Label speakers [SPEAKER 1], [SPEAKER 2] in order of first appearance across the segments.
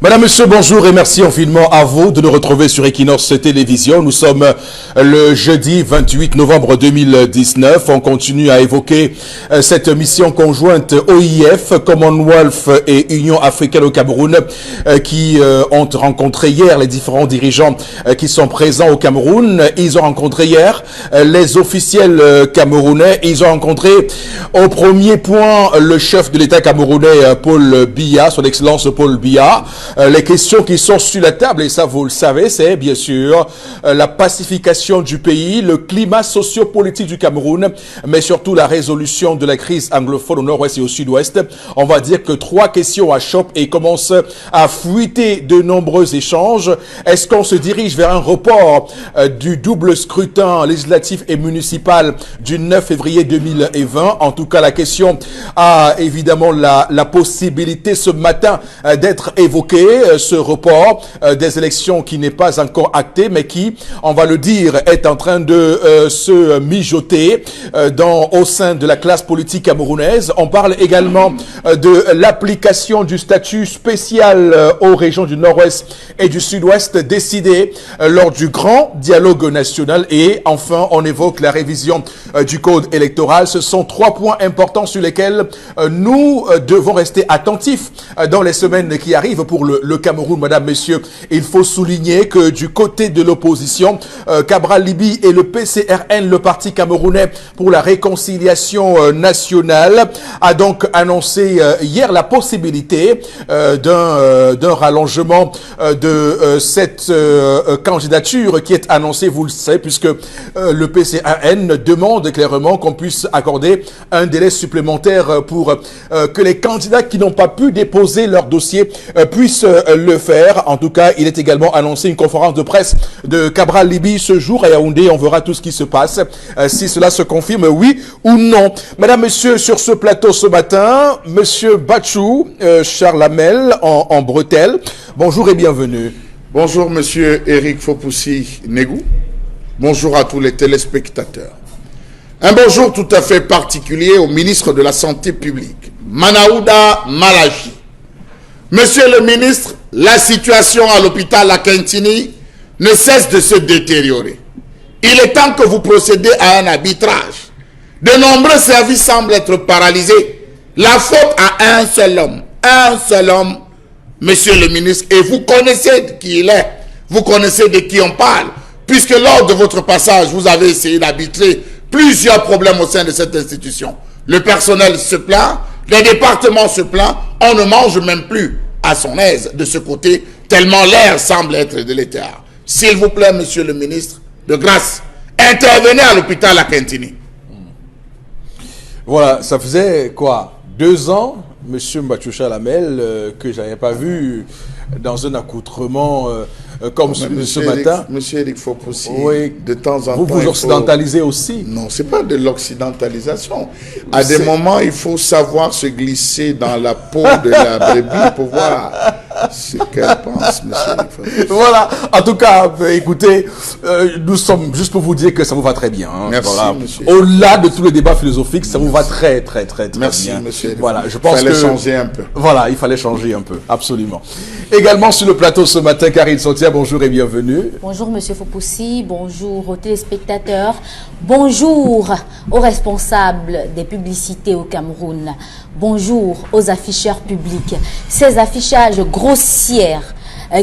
[SPEAKER 1] Madame, Monsieur, bonjour et merci infiniment à vous de nous retrouver sur Equinox Télévision. Nous sommes le jeudi 28 novembre 2019. On continue à évoquer cette mission conjointe OIF, Commonwealth et Union africaine au Cameroun qui ont rencontré hier les différents dirigeants qui sont présents au Cameroun. Ils ont rencontré hier les officiels camerounais. Ils ont rencontré au premier point le chef de l'État camerounais Paul Biya, son excellence Paul Biya. Les questions qui sont sur la table, et ça vous le savez, c'est bien sûr la pacification du pays, le climat socio-politique du Cameroun, mais surtout la résolution de la crise anglophone au nord-ouest et au sud-ouest. On va dire que trois questions achoppent et commencent à fuiter de nombreux échanges. Est-ce qu'on se dirige vers un report du double scrutin législatif et municipal du 9 février 2020? En tout cas, la question a évidemment la possibilité ce matin d'être évoquée. Ce report des élections qui n'est pas encore acté, mais qui, on va le dire, est en train de se mijoter au sein de la classe politique camerounaise. On parle également de l'application du statut spécial aux régions du nord-ouest et du sud-ouest décidé lors du grand dialogue national. Et enfin, on évoque la révision du code électoral. Ce sont trois points importants sur lesquels nous devons rester attentifs dans les semaines qui arrivent pour le Cameroun. Madame, Messieurs, il faut souligner que du côté de l'opposition, Cabral Liby et le PCRN, le Parti camerounais pour la réconciliation nationale, a donc annoncé hier la possibilité d'un rallongement de cette candidature qui est annoncée, vous le savez, puisque le PCRN demande clairement qu'on puisse accorder un délai supplémentaire pour que les candidats qui n'ont pas pu déposer leur dossier puissent le faire. En tout cas, il est également annoncé une conférence de presse de Cabral Liby ce jour à Yaoundé. On verra tout ce qui se passe, si cela se confirme, oui ou non. Madame, Monsieur, sur ce plateau ce matin, Monsieur Bachou, Charles Hamel en bretelle. Bonjour et bienvenue.
[SPEAKER 2] Bonjour Monsieur Eric Fopoussi Negou. Bonjour à tous les téléspectateurs. Un bonjour tout à fait particulier au ministre de la Santé publique, Manaouda Malachi. Monsieur le ministre, la situation à l'hôpital Akintini ne cesse de se détériorer. Il est temps que vous procédez à un arbitrage. De nombreux services semblent être paralysés. La faute à un seul homme, monsieur le ministre, et vous connaissez qui il est, vous connaissez de qui on parle, puisque lors de votre passage, vous avez essayé d'arbitrer plusieurs problèmes au sein de cette institution. Le personnel se plaint, les départements se plaignent, on ne mange même plus à son aise de ce côté, tellement l'air semble être délétère. S'il vous plaît, monsieur le ministre, de grâce, intervenez à l'hôpital à Kentini.
[SPEAKER 1] Voilà, ça faisait quoi, 2 ans, monsieur Mbachoucha Lamel, que je n'avais pas vu dans un accoutrement comme ce matin.
[SPEAKER 2] Monsieur Eric Fopoussi,
[SPEAKER 1] oui,
[SPEAKER 2] de temps en temps...
[SPEAKER 1] Vous occidentalisez aussi.
[SPEAKER 2] Non, ce n'est pas de l'occidentalisation. À des moments, il faut savoir se glisser dans la peau de la brebis pour voir ce qu'elle pense, monsieur Eric Fopoussi.
[SPEAKER 1] Voilà, en tout cas, écoutez, nous sommes juste pour vous dire que ça vous va très bien. Hein.
[SPEAKER 2] Merci,
[SPEAKER 1] voilà.
[SPEAKER 2] monsieur.
[SPEAKER 1] Au-delà de tous les débats philosophiques, ça vous va très
[SPEAKER 2] Merci,
[SPEAKER 1] bien.
[SPEAKER 2] monsieur.
[SPEAKER 1] Voilà, je pense
[SPEAKER 2] il fallait changer un peu.
[SPEAKER 1] Voilà, il fallait changer un peu, absolument. Également sur le plateau ce matin, Karine Sotia, bonjour et bienvenue.
[SPEAKER 3] Bonjour monsieur Fopoussi, bonjour aux téléspectateurs, bonjour aux responsables des publicités au Cameroun, bonjour aux afficheurs publics. Ces affichages grossiers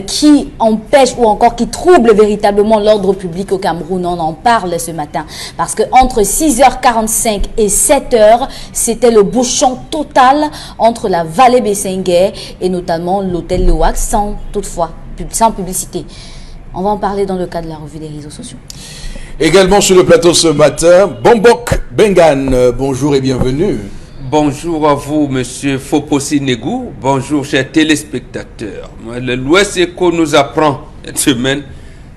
[SPEAKER 3] qui empêchent ou encore qui troublent véritablement l'ordre public au Cameroun. On en parle ce matin parce que entre 6h45 et 7h, c'était le bouchon total entre la vallée Bessenguer et notamment l'hôtel Le Wax, sans publicité. On va en parler dans le cadre de la revue des réseaux sociaux.
[SPEAKER 1] Également sur le plateau ce matin, Bombok Bengan, bonjour et bienvenue.
[SPEAKER 4] Bonjour à vous, monsieur Fopoussi Negou. Bonjour, chers téléspectateurs. L'Ouest Éco nous apprend cette semaine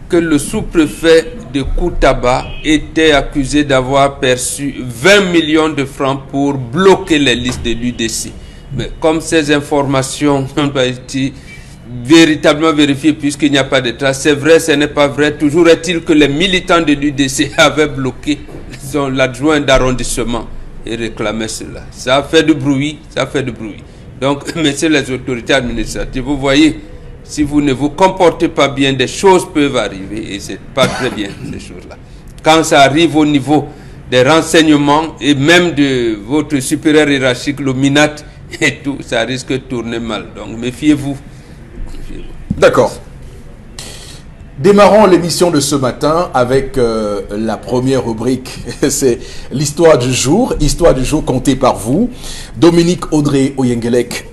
[SPEAKER 4] que le sous-préfet de Koutaba était accusé d'avoir perçu 20 millions de francs pour bloquer les listes de l'UDC. Mais comme ces informations n'ont pas été véritablement vérifiées puisqu'il n'y a pas de traces, c'est vrai, ce n'est pas vrai. Toujours est-il que les militants de l'UDC avaient bloqué l'adjoint d'arrondissement et réclamaient cela. Ça a fait du bruit, Donc, messieurs les autorités administratives, vous voyez, si vous ne vous comportez pas bien, des choses peuvent arriver et c'est pas très bien ces choses-là. Quand ça arrive au niveau des renseignements et même de votre supérieur hiérarchique, le MINAT et tout, ça risque de tourner mal. Donc méfiez-vous.
[SPEAKER 1] D'accord. Démarrons l'émission de ce matin avec la première rubrique. C'est l'histoire du jour contée par vous. Dominique Audrey Oyengelek,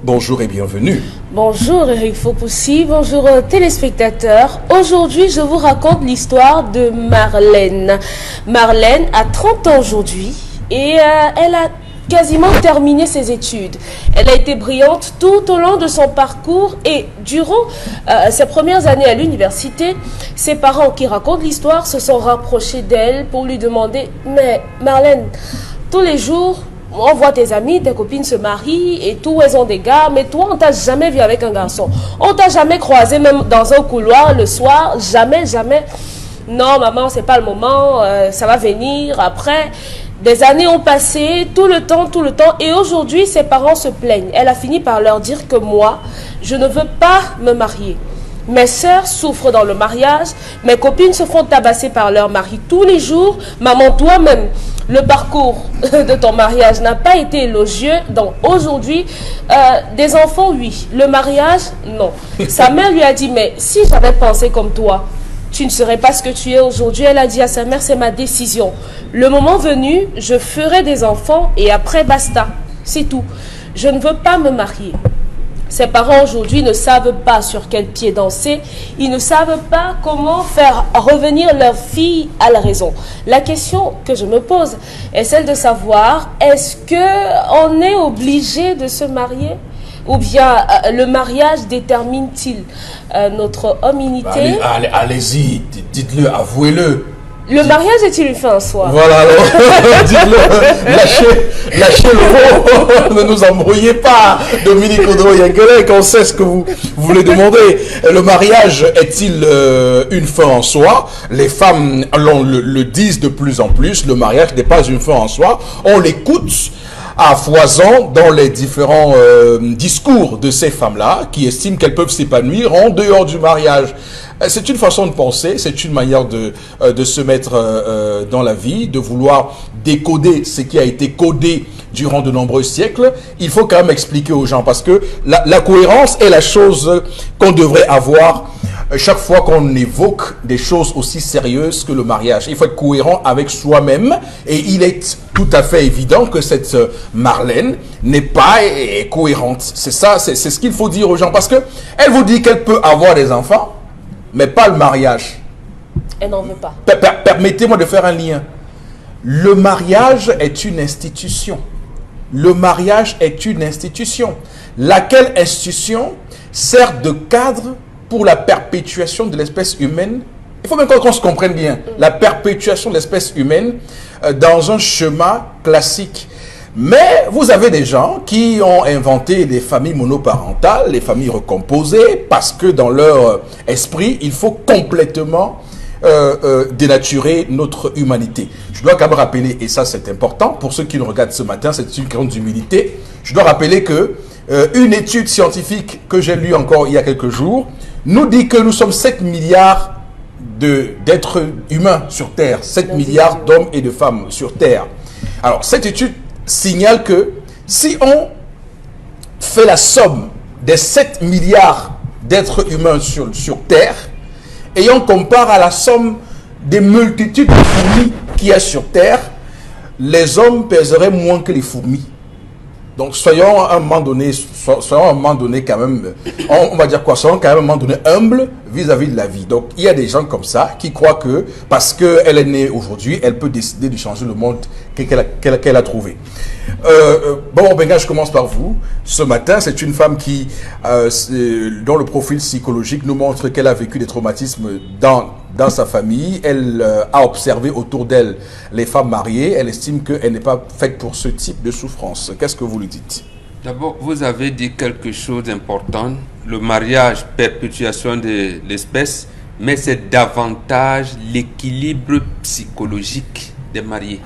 [SPEAKER 1] bonjour et bienvenue.
[SPEAKER 5] Bonjour Eric Fopoussi, bonjour téléspectateurs. Aujourd'hui, je vous raconte l'histoire de Marlène. Marlène a 30 ans aujourd'hui et elle a quasiment terminé ses études. Elle a été brillante tout au long de son parcours et durant ses premières années à l'université, ses parents qui racontent l'histoire se sont rapprochés d'elle pour lui demander « Mais Marlène, tous les jours, on voit tes amis, tes copines se marient et tout, elles ont des gars, mais toi, on t'a jamais vu avec un garçon. On t'a jamais croisé même dans un couloir le soir, jamais, jamais. Non, maman, c'est pas le moment, ça va venir après. » Des années ont passé, tout le temps, et aujourd'hui, ses parents se plaignent. Elle a fini par leur dire que moi, je ne veux pas me marier. Mes sœurs souffrent dans le mariage, mes copines se font tabasser par leur mari tous les jours. Maman, toi-même, le parcours de ton mariage n'a pas été élogieux. Donc aujourd'hui, des enfants, oui. Le mariage, non. Sa mère lui a dit, mais si j'avais pensé comme toi, tu ne serais pas ce que tu es aujourd'hui. Elle a dit à sa mère, c'est ma décision. Le moment venu, je ferai des enfants et après, basta. C'est tout. Je ne veux pas me marier. Ses parents aujourd'hui ne savent pas sur quel pied danser. Ils ne savent pas comment faire revenir leur fille à la raison. La question que je me pose est celle de savoir, est-ce qu'on est obligé de se marier ? Ou bien le mariage détermine-t-il notre hominité?
[SPEAKER 1] Allez-y, dites-le, avouez-le.
[SPEAKER 5] Le mariage est-il une fin en soi?
[SPEAKER 1] Voilà, alors, dites-le, lâchez le mot, ne nous embrouillez pas, Dominique Audrey-Oyengelek, on sait ce que vous voulez demander. Le mariage est-il une fin en soi? Les femmes le disent de plus en plus, le mariage n'est pas une fin en soi, on l'écoute à foison dans les différents discours de ces femmes-là qui estiment qu'elles peuvent s'épanouir en dehors du mariage. C'est une façon de penser, c'est une manière de se mettre dans la vie, de vouloir décoder ce qui a été codé durant de nombreux siècles. Il faut quand même expliquer aux gens parce que la cohérence est la chose qu'on devrait avoir chaque fois qu'on évoque des choses aussi sérieuses que le mariage. Il faut être cohérent avec soi-même et il est tout à fait évident que cette Marlène n'est pas cohérente. C'est ça, c'est ce qu'il faut dire aux gens parce que elle vous dit qu'elle peut avoir des enfants, mais pas le mariage.
[SPEAKER 5] Elle n'en veut pas.
[SPEAKER 1] Permettez-moi de faire un lien. Le mariage est une institution. Le mariage est une institution. Laquelle institution sert de cadre pour la perpétuation de l'espèce humaine. Il faut même qu'on se comprenne bien. La perpétuation de l'espèce humaine dans un schéma classique. Mais vous avez des gens qui ont inventé des familles monoparentales, les familles recomposées, parce que dans leur esprit, il faut complètement dénaturer notre humanité. Je dois quand même rappeler, et ça c'est important, pour ceux qui nous regardent ce matin, c'est une grande humilité, je dois rappeler que une étude scientifique que j'ai lue encore il y a quelques jours nous dit que nous sommes 7 milliards d'êtres humains sur Terre, 7 milliards d'hommes et de femmes sur Terre. Alors cette étude signale que si on fait la somme des 7 milliards d'êtres humains sur Terre et on compare à la somme des multitudes de fourmis qu'il y a sur Terre, les hommes pèseraient moins que les fourmis. Donc soyons à un moment donné quand même, on va dire quoi, soyons quand même à un moment donné humbles vis-à-vis de la vie. Donc il y a des gens comme ça qui croient que parce qu'elle est née aujourd'hui, elle peut décider de changer le monde qu'elle a trouvé. Bon, Benga, je commence par vous. Ce matin, c'est une femme dont le profil psychologique nous montre qu'elle a vécu des traumatismes dans sa famille. Elle a observé autour d'elle les femmes mariées. Elle estime qu'elle n'est pas faite pour ce type de souffrance. Qu'est-ce que vous lui dites?
[SPEAKER 4] D'abord, vous avez dit quelque chose d'important. Le mariage, perpétuation de l'espèce, mais c'est davantage l'équilibre psychologique des mariés,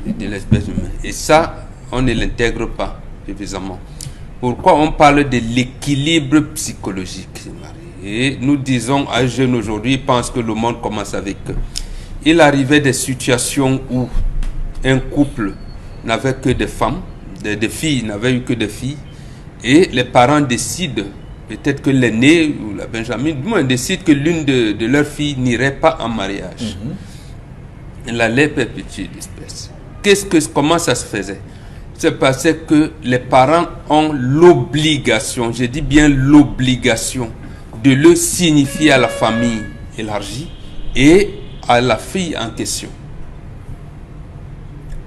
[SPEAKER 4] de l'espèce humaine. Et ça, on ne l'intègre pas suffisamment. pourquoi on parle de l'équilibre psychologique. Et nous disons à un jeune aujourd'hui, il pense que le monde commence avec eux. Il arrivait des situations où un couple n'avait que des femmes, des filles n'avaient eu que des filles, et les parents décident, peut-être que l'aîné ou la Benjamin, du moins décide que l'une de leurs filles n'irait pas en mariage. Elle allait perpétuer l'espèce. Comment ça se faisait? C'est parce que les parents ont l'obligation, je dis bien l'obligation, de le signifier à la famille élargie et à la fille en question.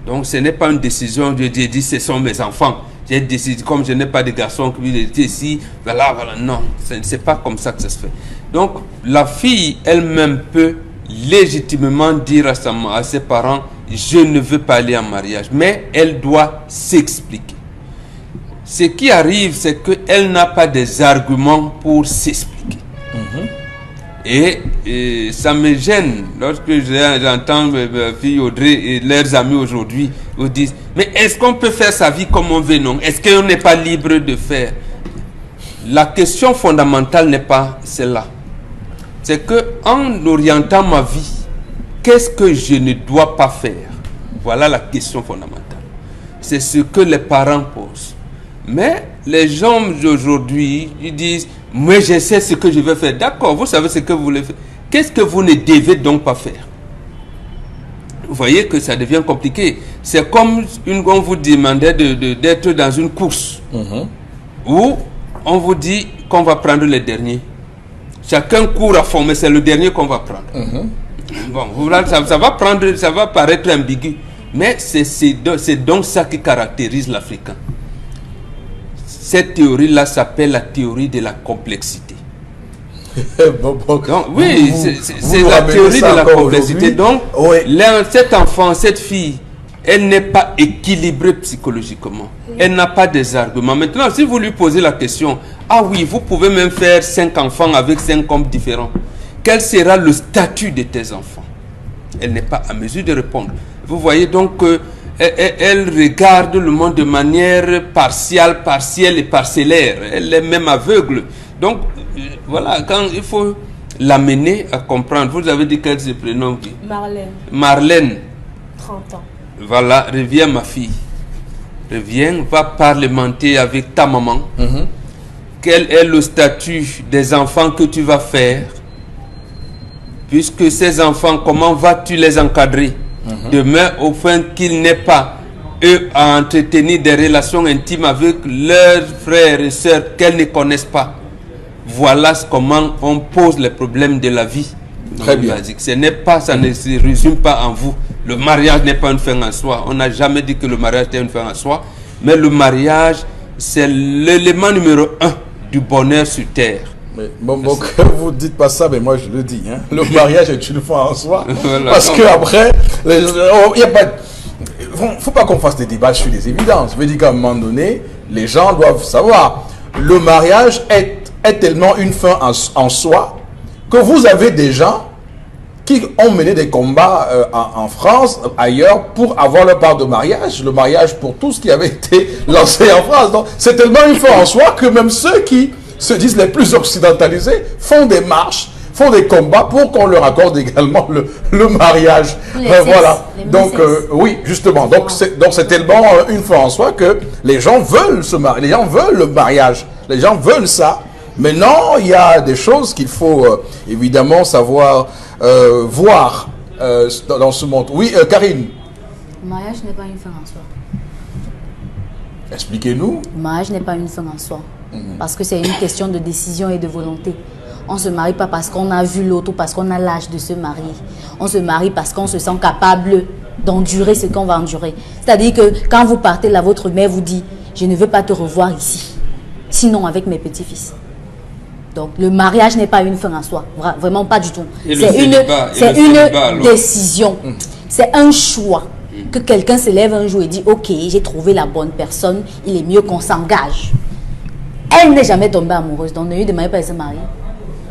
[SPEAKER 4] Donc ce n'est pas une décision, je dis ce sont mes enfants. J'ai décidé, comme je n'ai pas de garçon qui était ici, voilà, non, c'est pas comme ça que ça se fait. Donc la fille elle-même peut légitimement dire à ses parents, je ne veux pas aller en mariage, mais elle doit s'expliquer. Ce qui arrive, c'est qu'elle n'a pas des arguments pour s'expliquer. Et ça me gêne lorsque j'entends mes filles Audrey et leurs amis aujourd'hui disent, mais est-ce qu'on peut faire sa vie comme on veut, non? Est-ce qu'on n'est pas libre de faire? La question fondamentale n'est pas celle-là. C'est qu'en orientant ma vie, qu'est-ce que je ne dois pas faire? Voilà la question fondamentale. C'est ce que les parents posent. Mais les gens d'aujourd'hui, ils disent, moi je sais ce que je vais faire. D'accord, vous savez ce que vous voulez faire. Qu'est-ce que vous ne devez donc pas faire? Vous voyez que ça devient compliqué. C'est comme on vous demandait d'être dans une course où on vous dit qu'on va prendre les derniers. Chacun court à fond, mais c'est le dernier qu'on va prendre. Bon, voilà, ça va paraître ambigu, mais c'est donc ça qui caractérise l'Africain. Cette théorie-là s'appelle la théorie de la complexité. Donc, oui, c'est la théorie de la complexité. Donc, cet enfant, cette fille, elle n'est pas équilibrée psychologiquement. Elle n'a pas des arguments. Maintenant, si vous lui posez la question, ah oui, vous pouvez même faire 5 enfants avec 5 hommes différents. Quel sera le statut de tes enfants? Elle n'est pas à mesure de répondre. Vous voyez donc elle regarde le monde de manière partielle et parcellaire. Elle est même aveugle. Donc, voilà, quand il faut l'amener à comprendre. Vous avez dit qu'elle se prénomme qui?
[SPEAKER 5] Marlène.
[SPEAKER 4] Marlène.
[SPEAKER 5] 30 ans.
[SPEAKER 4] Voilà, reviens ma fille. Reviens, va parlementer avec ta maman. Quel est le statut des enfants que tu vas faire? Puisque ces enfants, comment vas-tu les encadrer? Demain, au fin qu'ils n'aient pas, eux, à entretenir des relations intimes avec leurs frères et sœurs qu'elles ne connaissent pas. Voilà comment on pose les problèmes de la vie.
[SPEAKER 1] Très bien.
[SPEAKER 4] Ça ne se résume pas en vous. Le mariage n'est pas une fin en soi. On n'a jamais dit que le mariage était une fin en soi. Mais le mariage, c'est l'élément numéro 1 du bonheur sur terre.
[SPEAKER 1] Mais bon, que vous dites pas ça, mais moi je le dis. Hein. Le mariage est une fin en soi.
[SPEAKER 4] Voilà.
[SPEAKER 1] Parce qu'après, il ne faut pas qu'on fasse des débats sur des évidences. Je veux dire qu'à un moment donné, les gens doivent savoir. Le mariage est tellement une fin en soi que vous avez des gens qui ont mené des combats en France, ailleurs, pour avoir leur part de mariage. Le mariage pour tout ce qui avait été lancé en France. Donc, c'est tellement une fin en soi que même ceux qui se disent les plus occidentalisés font des marches, font des combats pour qu'on leur accorde également le mariage. Voilà. Donc, oui, justement. Donc, c'est tellement une fin en soi que les gens veulent se marier. Les gens veulent le mariage. Les gens veulent ça. Maintenant, il y a des choses qu'il faut évidemment savoir voir dans ce monde. Oui, Karine.
[SPEAKER 3] Le mariage n'est pas une fin en soi.
[SPEAKER 1] Expliquez-nous.
[SPEAKER 3] Le mariage n'est pas une fin en soi. Parce que c'est une question de décision et de volonté. On ne se marie pas parce qu'on a vu l'autre ou parce qu'on a l'âge de se marier. On se marie parce qu'on se sent capable d'endurer ce qu'on va endurer. C'est-à-dire que quand vous partez là, votre mère vous dit « Je ne veux pas te revoir ici, sinon avec mes petits-fils ». Donc le mariage n'est pas une fin en soi, vraiment pas du tout. C'est une décision, c'est un choix. Que quelqu'un se lève un jour et dit « Ok, j'ai trouvé la bonne personne, il est mieux qu'on s'engage ». Elle n'est jamais tombée amoureuse, donc ne lui demandez pas de se marier.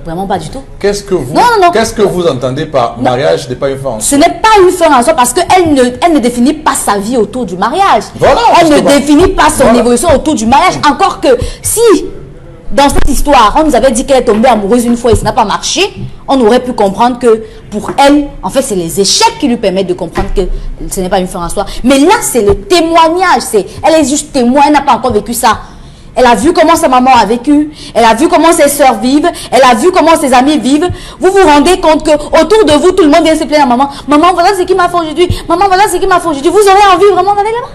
[SPEAKER 3] Vraiment pas du tout.
[SPEAKER 1] Qu'est-ce que vous,
[SPEAKER 3] Non.
[SPEAKER 1] qu'est-ce que vous entendez par mariage n'est pas une fin en
[SPEAKER 3] Ce
[SPEAKER 1] soi?
[SPEAKER 3] n'est pas une fin en soi parce qu'elle ne définit pas sa vie autour du mariage.
[SPEAKER 1] Voilà,
[SPEAKER 3] elle ne
[SPEAKER 1] justement.
[SPEAKER 3] définit pas son
[SPEAKER 1] Voilà.
[SPEAKER 3] évolution autour du mariage. Encore que si, dans cette histoire, on nous avait dit qu'elle est tombée amoureuse une fois et ça n'a pas marché, on aurait pu comprendre que pour elle, en fait, c'est les échecs qui lui permettent de comprendre que ce n'est pas une fin en soi. Mais là, c'est le témoignage. Elle est juste témoin, elle n'a pas encore vécu ça. Elle a vu comment sa maman a vécu, elle a vu comment ses soeurs vivent, elle a vu comment ses amis vivent. Vous vous rendez compte que autour de vous, tout le monde vient se plaindre à maman. Maman, voilà ce qui m'a fait aujourd'hui. Maman, voilà ce qui m'a fait aujourd'hui. Vous aurez envie vraiment d'aller là-bas?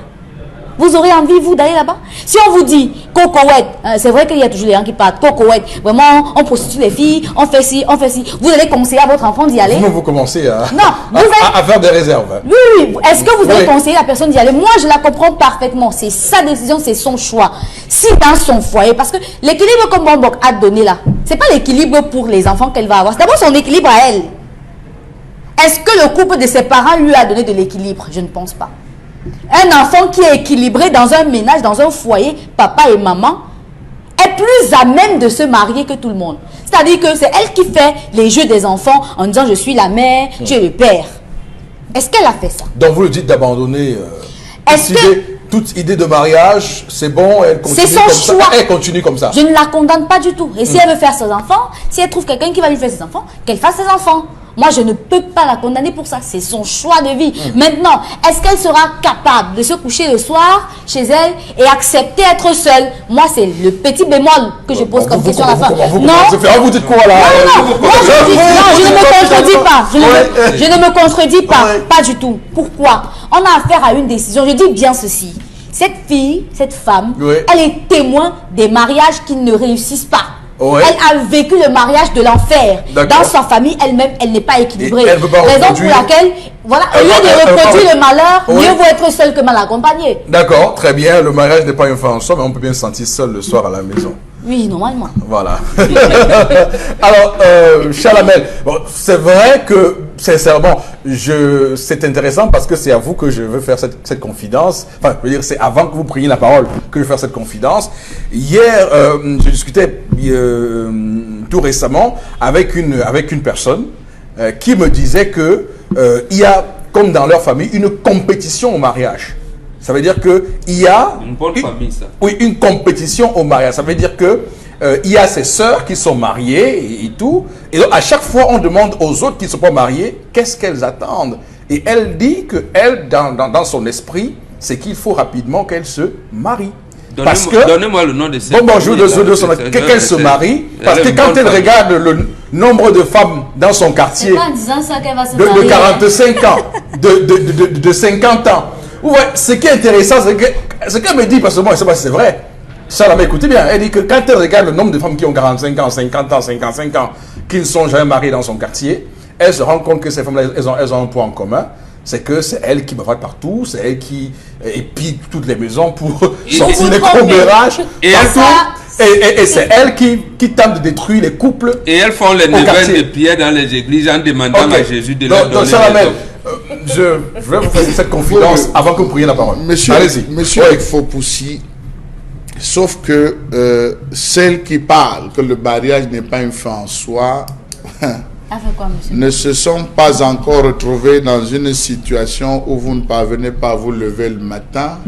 [SPEAKER 3] Vous aurez envie, vous, d'aller là-bas? Si on vous dit, cocoette, c'est vrai qu'il y a toujours les gens qui parlent, cocoette, vraiment, on prostitue les filles, on fait ci, on fait ci. Vous allez conseiller à votre enfant d'y aller?
[SPEAKER 1] Vous commencez à,
[SPEAKER 3] Non,
[SPEAKER 1] à faire des réserves.
[SPEAKER 3] Oui. Est-ce que vous allez
[SPEAKER 1] Oui.
[SPEAKER 3] conseiller la personne d'y aller? Moi, je la comprends parfaitement. C'est sa décision, c'est son choix. Si dans son foyer, parce que l'équilibre que Bombok a donné là, c'est pas l'équilibre pour les enfants qu'elle va avoir. C'est d'abord son équilibre à elle. Est-ce que le couple de ses parents lui a donné de l'équilibre? Je ne pense pas. Un enfant qui est équilibré dans un ménage, dans un foyer, papa et maman, est plus à même de se marier que tout le monde. C'est-à-dire que c'est elle qui fait les jeux des enfants en disant je suis la mère, tu es le père. Est-ce qu'elle a fait ça?
[SPEAKER 1] Donc vous le dites d'abandonner
[SPEAKER 3] Est-ce que
[SPEAKER 1] toute idée de mariage, c'est bon, elle continue
[SPEAKER 3] c'est son
[SPEAKER 1] comme
[SPEAKER 3] choix.
[SPEAKER 1] ça. Elle continue comme ça.
[SPEAKER 3] Je ne la condamne pas du tout. Et si elle veut faire ses enfants, si elle trouve quelqu'un qui va lui faire ses enfants, qu'elle fasse ses enfants. Moi, je ne peux pas la condamner pour ça. C'est son choix de vie. Maintenant, est-ce qu'elle sera capable de se coucher le soir chez elle et accepter être seule? Moi, c'est le petit bémol que je pose comme question à la fin.
[SPEAKER 1] Vous dites quoi là?
[SPEAKER 3] Non, je ne me contredis pas. Je ne me contredis pas.
[SPEAKER 1] Ouais.
[SPEAKER 3] Pas du tout. Pourquoi? On a affaire à une décision. Je dis bien ceci. Cette fille, cette femme,
[SPEAKER 1] Ouais.
[SPEAKER 3] elle est témoin des mariages qui ne réussissent pas.
[SPEAKER 1] Ouais.
[SPEAKER 3] Elle a vécu le mariage de l'enfer.
[SPEAKER 1] D'accord.
[SPEAKER 3] Dans sa famille, elle-même, elle n'est pas équilibrée.
[SPEAKER 1] Et elle veut pas
[SPEAKER 3] Raison pour
[SPEAKER 1] reproduire.
[SPEAKER 3] laquelle, voilà, au
[SPEAKER 1] Elle
[SPEAKER 3] lieu
[SPEAKER 1] va-
[SPEAKER 3] de
[SPEAKER 1] elle va-
[SPEAKER 3] reproduire le malheur,
[SPEAKER 1] Ouais.
[SPEAKER 3] mieux vaut être seul que mal accompagné.
[SPEAKER 1] D'accord, très bien. Le mariage n'est pas une fin en soi, mais on peut bien se sentir seul le soir à la maison.
[SPEAKER 3] Oui, normalement.
[SPEAKER 1] Voilà. Alors, Chalamel, bon, c'est vrai que, sincèrement, c'est intéressant parce que c'est à vous que je veux faire cette confidence. Enfin, je veux dire, c'est avant que vous preniez la parole que je veux faire cette confidence. Hier, je discutais tout récemment avec une personne qui me disait que il y a, comme dans leur famille, une compétition au mariage. Ça veut dire qu'il y a
[SPEAKER 4] Une bonne famille, ça.
[SPEAKER 1] oui, une compétition au mariage. Ça veut dire que il y a ses sœurs qui sont mariées et tout. Et donc, à chaque fois, on demande aux autres qui ne sont pas mariées qu'est-ce qu'elles attendent. Et elle dit que elle, dans son esprit, c'est qu'il faut rapidement qu'elle se marie. Parce que
[SPEAKER 4] Donnez-moi le nom de cette
[SPEAKER 1] bonjour qu'elle se marie. Parce que quand elle regarde le nombre de femmes dans son quartier
[SPEAKER 3] C'est pas en disant ça qu'elle va se
[SPEAKER 1] de
[SPEAKER 3] marier.
[SPEAKER 1] 45 ans, de 50 ans. Ouais, ce qui est intéressant, c'est que ce qu'elle me dit, parce que moi, je ne sais pas si c'est vrai. Ça, là, mais écoutez bien, elle dit que quand elle regarde le nombre de femmes qui ont 45 ans, 50 ans, 55 ans, qui ne sont jamais mariées dans son quartier, elle se rend compte que ces femmes-là, elles ont un point en commun. C'est que c'est elle qui bavard partout, c'est elle qui épie toutes les maisons pour sortir les commérages
[SPEAKER 4] Et
[SPEAKER 1] partout. Et c'est elle qui tente de détruire les couples.
[SPEAKER 4] Et elles font les neuvaines
[SPEAKER 1] quartier.
[SPEAKER 4] de pierre dans les églises en demandant
[SPEAKER 1] Ok.
[SPEAKER 4] à Jésus de leur
[SPEAKER 1] Donc,
[SPEAKER 4] donner
[SPEAKER 1] Chalamel,
[SPEAKER 4] les hommes.
[SPEAKER 1] je vais vous faire cette confidence avant que vous preniez la parole.
[SPEAKER 2] Monsieur,
[SPEAKER 1] Allez-y.
[SPEAKER 2] monsieur
[SPEAKER 1] Oui.
[SPEAKER 2] Fopoussi, sauf que celles qui parlent que le mariage n'est pas une fin en soi
[SPEAKER 3] Elle fait quoi, monsieur?
[SPEAKER 2] ne se sont pas encore retrouvées dans une situation où vous ne parvenez pas à vous lever le matin,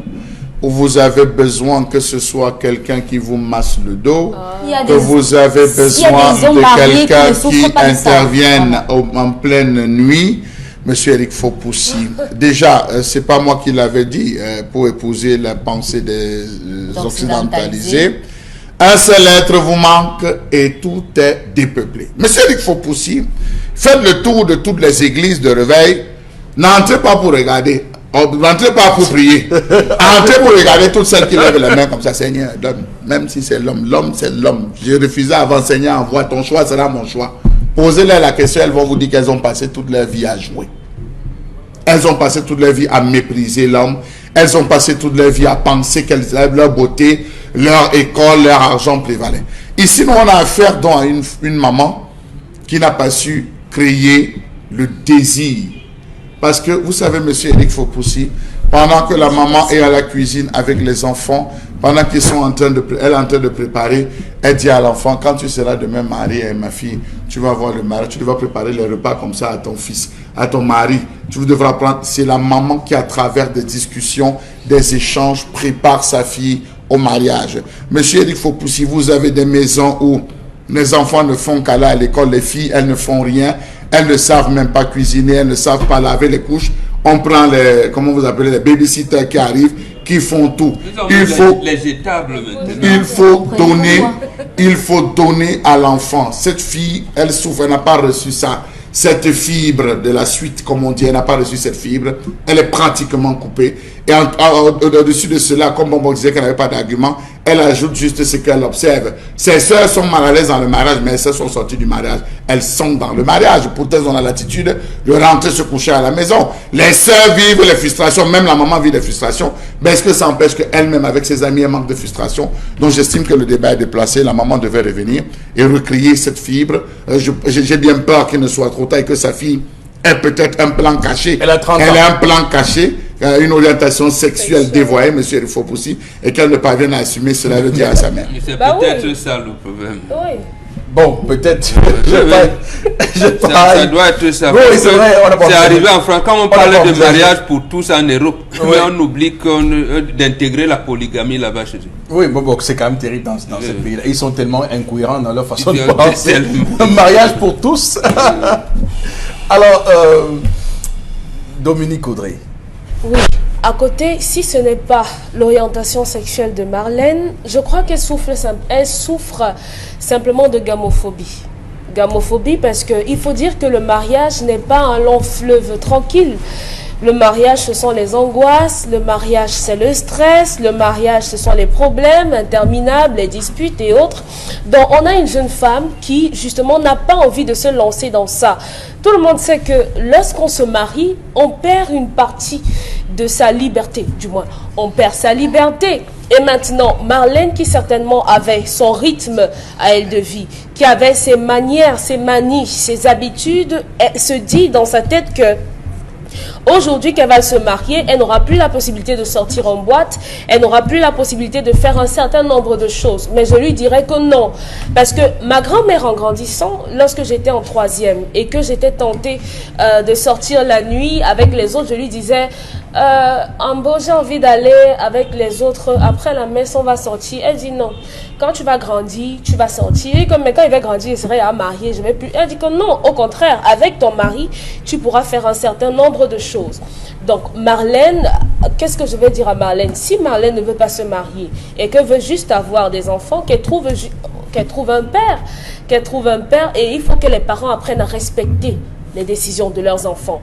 [SPEAKER 2] où vous avez besoin que ce soit quelqu'un qui vous masse le dos,
[SPEAKER 3] Il y a
[SPEAKER 2] que
[SPEAKER 3] des-
[SPEAKER 2] vous avez
[SPEAKER 3] il y a
[SPEAKER 2] besoin
[SPEAKER 3] des hommes
[SPEAKER 2] de
[SPEAKER 3] mariés qui
[SPEAKER 2] quelqu'un
[SPEAKER 3] ne souffrent
[SPEAKER 2] qui
[SPEAKER 3] pas de ça.
[SPEAKER 2] intervienne en pleine nuit. Monsieur Eric Fopoussi, déjà, c'est pas moi qui l'avais dit, pour épouser la pensée des occidentalisés. Un seul être vous manque et tout est dépeuplé. Monsieur Eric Fopoussi, faites le tour de toutes les églises de réveil. N'entrez pas pour regarder. N'entrez pas pour prier. Entrez pour regarder toutes celles qui lèvent les mains comme ça. Seigneur, donne. Même si c'est l'homme. L'homme, c'est l'homme. J'ai refusé avant. Seigneur, envoie. Ton choix sera mon choix. Posez-leur la question. Elles vont vous dire qu'elles ont passé toute leur vie à jouer. Elles ont passé toute leur vie à mépriser l'homme. Elles ont passé toute leur vie à penser qu'elles avaient leur beauté, leur école, leur argent prévalait. Ici, nous, on a affaire donc à une maman qui n'a pas su créer le désir. Parce que, vous savez, monsieur Eric Fopoussi, pendant que la maman est à la cuisine avec les enfants, Pendant qu'ils sont elle est en train de préparer, elle dit à l'enfant, quand tu seras demain mariée, ma fille, tu vas voir le mariage, tu devras préparer les repas comme ça à ton fils, à ton mari. Tu devras prendre. C'est la maman qui, à travers des discussions, des échanges, prépare sa fille au mariage. Monsieur Eric Fopoussi, vous avez des maisons où les enfants ne font qu'aller à l'école, les filles, elles ne font rien, elles ne savent même pas cuisiner, elles ne savent pas laver les couches. On prend les, comment vous appelez, les babysitters qui arrivent, qui font tout.
[SPEAKER 4] Il faut les jetables maintenant.
[SPEAKER 2] Il faut donner à l'enfant. Cette fille, elle souffre, elle n'a pas reçu ça. Cette fibre de la suite, comme on dit, elle n'a pas reçu cette fibre. Elle est pratiquement coupée. Et au-dessus de cela, comme on disait qu'elle n'avait pas d'argument, elle ajoute juste ce qu'elle observe. Ses soeurs sont mal à l'aise dans le mariage, mais elles sont sorties du mariage. Elles sont dans le mariage. Pourtant, elles ont l'attitude de rentrer se coucher à la maison. Les soeurs vivent les frustrations, même la maman vit des frustrations. Mais est-ce que ça empêche qu'elle-même, avec ses amis, elle manque de frustration? Donc, j'estime que le débat est déplacé. La maman devait revenir et recrier cette fibre. J'ai bien peur qu'il ne soit trop tard et que sa fille ait peut-être un plan caché.
[SPEAKER 1] Elle a 30 ans.
[SPEAKER 2] Elle a un plan caché. Une orientation sexuelle dévoyée, monsieur il faut aussi, et qu'elle ne parvienne à assumer cela, le dire à sa mère.
[SPEAKER 4] C'est peut-être ça le problème.
[SPEAKER 5] Oui.
[SPEAKER 1] Bon, peut-être.
[SPEAKER 4] Ça doit être ça.
[SPEAKER 1] Oui, c'est vrai.
[SPEAKER 4] C'est arrivé en France. Quand on parlait de mariage pour tous en Europe, mais on oublie d'intégrer la polygamie là-bas chez eux.
[SPEAKER 1] Oui, bon, c'est quand même terrible dans ce pays-là. Ils sont tellement incohérents dans leur façon de penser. Un mariage pour tous. Alors, Dominique Audrey.
[SPEAKER 5] Oui, à côté, si ce n'est pas l'orientation sexuelle de Marlène, je crois qu'elle souffre simplement de gamophobie. Gamophobie parce qu'il faut dire que le mariage n'est pas un long fleuve tranquille. Le mariage, ce sont les angoisses, le mariage, c'est le stress, le mariage, ce sont les problèmes interminables, les disputes et autres. Donc, on a une jeune femme qui, justement, n'a pas envie de se lancer dans ça. Tout le monde sait que lorsqu'on se marie, on perd une partie de sa liberté, du moins. On perd sa liberté. Et maintenant, Marlène, qui certainement avait son rythme à elle de vie, qui avait ses manières, ses manies, ses habitudes, elle se dit dans sa tête que aujourd'hui qu'elle va se marier, elle n'aura plus la possibilité de sortir en boîte, elle n'aura plus la possibilité de faire un certain nombre de choses. Mais je lui dirais que non. Parce que ma grand-mère en grandissant, lorsque j'étais en 3e et que j'étais tentée de sortir la nuit avec les autres, je lui disais, Ambo, j'ai envie d'aller avec les autres, après la messe on va sortir. Elle dit non, quand tu vas grandir, tu vas sortir. Mais quand il va grandir, il serait à marier, je vais plus. Elle dit que non, au contraire, avec ton mari, tu pourras faire un certain nombre de choses. Donc Marlène, qu'est-ce que je vais dire à Marlène? Si Marlène ne veut pas se marier et qu'elle veut juste avoir des enfants, qu'elle trouve un père, et il faut que les parents apprennent à respecter les décisions de leurs enfants.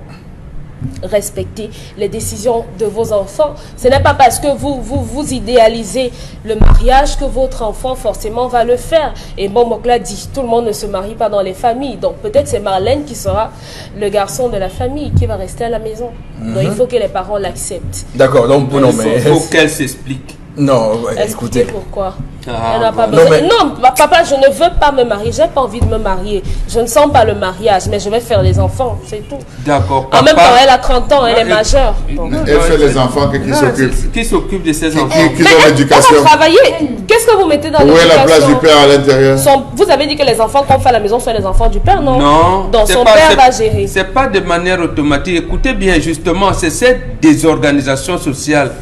[SPEAKER 5] Respecter les décisions de vos enfants. Ce n'est pas parce que vous idéalisez le mariage que votre enfant forcément va le faire. Et bon, Mokla dit, tout le monde ne se marie pas dans les familles. Donc peut-être c'est Marlène qui sera le garçon de la famille qui va rester à la maison. Donc il faut que les parents l'acceptent.
[SPEAKER 1] D'accord, donc
[SPEAKER 4] il faut qu'elle s'explique.
[SPEAKER 1] Non,
[SPEAKER 5] écoutez. Pourquoi
[SPEAKER 1] Ah,
[SPEAKER 5] elle n'a pas besoin. Non, papa, je ne veux pas me marier. J'ai pas envie de me marier. Je ne sens pas le mariage, mais je vais faire les enfants, c'est tout.
[SPEAKER 4] D'accord.
[SPEAKER 5] En même temps, elle a 30 ans, elle est majeure.
[SPEAKER 2] Elle fait les enfants
[SPEAKER 4] qui s'occupe de ses enfants.
[SPEAKER 2] Qui ont l'éducation.
[SPEAKER 5] Vous travaillez. Qu'est-ce que vous mettez dans l'éducation?
[SPEAKER 2] Où est la place du père à l'intérieur?
[SPEAKER 5] Vous avez dit que les enfants qu'on fait à la maison sont les enfants du père, non?
[SPEAKER 4] Non.
[SPEAKER 5] Donc son père va gérer.
[SPEAKER 4] C'est pas de manière automatique. Écoutez bien, justement, c'est cette désorganisation sociale.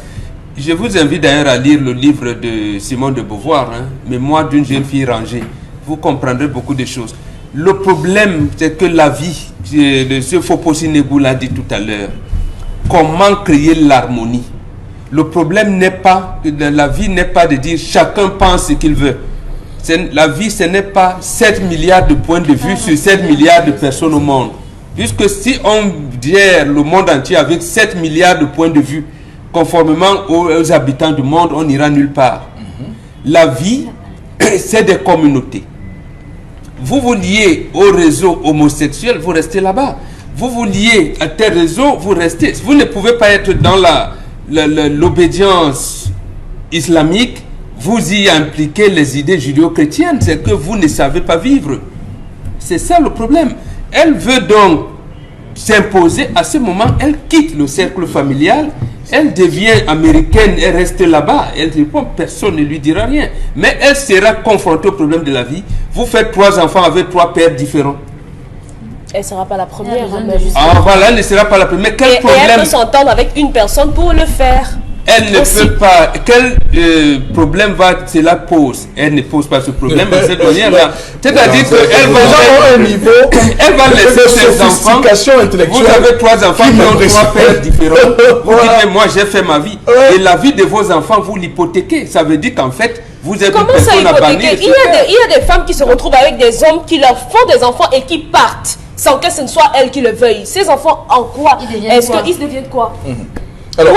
[SPEAKER 4] Je vous invite d'ailleurs à lire le livre de Simone de Beauvoir, Mémoire d'une jeune fille rangée. Vous comprendrez beaucoup de choses. Le problème, c'est que la vie, ce Foposi Negou l'a dit tout à l'heure, comment créer l'harmonie? Le problème n'est pas, la vie n'est pas de dire chacun pense ce qu'il veut. La vie, ce n'est pas 7 milliards de points de vue sur 7 milliards de personnes au monde. Puisque si on gère le monde entier avec 7 milliards de points de vue, conformément aux habitants du monde, on n'ira nulle part. La vie, c'est des communautés. Vous vous liez au réseau homosexuel, vous restez là-bas. Vous vous liez à tel réseau, vous restez. Vous ne pouvez pas être dans l'obédience islamique, vous y impliquez les idées judéo-chrétiennes, c'est que vous ne savez pas vivre. C'est ça le problème. Elle veut donc s'imposer. À ce moment, elle quitte le cercle familial. Elle devient américaine, elle reste là-bas. Elle répond, personne ne lui dira rien. Mais elle sera confrontée au problème de la vie. Vous faites 3 enfants avec 3 pères différents.
[SPEAKER 5] Elle ne sera pas la première.
[SPEAKER 4] Voilà, elle ne sera pas la première. Mais quel problème?
[SPEAKER 5] Et elle peut s'entendre avec une personne pour le faire.
[SPEAKER 4] Elle ne peut pas. Quel problème cela pose? Elle ne pose pas ce problème de cette manière-là. C'est-à-dire qu'elle va laisser ses enfants. Vous avez 3 enfants qui ont 3 pères différents. Vous dites, mais moi j'ai fait ma vie. Et la vie de vos enfants, vous l'hypothéquez. Ça veut dire qu'en fait, vous êtes une personne à bannir.
[SPEAKER 5] Il y a des femmes qui se retrouvent avec des hommes qui leur font des enfants et qui partent sans que ce ne soit elles qui le veuillent. Ces enfants, en quoi? Est-ce qu'ils deviennent quoi?
[SPEAKER 1] Alors,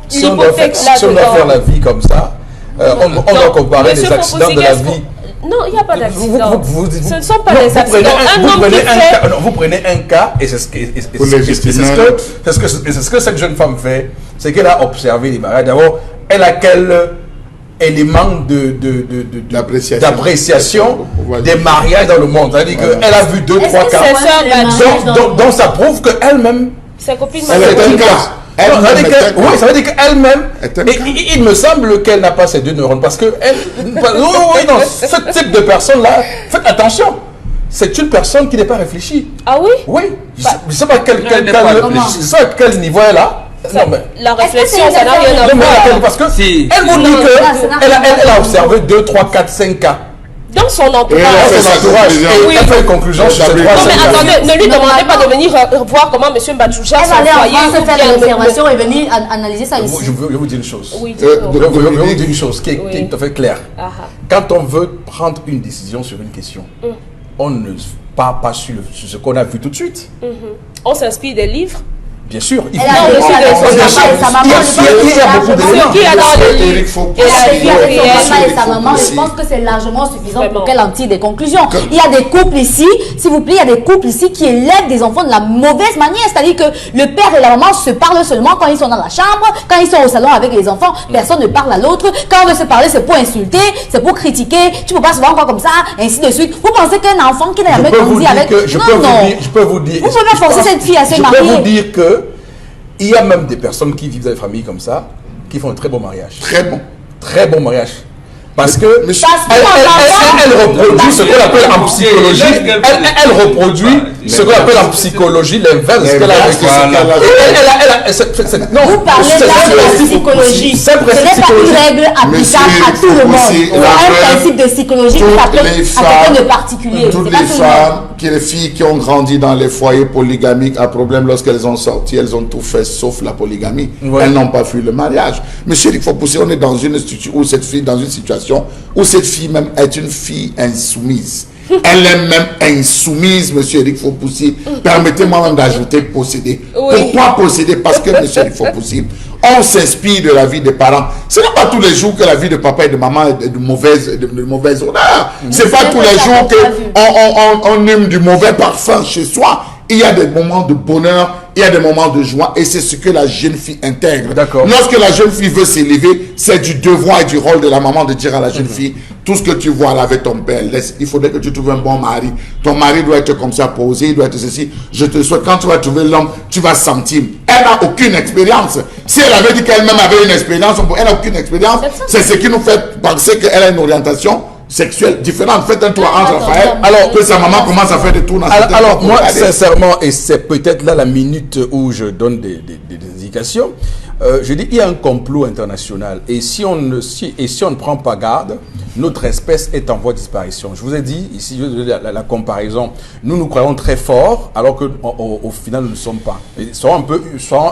[SPEAKER 1] si on doit faire la vie comme ça, on doit comparer les accidents de la vie.
[SPEAKER 5] Non, il n'y a pas d'accident. Ce ne sont pas des accidents.
[SPEAKER 1] Vous prenez un cas, et c'est ce que cette jeune femme fait, c'est qu'elle a observé les mariages. D'abord, elle a quel élément d'appréciation des mariages dans le monde. C'est-à-dire qu'elle a vu 2, 3 cas. Donc ça prouve qu'elle-même,
[SPEAKER 5] sa copine
[SPEAKER 1] c'est un cas. Oui, ça veut dire qu'elle-même, il me semble qu'elle n'a pas ces 2 neurones, parce que ce type de personne-là, faites attention, c'est une personne qui n'est pas réfléchie.
[SPEAKER 5] Ah oui?
[SPEAKER 1] Oui, je ne sais pas à quel niveau elle a.
[SPEAKER 5] La réflexion, ça n'a rien à voir.
[SPEAKER 1] Parce que elle vous dit qu'elle a observé 2, 3, 4, 5 cas.
[SPEAKER 5] Dans son entourage.
[SPEAKER 1] Elle fait une conclusion sur ces 3 cas.
[SPEAKER 5] Non mais attendez, ne lui demandez pas de venir voir comment M. Mbadjouja
[SPEAKER 3] elle va aller en France faire des observations et venir analyser ça ici.
[SPEAKER 1] Je vais vous dire une chose.
[SPEAKER 5] Oui,
[SPEAKER 1] je vais vous dire une chose qui est tout à fait claire. Quand on veut prendre une décision sur une question, on ne part pas sur ce qu'on a vu tout de suite.
[SPEAKER 5] On s'inspire des livres.
[SPEAKER 1] Bien sûr, il
[SPEAKER 3] y a beaucoup d'éléments. Et sa maman, je pense que c'est largement suffisant pour qu'elle en tire des conclusions. Il y a des couples ici, s'il vous plaît, il y a des couples ici qui élèvent des enfants de la mauvaise manière. C'est-à-dire que le père et la maman se parlent seulement quand ils sont dans la chambre, quand ils sont au salon avec les enfants, personne ne parle à l'autre. Quand on veut se parler, c'est pour insulter, c'est pour critiquer. Tu ne peux pas se voir encore comme ça, ainsi de suite. Vous pensez qu'un enfant qui n'a jamais grandi avec...
[SPEAKER 1] Je peux vous dire...
[SPEAKER 3] Vous pouvez pas forcer cette fille à se marier.
[SPEAKER 1] Je peux vous dire que il y a même des personnes qui vivent dans des familles comme ça, qui font un très bon mariage. Très bon mariage. Parce que elle reproduit ce qu'on appelle en psychologie. Elle reproduit ce qu'on appelle en psychologie l'inverse de ce qu'elle a vécu.
[SPEAKER 3] Vous parlez là de psychologie. Ce n'est pas une règle applicable à tout le monde. C'est un principe de psychologie qui s'applique à quelqu'un de particulier.
[SPEAKER 2] Toutes les femmes, les filles qui ont grandi dans les foyers polygamiques, à problème lorsqu'elles ont sorti, elles ont tout fait sauf la polygamie. Elles n'ont pas fui le mariage. Monsieur, il faut pousser. On est dans une situation où cette fille, dans une situation où cette fille même est une fille insoumise. Elle est même insoumise, monsieur Eric Fopoussi. Permettez-moi même d'ajouter posséder. Pourquoi posséder? Parce que, monsieur Eric Fopoussi, on s'inspire de la vie des parents. Ce n'est pas tous les jours que la vie de papa et de maman est de mauvaise odeur. Ce n'est pas tous les jours qu'on aime du mauvais parfum chez soi. Il y a des moments de bonheur, il y a des moments de joie, et c'est ce que la jeune fille intègre. Lorsque la jeune fille veut s'élever, c'est du devoir et du rôle de la maman de dire à la jeune fille, tout ce que tu vois là avec ton père, laisse, il faudrait que tu trouves un bon mari. Ton mari doit être comme ça posé, il doit être ceci. Je te souhaite, quand tu vas trouver l'homme, tu vas sentir. Elle n'a aucune expérience. Si elle avait dit qu'elle-même avait une expérience, elle n'a aucune expérience. C'est ce qui nous fait penser qu'elle a une orientation sexuelle différente. Faites un tour entre Raphaël, alors que sa maman commence à faire des tours dans cette
[SPEAKER 1] alors moi, sincèrement, et c'est peut-être là la minute où je donne des indications, je dis il y a un complot international, et si on ne prend pas garde, notre espèce est en voie de disparition. Je vous ai dit, ici, je vais donner la comparaison, nous croyons très fort, alors qu'au final, nous ne sommes pas. Soyons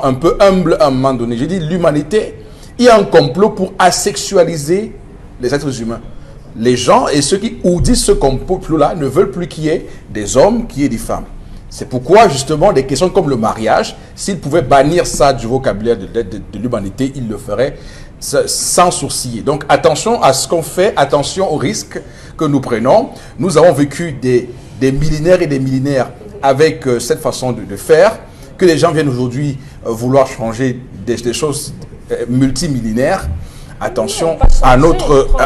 [SPEAKER 1] un peu humbles à un moment donné. Je dis, l'humanité, il y a un complot pour asexualiser les êtres humains. Les gens et ceux qui disent ce complot-là ne veulent plus qu'il y ait des hommes, qu'il y ait des femmes. C'est pourquoi, justement, des questions comme le mariage, s'ils pouvaient bannir ça du vocabulaire de l'humanité, ils le feraient sans sourciller. Donc, attention à ce qu'on fait, attention aux risques que nous prenons. Nous avons vécu des millénaires et des millénaires avec cette façon de faire, que les gens viennent aujourd'hui vouloir changer des choses multimillénaires. Attention à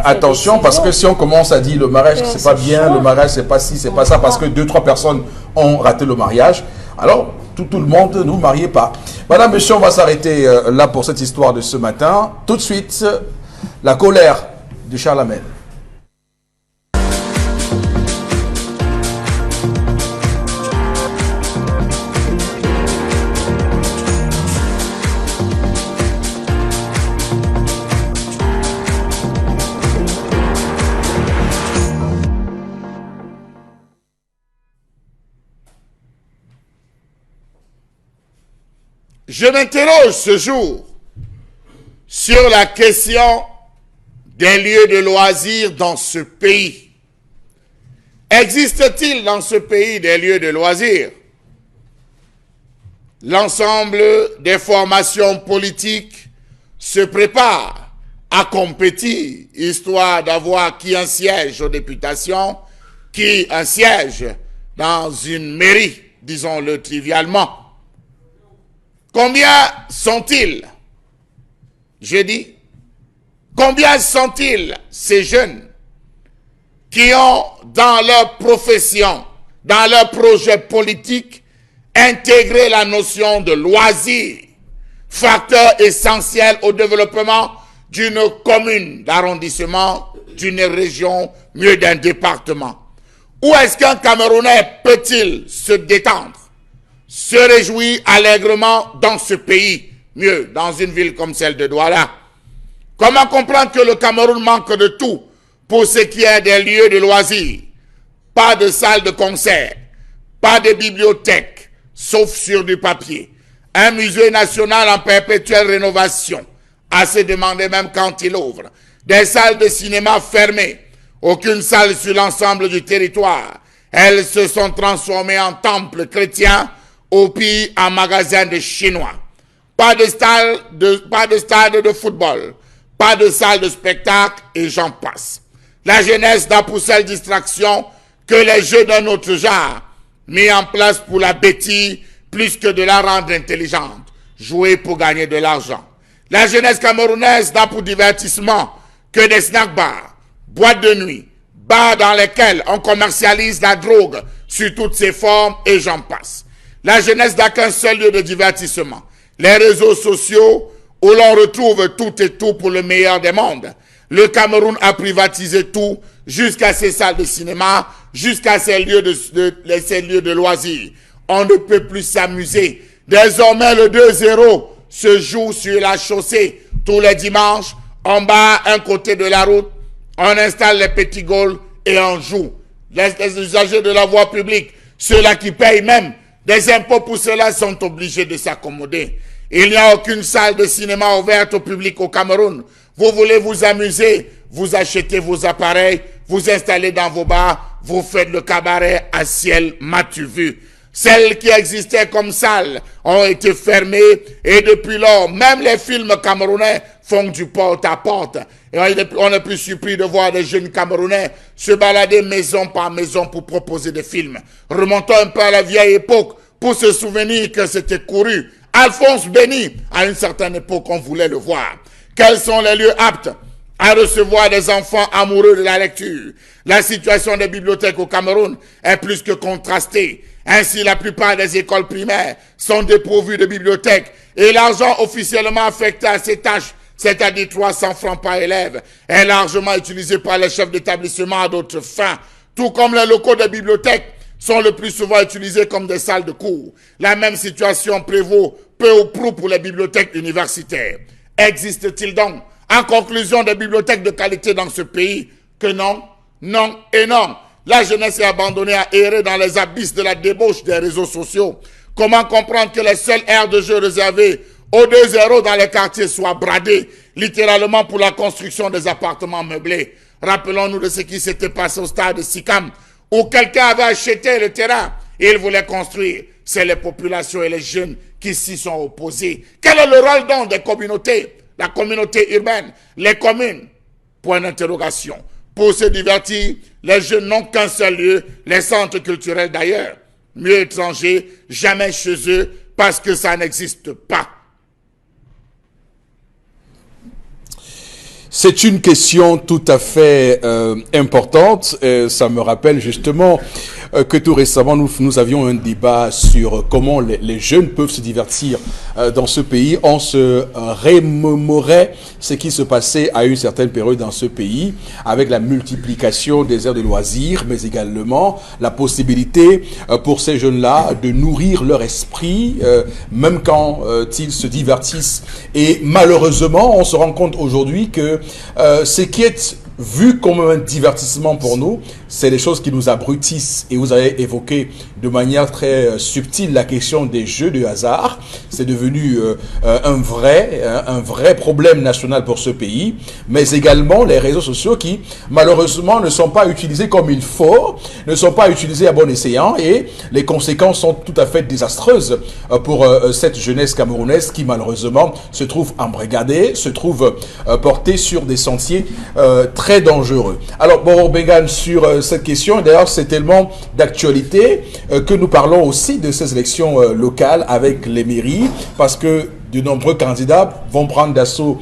[SPEAKER 1] attention, parce que si on commence à dire le mariage c'est pas bien, le mariage c'est pas ci, c'est pas ça, parce que 2-3 personnes ont raté le mariage, alors tout le monde ne vous mariez pas. Madame, monsieur, on va s'arrêter là pour cette histoire de ce matin. Tout de suite, la colère du Charlemagne.
[SPEAKER 2] Je m'interroge ce jour sur la question des lieux de loisirs dans ce pays. Existe-t-il dans ce pays des lieux de loisirs? L'ensemble des formations politiques se préparent à compétir, histoire d'avoir qui un siège aux députations, qui un siège dans une mairie, disons-le trivialement. Combien sont-ils? Je dis, combien sont-ils ces jeunes qui ont dans leur profession, dans leur projet politique, intégré la notion de loisir, facteur essentiel au développement d'une commune d'arrondissement, d'une région, mieux d'un département? Où est-ce qu'un Camerounais peut-il se détendre, se réjouit allègrement dans ce pays, mieux, dans une ville comme celle de Douala? Comment comprendre que le Cameroun manque de tout pour ce qui est des lieux de loisirs? Pas de salle de concert, pas de bibliothèque, sauf sur du papier. Un musée national en perpétuelle rénovation, à se demander même quand il ouvre. Des salles de cinéma fermées, aucune salle sur l'ensemble du territoire. Elles se sont transformées en temples chrétiens, au pire en magasin de Chinois. Pas de stade de football, pas de salle de spectacle et j'en passe. La jeunesse n'a pour seule distraction que les jeux d'un autre genre, mis en place pour la bêtise plus que de la rendre intelligente, jouer pour gagner de l'argent. La jeunesse camerounaise n'a pour divertissement que des snack bars, boîtes de nuit, bars dans lesquels on commercialise la drogue sous toutes ses formes et j'en passe. La jeunesse n'a qu'un seul lieu de divertissement, les réseaux sociaux où l'on retrouve tout et tout pour le meilleur des mondes. Le Cameroun a privatisé tout, jusqu'à ses salles de cinéma, jusqu'à ses lieux de loisirs. On ne peut plus s'amuser. Désormais, le 2-0 se joue sur la chaussée tous les dimanches. En bas, un côté de la route, on installe les petits goals et on joue. Les usagers de la voie publique, ceux-là qui payent même des impôts pour cela, sont obligés de s'accommoder. Il n'y a aucune salle de cinéma ouverte au public au Cameroun. Vous voulez vous amuser, vous achetez vos appareils, vous installez dans vos bars, vous faites le cabaret à ciel matu vu. Celles qui existaient comme salles ont été fermées et depuis lors, même les films camerounais font du porte-à-porte. Et on n'est plus surpris de voir des jeunes Camerounais se balader maison par maison pour proposer des films. Remontons un peu à la vieille époque pour se souvenir que c'était couru. Alphonse Béni, à une certaine époque, on voulait le voir. Quels sont les lieux aptes à recevoir des enfants amoureux de la lecture? La situation des bibliothèques au Cameroun est plus que contrastée. Ainsi, la plupart des écoles primaires sont dépourvues de bibliothèques et l'argent officiellement affecté à ces tâches, c'est-à-dire 300 francs par élève, est largement utilisé par les chefs d'établissement à d'autres fins, tout comme les locaux des bibliothèques sont le plus souvent utilisés comme des salles de cours. La même situation prévaut peu ou prou pour les bibliothèques universitaires. Existe-t-il donc, en conclusion, des bibliothèques de qualité dans ce pays? Que non, non et non. La jeunesse est abandonnée à errer dans les abysses de la débauche des réseaux sociaux. Comment comprendre que les seules aires de jeu réservées aux 2-0 dans les quartiers soient bradées, littéralement pour la construction des appartements meublés? Rappelons-nous de ce qui s'était passé au stade de Sikam, où quelqu'un avait acheté le terrain et il voulait construire. C'est les populations et les jeunes qui s'y sont opposés. Quel est le rôle donc des communautés? La communauté urbaine, les communes? Point d'interrogation. Pour se divertir, les jeunes n'ont qu'un seul lieu, les centres culturels d'ailleurs. Mieux étrangers, jamais chez eux, parce que ça n'existe pas.
[SPEAKER 1] C'est une question tout à fait importante. Ça me rappelle justement que tout récemment, nous avions un débat sur comment les jeunes peuvent se divertir dans ce pays. On se remémorait ce qui se passait à une certaine période dans ce pays, avec la multiplication des aires de loisirs, mais également la possibilité pour ces jeunes-là de nourrir leur esprit, même quand ils se divertissent. Et malheureusement, on se rend compte aujourd'hui que ce qui est vu comme un divertissement pour nous, c'est des choses qui nous abrutissent. Et vous avez évoqué de manière très subtile la question des jeux de hasard. C'est devenu un vrai problème national pour ce pays, mais également les réseaux sociaux qui, malheureusement, ne sont pas utilisés comme il faut, ne sont pas utilisés à bon escient, et les conséquences sont tout à fait désastreuses pour cette jeunesse camerounaise qui, malheureusement, se trouve embrigadée, se trouve portée sur des sentiers très dangereux. Alors, bon, Bengan, sur cette question, d'ailleurs, c'est tellement d'actualité que nous parlons aussi de ces élections locales avec les mairies, parce que de nombreux candidats vont prendre d'assaut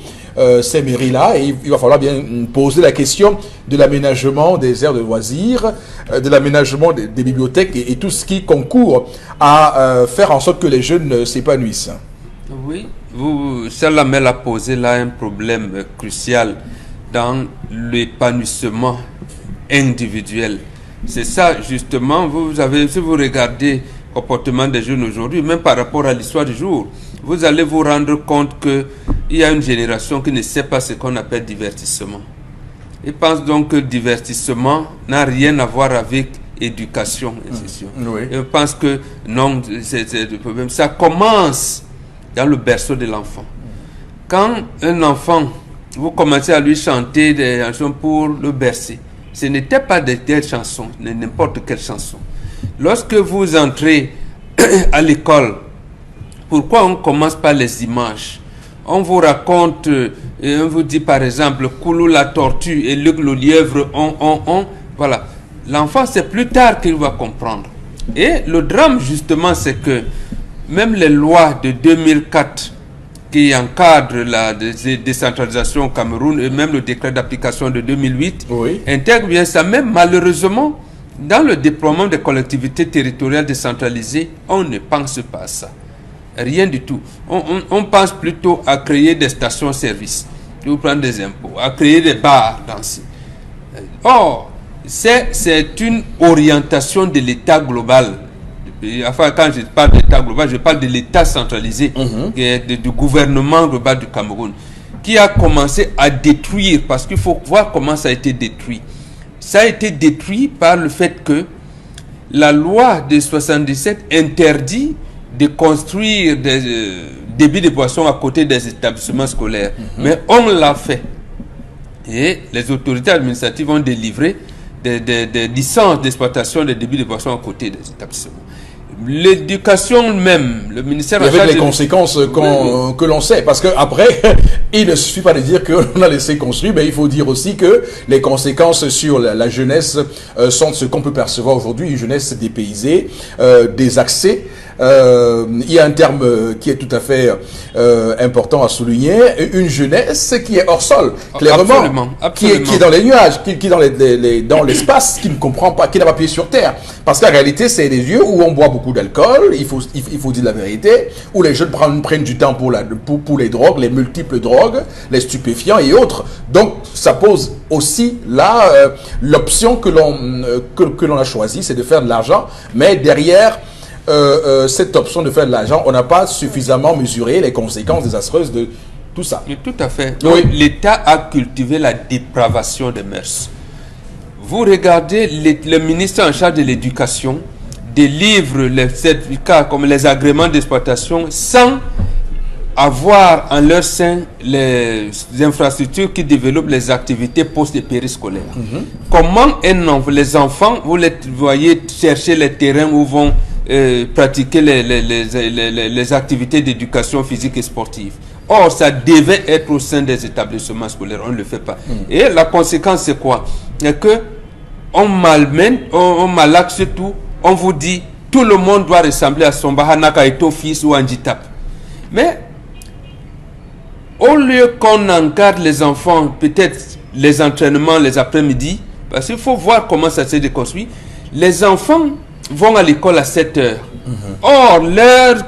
[SPEAKER 1] ces mairies-là, et il va falloir bien poser la question de l'aménagement des aires de loisirs, de l'aménagement des bibliothèques et tout ce qui concourt à faire en sorte que les jeunes s'épanouissent.
[SPEAKER 4] Oui, Salamel a posé là un problème crucial dans l'épanouissement individuel. C'est ça justement, si vous regardez le comportement des jeunes aujourd'hui, même par rapport à l'histoire du jour, vous allez vous rendre compte qu'il y a une génération qui ne sait pas ce qu'on appelle divertissement. Ils pensent donc que divertissement n'a rien à voir avec éducation.
[SPEAKER 1] Oui.
[SPEAKER 4] Ils pensent que non, c'est le problème. Ça commence dans le berceau de l'enfant. Quand un enfant, vous commencez à lui chanter des chansons pour le bercer, ce n'était pas des chansons, n'importe quelle chanson. Lorsque vous entrez à l'école, pourquoi on commence par les images? On vous raconte, on vous dit par exemple, Koulou la tortue et Luc le lièvre, voilà. L'enfant, c'est plus tard qu'il va comprendre. Et le drame, justement, c'est que même les lois de 2004 qui encadrent la décentralisation au Cameroun et même le décret d'application de 2008 intègrent bien ça. Même malheureusement, dans le déploiement des collectivités territoriales décentralisées, on ne pense pas à ça. Rien du tout. On pense plutôt à créer des stations-service, vous prendre des impôts, à créer des bars danser. Or, c'est une orientation de l'État global. Enfin, quand je parle d'État global, je parle de l'État centralisé, du gouvernement global du Cameroun, qui a commencé à détruire, parce qu'il faut voir comment ça a été détruit. Ça a été détruit par le fait que la loi de 77 interdit de construire des débits de boissons à côté des établissements scolaires. Mais on l'a fait. Et les autorités administratives ont délivré des licences d'exploitation des débits de boissons à côté des établissements. L'éducation même, le ministère...
[SPEAKER 1] Avec les conséquences que l'on sait, parce qu'après, il ne suffit pas de dire qu'on a laissé construire, mais il faut dire aussi que les conséquences sur la jeunesse sont ce qu'on peut percevoir aujourd'hui, une jeunesse dépaysée, désaxée. Il y a un terme qui est tout à fait important à souligner, une jeunesse qui est hors sol, clairement, absolument. Qui est dans les nuages, qui est dans l'espace, qui ne comprend pas, qui n'a pas pied sur terre. Parce qu'en réalité, c'est des lieux où on boit beaucoup d'alcool, il faut dire la vérité, où les jeunes prennent du temps pour les drogues, les multiples drogues, les stupéfiants et autres. Donc, ça pose aussi là l'option que l'on a choisie, c'est de faire de l'argent, mais derrière cette option de faire de l'argent, on n'a pas suffisamment mesuré les conséquences désastreuses de tout ça.
[SPEAKER 4] Mais tout à fait. Oui. L'État a cultivé la dépravation des mœurs. Vous regardez, le ministre en charge de l'éducation délivre les certificats comme les agréments d'exploitation sans avoir en leur sein les infrastructures qui développent les activités post et périscolaires. Comment les enfants, vous les voyez chercher les terrains où vont pratiquer les activités d'éducation physique et sportive. Or, ça devait être au sein des établissements scolaires. On ne le fait pas. Et la conséquence, c'est quoi? C'est que on malmène, on malaxe tout. On vous dit, tout le monde doit ressembler à son Bahanaka et ton fils ou Andjitap. Mais, au lieu qu'on encadre les enfants, peut-être les entraînements les après-midi, parce qu'il faut voir comment ça s'est déconstruit, les enfants vont à l'école à 7 heures. Or, leurs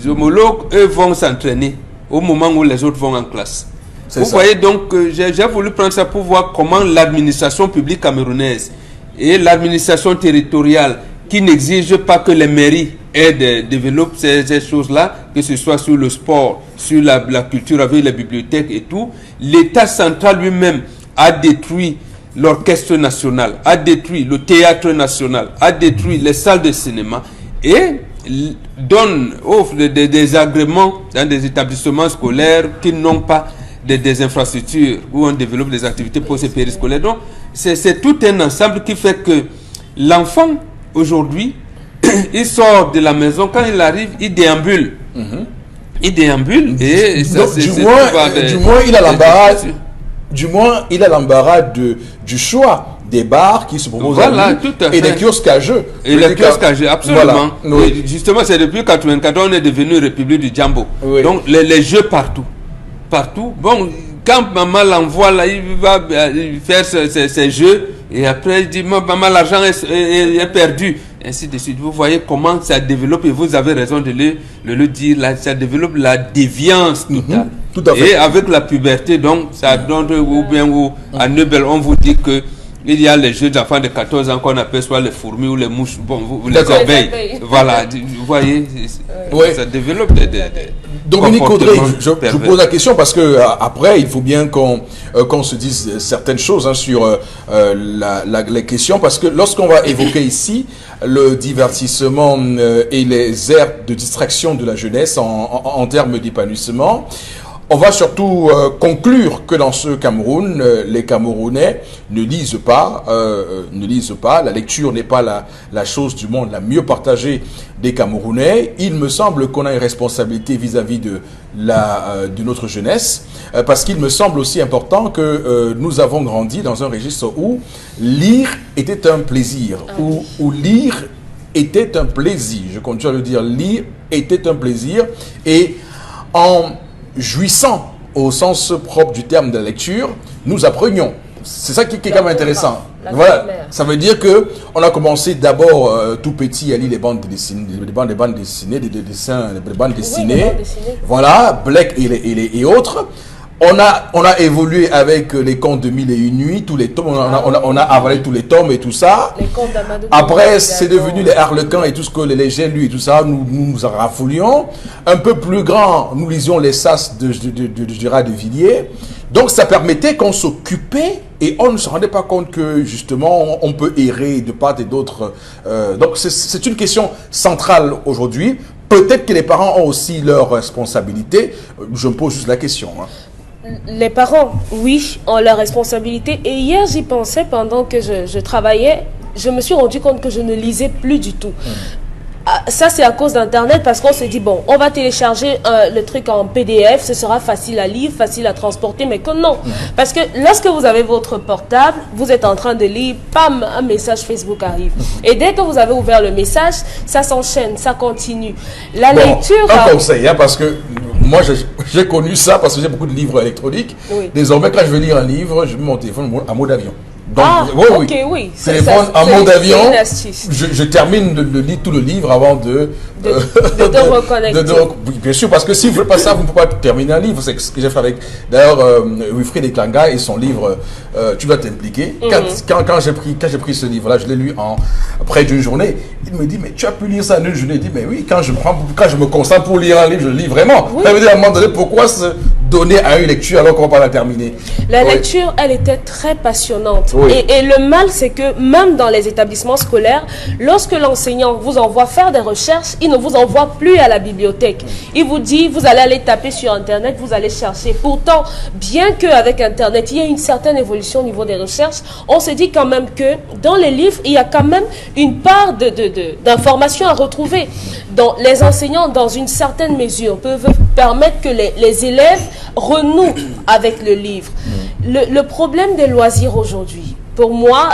[SPEAKER 4] homologues, eux, vont s'entraîner au moment où les autres vont en classe. Vous voyez donc, j'ai voulu prendre ça pour voir comment l'administration publique camerounaise et l'administration territoriale, qui n'exige pas que les mairies développent ces choses-là, que ce soit sur le sport, sur la culture avec les bibliothèques et tout, l'État central lui-même a détruit l'orchestre national, a détruit le théâtre national, a détruit les salles de cinéma et offre des agréments dans des établissements scolaires qui n'ont pas des infrastructures où on développe des activités pour ces périscolaires. Donc, c'est tout un ensemble qui fait que l'enfant, aujourd'hui, il sort de la maison, quand il arrive, il déambule. Il déambule et
[SPEAKER 1] donc, du moins, il a l'embarras. Du moins, il a l'embarras du choix des bars qui se proposent à lui, et des kiosques à jeux.
[SPEAKER 4] Et les kiosques à jeux, absolument.
[SPEAKER 1] Voilà.
[SPEAKER 4] Oui. Justement, c'est depuis 1994 on est devenu République du Djambo. Oui. Donc, les jeux partout. Partout. Bon, quand maman l'envoie là, il va faire ses jeux et après il dit maman, l'argent est perdu. Ainsi de suite. Vous voyez comment ça développe, et vous avez raison de le dire, là, ça développe la déviance totale. Tout à fait. Et avec la puberté, donc, ça donne, ou bien à Neubel, on vous dit que il y a les jeux d'enfants de 14 ans qu'on appelle soit les fourmis ou les mouches, bon, les abeilles. Voilà, vous voyez, ça développe des
[SPEAKER 1] Dominique Audrey, je vous pose la question parce que après, il faut bien qu'on se dise certaines choses sur les questions, parce que lorsqu'on va évoquer ici le divertissement et les aires de distraction de la jeunesse en termes d'épanouissement, on va surtout conclure que dans ce Cameroun, les Camerounais ne lisent pas. La lecture n'est pas la chose du monde la mieux partagée des Camerounais. Il me semble qu'on a une responsabilité vis-à-vis de notre jeunesse, parce qu'il me semble aussi important que nous avons grandi dans un registre où lire était un plaisir, où lire était un plaisir. Je continue à le dire, lire était un plaisir, et en jouissant au sens propre du terme de la lecture, nous apprenions. C'est ça qui est quand même intéressant. Voilà, ça veut dire que on a commencé d'abord tout petit à lire les bandes dessinées, des bandes dessinées. Voilà, Blake et autres. On a évolué avec les contes de Mille et une nuits, tous les tomes, on a avalé tous les tomes et tout ça. Après, c'est devenu les Harlequins et tout ce que les légers lui et tout ça, nous en raffolions. Un peu plus grand, nous lisions les Sas de Gérard de Villiers. Donc ça permettait qu'on s'occupait et on ne se rendait pas compte que justement on peut errer de part et d'autre. Donc c'est une question centrale aujourd'hui. Peut-être que les parents ont aussi leurs responsabilités. Je me pose juste la question.
[SPEAKER 5] Les parents, oui, ont leur responsabilité. Et hier, j'y pensais pendant que je travaillais. Je me suis rendu compte que je ne lisais plus du tout. Ça, c'est à cause d'Internet, parce qu'on se dit, bon, on va télécharger le truc en PDF, ce sera facile à lire, facile à transporter, mais que non. Parce que lorsque vous avez votre portable, vous êtes en train de lire, pam, un message Facebook arrive. Et dès que vous avez ouvert le message, ça s'enchaîne, ça continue. La lecture...
[SPEAKER 1] Un conseil, parce que moi, j'ai connu ça, parce que j'ai beaucoup de livres électroniques. Oui. Désormais, quand je veux lire un livre, je mets mon téléphone à mode avion. Donc,
[SPEAKER 5] oui.
[SPEAKER 1] Téléphone en mode avion, je termine de lire tout le livre avant de
[SPEAKER 5] reconnecter.
[SPEAKER 1] Bien sûr, parce que si vous ne faites pas ça, vous ne pouvez pas terminer un livre. C'est ce que j'ai fait avec, d'ailleurs, Wilfried Eklanga et son livre Tu dois t'impliquer. Quand j'ai pris ce livre-là, je l'ai lu en près d'une journée. Il me dit, mais tu as pu lire ça en une journée? Il dit, mais oui, quand je me concentre pour lire un livre, je le lis vraiment. Ça veut dire à un moment donné, pourquoi se donner à une lecture alors qu'on ne va pas la terminer?
[SPEAKER 5] La lecture, elle était très passionnante. Oui. Et le mal, c'est que même dans les établissements scolaires, lorsque l'enseignant vous envoie faire des recherches, il ne vous envoie plus à la bibliothèque. Il vous dit, vous allez aller taper sur Internet, vous allez chercher. Pourtant, bien qu'avec Internet, il y ait une certaine évolution au niveau des recherches, on se dit quand même que dans les livres, il y a quand même une part d'informations à retrouver. Donc, les enseignants, dans une certaine mesure, peuvent permettre que les élèves renouent avec le livre. Le problème des loisirs aujourd'hui, Pour moi,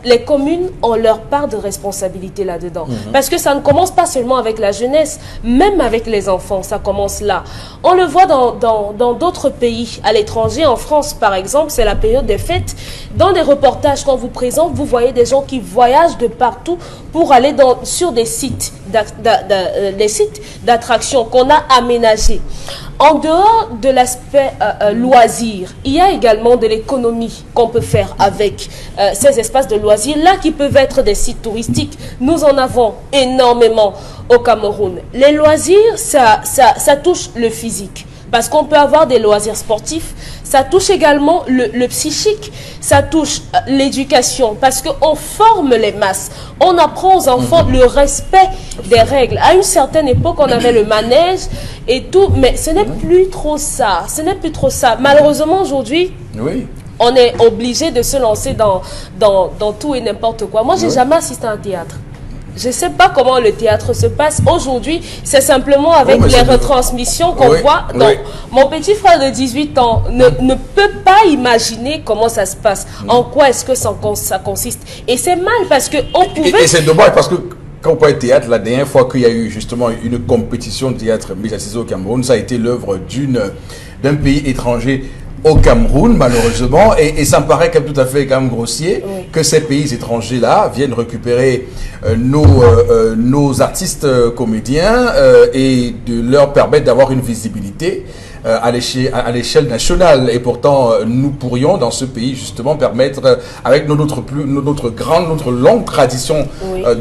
[SPEAKER 5] les communes ont leur part de responsabilité là-dedans. Parce que ça ne commence pas seulement avec la jeunesse, même avec les enfants, ça commence là. On le voit dans d'autres pays, à l'étranger, en France par exemple, c'est la période des fêtes. Dans des reportages qu'on vous présente, vous voyez des gens qui voyagent de partout pour aller sur des sites d'attraction qu'on a aménagés. En dehors de l'aspect loisir, il y a également de l'économie qu'on peut faire avec ces espaces de loisirs, là qui peuvent être des sites touristiques. Nous en avons énormément au Cameroun. Les loisirs, ça touche le physique. Parce qu'on peut avoir des loisirs sportifs, ça touche également le psychique, ça touche l'éducation, parce qu'on forme les masses, on apprend aux enfants le respect des règles. À une certaine époque, on avait le manège et tout, mais ce n'est plus trop ça, Malheureusement, aujourd'hui, on est obligé de se lancer dans tout et n'importe quoi. Moi, j'ai jamais assisté à un théâtre. Je ne sais pas comment le théâtre se passe. Aujourd'hui, c'est simplement avec les retransmissions qu'on voit. Donc, mon petit frère de 18 ans ne peut pas imaginer comment ça se passe. En quoi est-ce que ça consiste. Et c'est mal parce qu'on pouvait...
[SPEAKER 1] Et c'est dommage parce que quand on parle de théâtre, la dernière fois qu'il y a eu justement une compétition de théâtre médiatisée au Cameroun, ça a été l'œuvre d'un pays étranger au Cameroun, malheureusement, et ça me paraît tout à fait quand même grossier que ces pays étrangers-là viennent récupérer nos artistes comédiens et de leur permettre d'avoir une visibilité à l'échelle nationale. Et pourtant, nous pourrions, dans ce pays, justement, permettre, avec notre longue tradition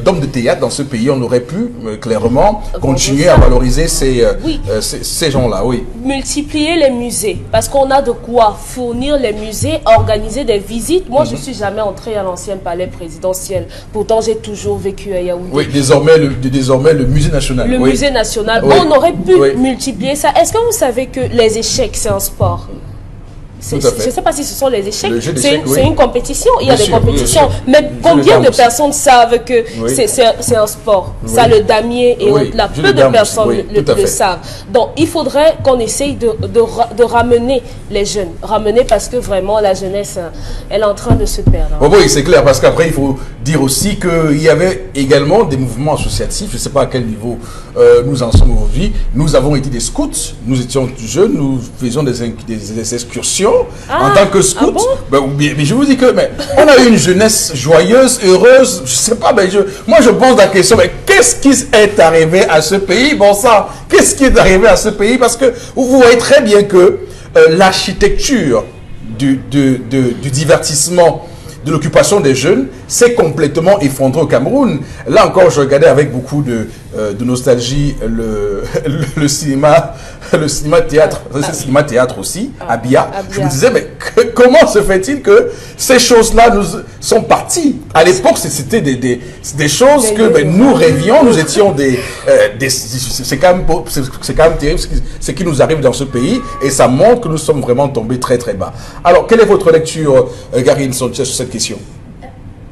[SPEAKER 1] d'hommes de théâtre dans ce pays, on aurait pu, clairement, continuer à valoriser ces gens-là.
[SPEAKER 5] Multiplier les musées, parce qu'on a de quoi fournir les musées, organiser des visites. Moi, je ne suis jamais entrée à l'ancien palais présidentiel. Pourtant, j'ai toujours vécu à Yaoundé.
[SPEAKER 1] Oui, désormais le musée national.
[SPEAKER 5] Le musée national. On aurait pu multiplier ça. Est-ce que vous savez que les échecs, c'est un sport? Je ne sais pas si ce sont les échecs. C'est une compétition. Il y a des compétitions. Mais combien de personnes savent que c'est un sport? Ça, le damier et autres, là, peu de personnes le savent. Donc, il faudrait qu'on essaye de ramener les jeunes. Ramener parce que vraiment, la jeunesse, elle est en train de se perdre.
[SPEAKER 1] Oui, c'est clair. Parce qu'après, il faut dire aussi qu'il y avait également des mouvements associatifs. Je ne sais pas à quel niveau nous en sommes aujourd'hui. Nous avons été des scouts. Nous étions jeunes. Nous faisions des excursions. En tant que scout, mais je vous dis que on a eu une jeunesse joyeuse, heureuse, je sais pas, moi je pose la question, mais qu'est-ce qui est arrivé à ce pays? Bon ça, qu'est-ce qui est arrivé à ce pays? Parce que vous voyez très bien que l'architecture du divertissement, de l'occupation des jeunes s'est complètement effondrée au Cameroun. Là encore, je regardais avec beaucoup de nostalgie le cinéma théâtre, le cinéma théâtre aussi, à Bia. Je me disais, mais comment se fait-il que ces choses-là nous sont parties? À l'époque, c'était des choses que nous rêvions, nous étions c'est quand même terrible ce qui nous arrive dans ce pays, et ça montre que nous sommes vraiment tombés très très bas. Alors, quelle est votre lecture, Garine Sanchez, sur cette question?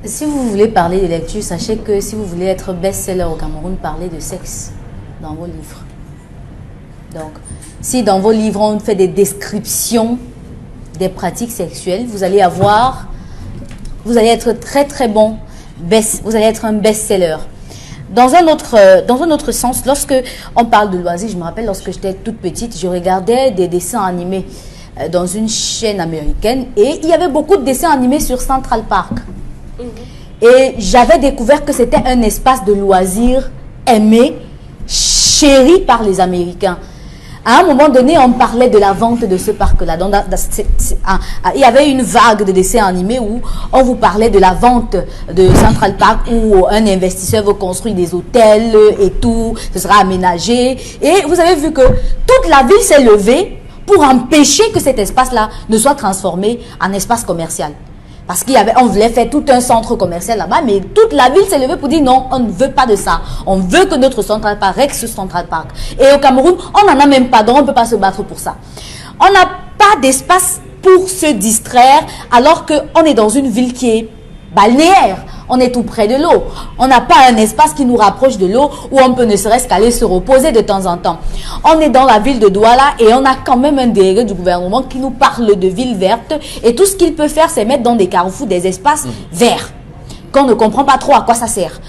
[SPEAKER 3] Si vous voulez parler de lecture, sachez que si vous voulez être best-seller au Cameroun, parlez de sexe dans vos livres. Donc, si dans vos livres on fait des descriptions des pratiques sexuelles, vous allez être très très bon, vous allez être un best-seller. Dans un autre sens, lorsque on parle de loisirs, je me rappelle lorsque j'étais toute petite, je regardais des dessins animés dans une chaîne américaine et il y avait beaucoup de dessins animés sur Central Park. Et j'avais découvert que c'était un espace de loisirs aimé, chéri par les Américains. À un moment donné, on parlait de la vente de ce parc-là. Il y avait une vague de dessins animés où on vous parlait de la vente de Central Park, où un investisseur veut construire des hôtels et tout, ce sera aménagé. Et vous avez vu que toute la ville s'est levée pour empêcher que cet espace-là ne soit transformé en espace commercial. Parce qu'on voulait faire tout un centre commercial là-bas, mais toute la ville s'est levée pour dire non, on ne veut pas de ça. On veut que notre Central Park reste Central Park. Et au Cameroun, on n'en a même pas, donc on ne peut pas se battre pour ça. On n'a pas d'espace pour se distraire, alors qu'on est dans une ville qui est balnéaire. on est tout près de l'eau. On n'a pas un espace qui nous rapproche de l'eau où on peut ne serait-ce qu'aller se reposer de temps en temps. On est dans la ville de Douala et on a quand même un délégué du gouvernement qui nous parle de ville verte et tout ce qu'il peut faire, c'est mettre dans des carrefours des espaces verts qu'on ne comprend pas trop à quoi ça sert.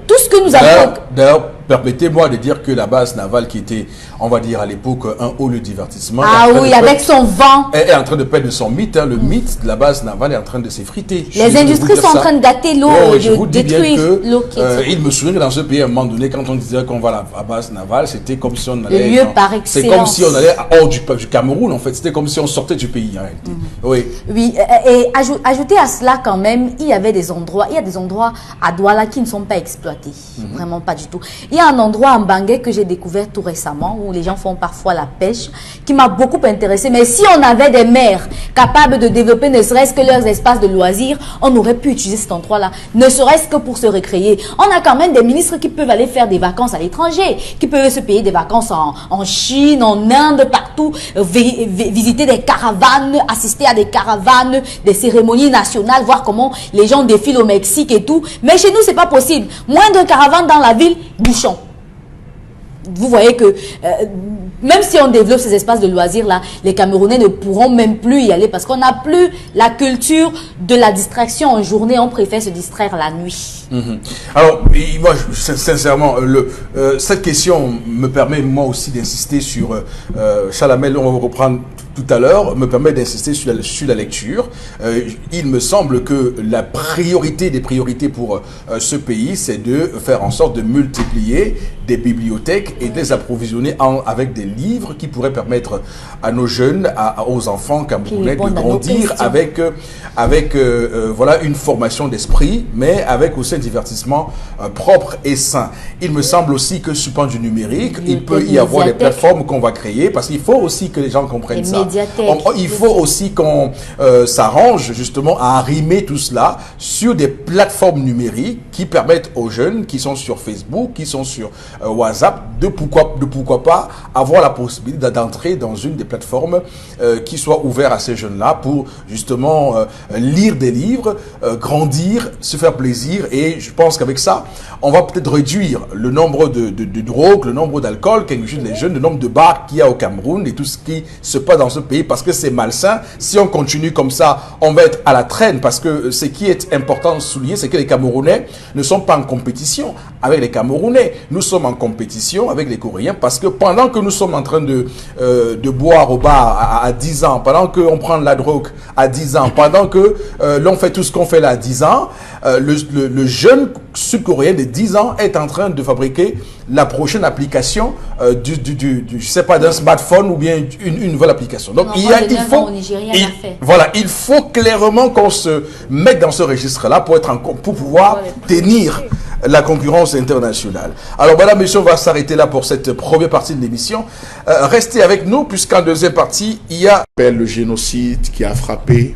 [SPEAKER 3] Tout ce que nous avons...
[SPEAKER 1] D'ailleurs, permettez-moi de dire que la base navale qui était, on va dire à l'époque, un haut lieu de divertissement...
[SPEAKER 3] Ah oui, avec son vent.
[SPEAKER 1] Est en train de perdre son mythe. Le mythe de la base navale est en train de s'effriter.
[SPEAKER 3] Les industries sont en train de gâter l'eau, de détruire l'eau qui est...
[SPEAKER 1] Il me souvient que dans ce pays, à un moment donné, quand on disait qu'on va à la base navale, c'était comme si on allait...
[SPEAKER 3] Le lieu par excellence.
[SPEAKER 1] C'est comme si on allait hors du Cameroun, en fait. C'était comme si on sortait du pays, en réalité. Oui.
[SPEAKER 3] Oui, et ajouter à cela quand même, il y a des endroits à Douala qui ne sont pas exploités. Vraiment pas du tout. Il y a un endroit en Bangui que j'ai découvert tout récemment où les gens font parfois la pêche qui m'a beaucoup intéressé. Mais si on avait des maires capables de développer ne serait-ce que leurs espaces de loisirs, on aurait pu utiliser cet endroit-là, ne serait-ce que pour se récréer. On a quand même des ministres qui peuvent aller faire des vacances à l'étranger, qui peuvent se payer des vacances en Chine, en Inde, partout, visiter des caravanes, assister à des caravanes, des cérémonies nationales, voir comment les gens défilent au Mexique et tout. Mais chez nous, c'est pas possible. Moindre caravane dans la ville, bouchon. Vous voyez que même si on développe ces espaces de loisirs là, les Camerounais ne pourront même plus y aller parce qu'on n'a plus la culture de la distraction en journée. On préfère se distraire la nuit.
[SPEAKER 1] Alors, moi, sincèrement, cette question me permet moi aussi d'insister sur Chalamel, on va reprendre tout à l'heure, me permet d'insister sur la lecture. Il me semble que la priorité des priorités pour ce pays, c'est de faire en sorte de multiplier des bibliothèques et de les approvisionner avec des livres qui pourraient permettre à nos jeunes, aux enfants camerounais de grandir avec voilà, une formation d'esprit, mais avec aussi un divertissement propre et sain. Il me semble aussi que sur le plan du numérique, il peut y avoir des plateformes qu'on va créer, parce qu'il faut aussi que les gens comprennent ça. Il faut aussi qu'on s'arrange justement à arrimer tout cela sur des plateformes numériques qui permettent aux jeunes qui sont sur Facebook, qui sont sur WhatsApp, de pourquoi pas avoir la possibilité d'entrer dans une des plateformes qui soit ouverte à ces jeunes-là pour justement lire des livres, grandir, se faire plaisir. Et je pense qu'avec ça, on va peut-être réduire le nombre de drogues, le nombre d'alcool qu'ingurgitent les jeunes, le nombre de bars qu'il y a au Cameroun et tout ce qui se passe dans ce pays, parce que c'est malsain. Si on continue comme ça, on va être à la traîne, parce que ce qui est important de souligner, c'est que les Camerounais ne sont pas en compétition avec les Camerounais. Nous sommes en compétition avec les Coréens, parce que pendant que nous sommes en train de boire au bar à 10 ans, pendant qu'on prend de la drogue à 10 ans, pendant que l'on fait tout ce qu'on fait là à 10 ans, le jeune sud-coréen de 10 ans est en train de fabriquer la prochaine application je sais pas, d'un smartphone ou bien une nouvelle application. Donc il faut clairement qu'on se mette dans ce registre-là pour pouvoir tenir la concurrence internationale. Alors voilà, messieurs, on va s'arrêter là pour cette première partie de l'émission. Restez avec nous, puisqu'en deuxième partie, il y a
[SPEAKER 2] le génocide qui a frappé.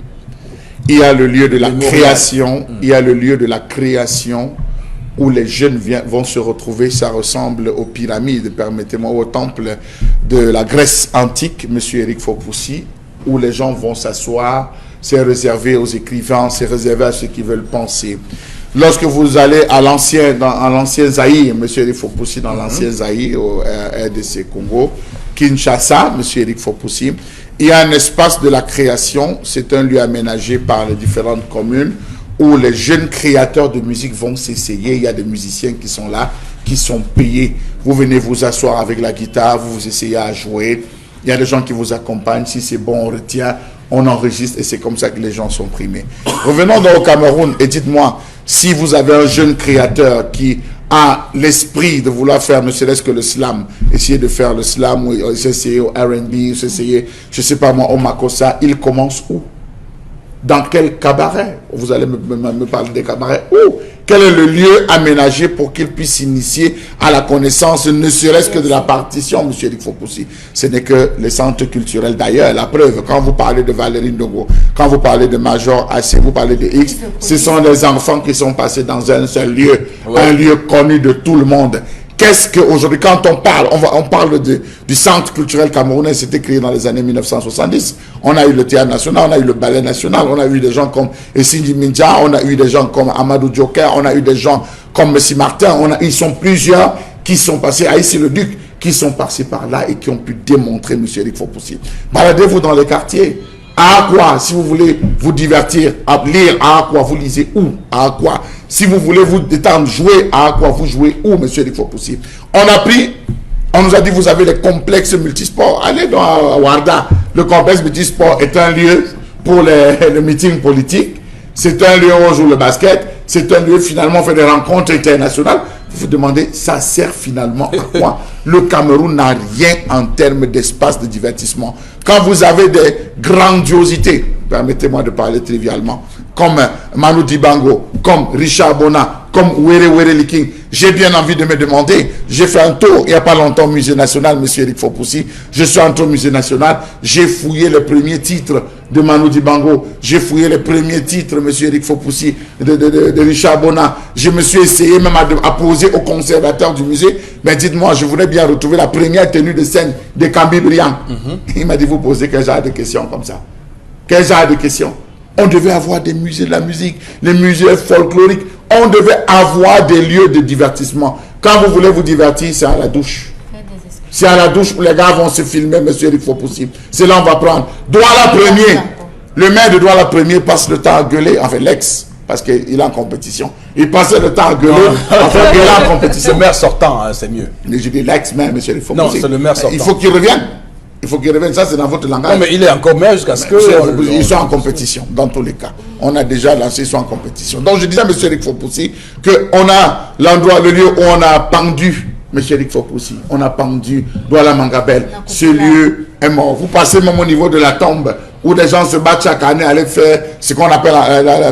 [SPEAKER 2] Il y a le lieu de la création. Il y a le lieu de la création où les jeunes vont se retrouver. Ça ressemble aux pyramides, permettez-moi, au temple de la Grèce antique, monsieur Eric Fopoussi, où les gens vont s'asseoir. C'est réservé aux écrivains, c'est réservé à ceux qui veulent penser. Lorsque vous allez à l'ancien Zaïre, monsieur Eric Fopoussi, dans l'ancien Zaïre, au RDC Congo, Kinshasa, monsieur Eric Fopoussi, il y a un espace de la création. C'est un lieu aménagé par les différentes communes où les jeunes créateurs de musique vont s'essayer. Il y a des musiciens qui sont là, qui sont payés. Vous venez vous asseoir avec la guitare, vous vous essayez à jouer. Il y a des gens qui vous accompagnent. Si c'est bon, on retient, on enregistre et c'est comme ça que les gens sont primés. Revenons donc au Cameroun et dites-moi, si vous avez un jeune créateur qui a l'esprit de vouloir faire ne serait-ce que le slam, essayer de faire le slam, ou essayer au R&B, essayer, je sais pas moi, au Makossa, il commence où? Dans quel cabaret? Vous allez me parler des cabarets. Où? Quel est le lieu aménagé pour qu'il puisse s'initier à la connaissance, ne serait-ce que de la partition, M. Eric Fopoussi? Ce n'est que les centres culturels d'ailleurs. La preuve, quand vous parlez de Valérie Ndogo, quand vous parlez de Major AC, vous parlez de X, ce sont des enfants qui sont passés dans un seul lieu, un lieu connu de tout le monde. Qu'est-ce qu'aujourd'hui, quand on parle du centre culturel camerounais, c'était créé dans les années 1970. On a eu le théâtre national, on a eu le ballet national, on a eu des gens comme Essindi Mindja, on a eu des gens comme Amadou Djoker, on a eu des gens comme Messi Martin, ils sont plusieurs qui sont passés, à Issy-le-Duc, qui sont passés par là et qui ont pu démontrer, M. Eric Fopoussi. Baladez-vous dans les quartiers. À quoi, si vous voulez vous divertir, à lire, à quoi vous lisez où, à quoi. Si vous voulez vous détendre, jouer, à quoi vous jouez où, monsieur Eric Fopoussi. On nous a dit, vous avez les complexes multisports. Allez dans Warda. Le complexe multisport est un lieu pour les meetings politiques. C'est un lieu où on joue le basket. C'est un lieu, finalement, on fait des rencontres internationales. Vous vous demandez, ça sert finalement à quoi? Le Cameroun n'a rien en termes d'espace de divertissement. Quand vous avez des grandiosités, permettez-moi de parler trivialement, comme Manu Dibango, comme Richard Bona, comme Were Were Liking, j'ai bien envie de me demander, j'ai fait un tour il n'y a pas longtemps au Musée National, M. Eric Fopoussi, je suis entré au Musée National, j'ai fouillé les premiers titres de Manu Dibango, j'ai fouillé les premiers titres, M. Eric Fopoussi, de Richard Bona, je me suis essayé même à poser au conservateur du musée, mais dites-moi, je voudrais bien retrouver la première tenue de scène de Cambi Briand. Il m'a dit, vous posez quel genre de questions comme ça? Quel genre de questions? On devait avoir des musées de la musique, les musées folkloriques. On devait avoir des lieux de divertissement. Quand vous voulez vous divertir, c'est à la douche. C'est à la douche où les gars vont se filmer, M. Eric Fopoussi. C'est là on va prendre. Douala Premier, le maire de Douala Premier passe le temps à gueuler, enfin l'ex, parce qu'il est en compétition. Il passait le temps à gueuler, enfin il est en compétition.
[SPEAKER 1] Le maire sortant, hein, c'est mieux.
[SPEAKER 2] Mais je dis l'ex-maire, M. Eric Fopoussi.
[SPEAKER 1] Non, c'est le maire sortant.
[SPEAKER 2] Il faut qu'il revienne. Il faut qu'il revienne, ça c'est dans votre langage.
[SPEAKER 1] Non, mais il est encore maire jusqu'à ce que...
[SPEAKER 2] Ils sont en compétition, dans tous les cas. On a déjà lancé, ils sont en compétition. Donc je disais à M. Eric Fopoussi qu'on a l'endroit, le lieu où on a pendu M. Eric Fopoussi, on a pendu Douala Mangabel. Ce lieu est mort. Vous passez même au niveau de la tombe où des gens se battent chaque année à aller faire ce qu'on appelle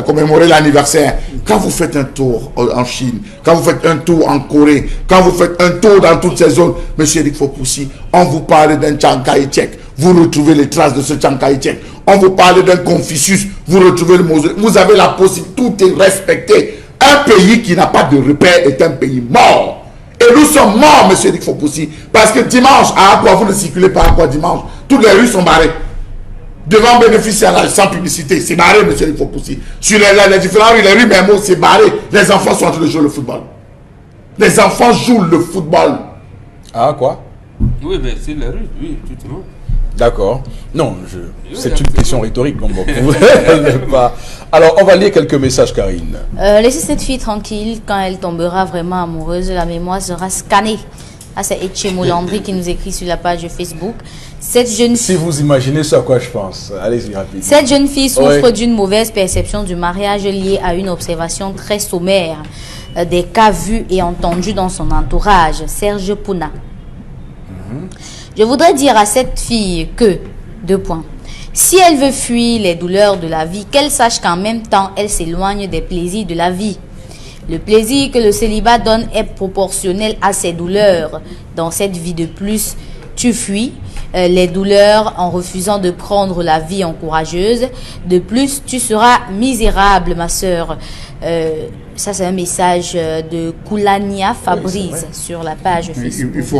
[SPEAKER 2] commémorer l'anniversaire. Quand vous faites un tour en Chine, quand vous faites un tour en Corée, quand vous faites un tour dans toutes ces zones, M. Eric Fopoussi, on vous parle d'un Chiang Kai-shek, vous retrouvez les traces de ce Chiang Kai-shek. On vous parle d'un Confucius, vous retrouvez le mausolée. Vous avez la possibilité, tout est respecté. Un pays qui n'a pas de repère est un pays mort. Et nous sommes morts, M. Eric Fopoussi, parce que dimanche, à quoi vous ne circulez pas à quoi dimanche, toutes les rues sont barrées. Devant bénéficiaire, sans publicité, c'est barré, M. Eric Fopoussi. Sur les différentes rues, les rues même, c'est barré. Les enfants sont en train de jouer le football. Les enfants jouent le football.
[SPEAKER 1] Ah, quoi?
[SPEAKER 4] Oui, mais c'est la rue, oui, tout le monde.
[SPEAKER 1] D'accord. Non, c'est une question rhétorique. Donc alors, on va lire quelques messages, Karine.
[SPEAKER 3] Laissez cette fille tranquille. Quand elle tombera vraiment amoureuse, la mémoire sera scannée. Ah, c'est Etchemo Landry qui nous écrit sur la page Facebook. Cette jeune
[SPEAKER 1] Si vous imaginez ce à quoi je pense, allez-y rapidement.
[SPEAKER 3] Cette jeune fille souffre d'une mauvaise perception du mariage liée à une observation très sommaire des cas vus et entendus dans son entourage. Serge Pouna. Je voudrais dire à cette fille que, 2 points, si elle veut fuir les douleurs de la vie, qu'elle sache qu'en même temps, elle s'éloigne des plaisirs de la vie. Le plaisir que le célibat donne est proportionnel à ses douleurs. Dans cette vie de plus, tu fuis les douleurs en refusant de prendre la vie en courageuse. De plus, tu seras misérable, ma sœur. Ça, c'est un message de Koulania Fabrice sur la page Facebook.
[SPEAKER 2] Il faut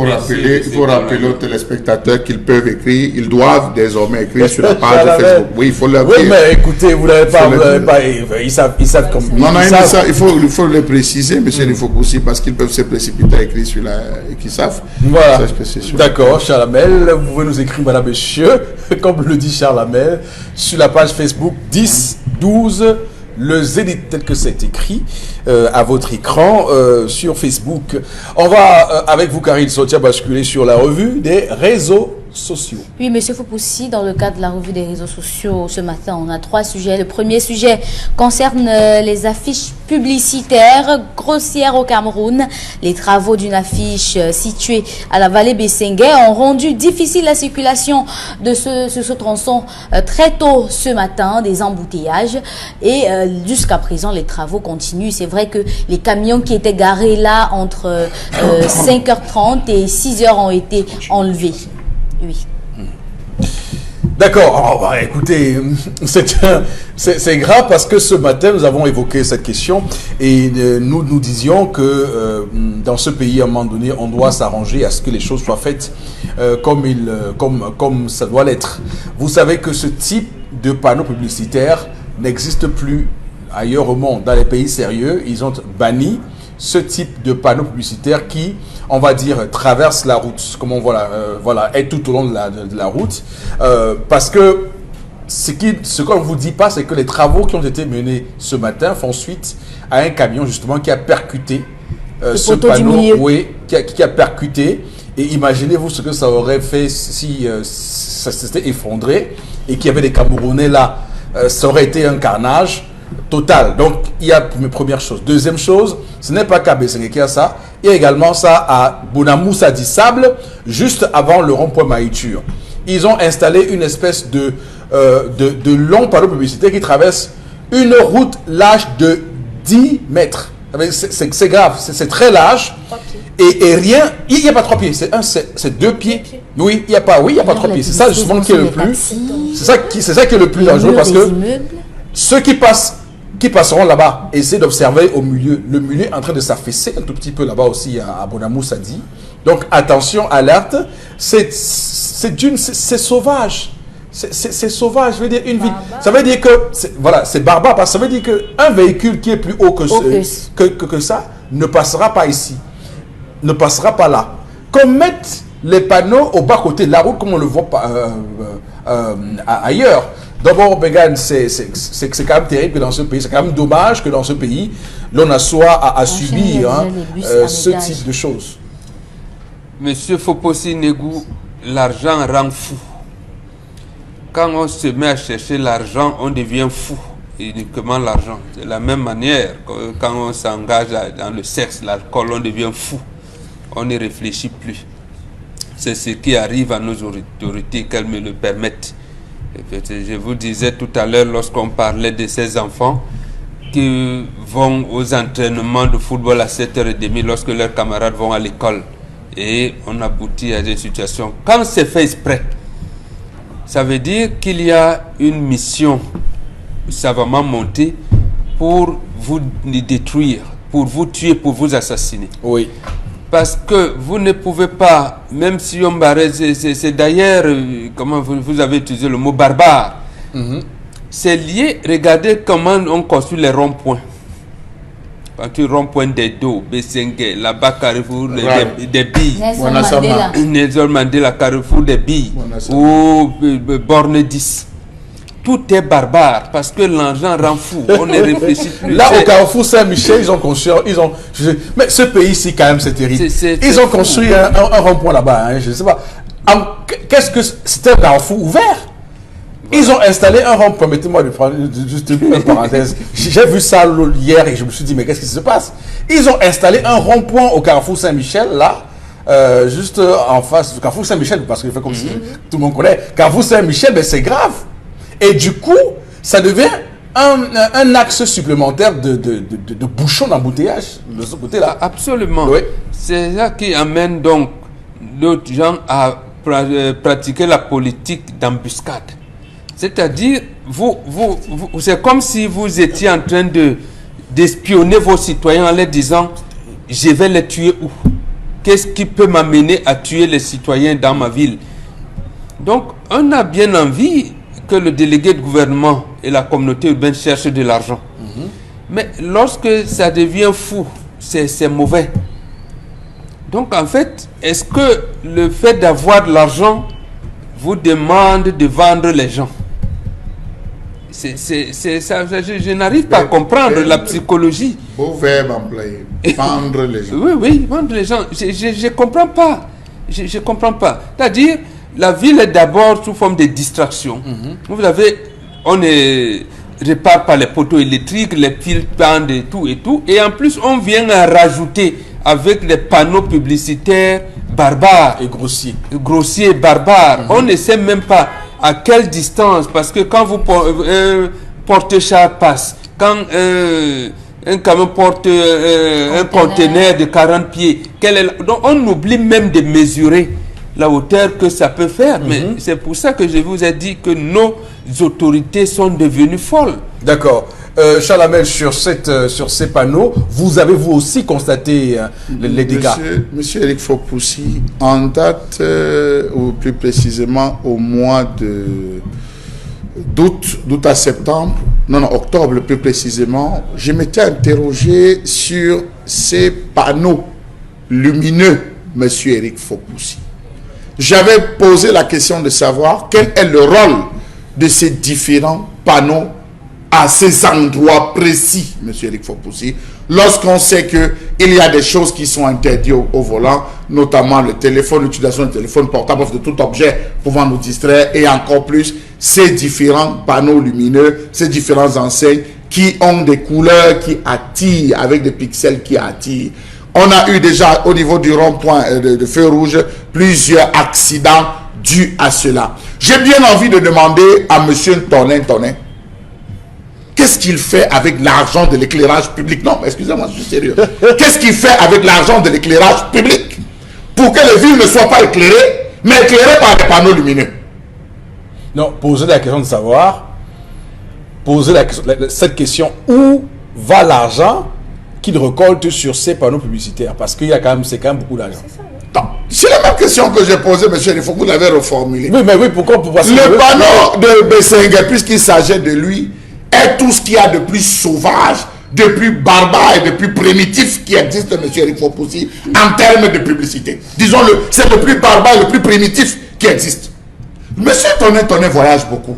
[SPEAKER 2] rappeler aux téléspectateurs qu'ils peuvent écrire, ils doivent désormais écrire sur la page Facebook. Oui, il faut leur dire.
[SPEAKER 1] Oui, mais écoutez, vous n'avez pas, ils savent comme...
[SPEAKER 2] Non, il faut le préciser, M. Il faut aussi, parce qu'ils peuvent se précipiter à écrire sur la... et qu'ils savent.
[SPEAKER 1] Voilà. D'accord, Charles Hamel, vous pouvez nous écrire, madame, monsieur, comme le dit Charles Hamel, sur la page Facebook 10 12 le Zénith tel que c'est écrit à votre écran sur Facebook. On va, avec vous, Karine Sotia, basculer sur la revue des réseaux sociaux.
[SPEAKER 3] Oui, monsieur Fopoussi, dans le cadre de la revue des réseaux sociaux, ce matin, on a 3 sujets. Le premier sujet concerne les affiches publicitaires grossières au Cameroun. Les travaux d'une affiche située à la vallée Bessenguet ont rendu difficile la circulation de ce tronçon très tôt ce matin, des embouteillages. Et jusqu'à présent, les travaux continuent. C'est vrai que les camions qui étaient garés là entre 5h30 et 6h ont été enlevés. Oui.
[SPEAKER 1] D'accord. Oh, bah, écoutez, c'est grave parce que ce matin, nous avons évoqué cette question et nous disions que dans ce pays, à un moment donné, on doit s'arranger à ce que les choses soient faites comme ça doit l'être. Vous savez que ce type de panneaux publicitaires n'existe plus ailleurs au monde. Dans les pays sérieux, ils ont banni ce type de panneaux publicitaires qui, on va dire, traverse la route, comme on voit est tout au long de la route, parce que ce qu'on ne vous dit pas, c'est que les travaux qui ont été menés ce matin font suite à un camion justement qui a percuté ce panneau, oui, qui a percuté, et imaginez-vous ce que ça aurait fait si ça s'était effondré et qu'il y avait des Camerounais là, ça aurait été un carnage total. Donc, il y a une première chose. Deuxième chose, ce n'est pas qu'à Bességué qui a ça. Il y a également ça à Bonamoussa dit Sable, juste avant le rond-point Maïtur. Ils ont installé une espèce de long panneau publicitaire qui traverse une route large de 10 mètres. C'est grave, c'est très large. Et rien, il n'y a pas 3 pieds, c'est 2 pieds. Oui, il n'y a pas 3 pieds. C'est ça justement qui est le plus. C'est ça qui est le plus dangereux parce que ceux qui passeront là-bas, essaient d'observer au milieu. Le milieu est en train de s'affaisser un tout petit peu là-bas aussi à Bonamoussa dit. Donc attention, alerte. C'est sauvage. C'est sauvage. Je veux dire une vie. Ça veut dire que c'est barbare parce que ça veut dire qu'un véhicule qui est plus haut que ça ne passera pas ici, ne passera pas là. Qu'on mette les panneaux au bas côté de la route comme on le voit ailleurs. D'abord, Began, c'est quand même terrible que dans ce pays, c'est quand même dommage que dans ce pays, l'on a soit à subir ce type de choses.
[SPEAKER 4] Monsieur Foposi Negou, l'argent rend fou. Quand on se met à chercher l'argent, on devient fou. Uniquement l'argent. De la même manière, quand on s'engage dans le sexe, l'alcool, on devient fou. On ne réfléchit plus. C'est ce qui arrive à nos autorités, qu'elles me le permettent. Je vous disais tout à l'heure, lorsqu'on parlait de ces enfants qui vont aux entraînements de football à 7h30 lorsque leurs camarades vont à l'école. Et on aboutit à des situations. Quand c'est fait exprès, ça veut dire qu'il y a une mission savamment montée pour vous détruire, pour vous tuer, pour vous assassiner.
[SPEAKER 1] Oui.
[SPEAKER 4] Parce que vous ne pouvez pas, même si on barre, c'est d'ailleurs, comment vous avez utilisé le mot barbare. C'est lié, regardez comment on construit les ronds-points. Quand tu rond-point des dos, Bessengue, là-bas Carrefour des billes. Nelson Mandela, Carrefour des billes. Ou Borne 10. Tout est barbare parce que l'argent rend fou. On ne réfléchit plus.
[SPEAKER 1] Là, au Carrefour Saint-Michel, ils ont construit. Mais ce pays-ci, quand même, c'est terrible. Ils ont construit un rond-point là-bas. Hein, je ne sais pas. Qu'est-ce que c'était un carrefour ouvert? Ils ont installé un rond-point. Permettez-moi de prendre juste une parenthèse. J'ai vu ça hier et je me suis dit, mais qu'est-ce qui se passe? Ils ont installé un rond-point au Carrefour Saint-Michel, là. Juste en face du Carrefour Saint-Michel, parce que je fais comme si tout le monde connaît. Carrefour Saint-Michel, mais c'est grave. Et du coup, ça devient un axe supplémentaire de bouchons d'embouteillage de ce côté-là.
[SPEAKER 4] Absolument. Oui. C'est ça qui amène donc d'autres gens à pratiquer la politique d'embuscade. C'est-à-dire, c'est comme si vous étiez en train d'espionner vos citoyens en leur disant « Je vais les tuer où? Qu'est-ce qui peut m'amener à tuer les citoyens dans ma ville ?» Donc, on a bien envie que le délégué de gouvernement et la communauté urbaine cherchent de l'argent. Mais lorsque ça devient fou, c'est mauvais. Donc en fait, est-ce que le fait d'avoir de l'argent vous demande de vendre les gens? Je n'arrive pas à comprendre la psychologie.
[SPEAKER 2] Beau verbe employé. Vendre les gens.
[SPEAKER 4] Oui, vendre les gens. Je ne comprends pas. Je comprends pas. C'est-à-dire, la ville est d'abord sous forme de distraction. Vous avez, on ne répare pas les poteaux électriques, les fils pendent et tout. Et en plus, on vient à rajouter avec les panneaux publicitaires barbares.
[SPEAKER 1] Et grossiers.
[SPEAKER 4] Grossiers, barbares. On ne sait même pas à quelle distance. Parce que quand vous porte-char passe, quand un camion porte un conteneur de 40 pieds, donc on oublie même de mesurer la hauteur que ça peut faire. Mais c'est pour ça que je vous ai dit que nos autorités sont devenues folles.
[SPEAKER 1] D'accord. Charles Hamel, sur ces panneaux, vous avez vous aussi constaté les dégâts?
[SPEAKER 2] Monsieur Eric Fopoussi, en date, ou plus précisément au mois d'août à septembre, non, octobre plus précisément, je m'étais interrogé sur ces panneaux lumineux, monsieur Eric Fopoussi. J'avais posé la question de savoir quel est le rôle de ces différents panneaux à ces endroits précis, monsieur Eric Fopoussi, lorsqu'on sait qu'il y a des choses qui sont interdites au volant, notamment le téléphone, l'utilisation du téléphone portable, de tout objet pouvant nous distraire, et encore plus ces différents panneaux lumineux, ces différentes enseignes qui ont des couleurs qui attirent, avec des pixels qui attirent. On a eu déjà au niveau du rond-point de feu rouge plusieurs accidents dus à cela. J'ai bien envie de demander à monsieur Tonin, qu'est-ce qu'il fait avec l'argent de l'éclairage public? Non, excusez-moi, je suis sérieux. Qu'est-ce qu'il fait avec l'argent de l'éclairage public pour que les villes ne soient pas éclairées, mais éclairées par des panneaux lumineux?
[SPEAKER 1] Non, poser la question de savoir, cette question, où va l'argent qu'il récolte sur ces panneaux publicitaires? Parce qu'il y a c'est quand même beaucoup d'argent.
[SPEAKER 2] C'est la même question que j'ai posée, monsieur, il faut que vous l'avez reformulée.
[SPEAKER 1] Oui, mais oui, pourquoi
[SPEAKER 2] le panneau de Bessengue, puisqu'il s'agit de lui, est tout ce qu'il y a de plus sauvage, de plus barbare et de plus primitif qui existe, M. Eric Fopoussi, en termes de publicité. Disons-le, c'est le plus barbare et le plus primitif qui existe. M. Tonin voyage beaucoup.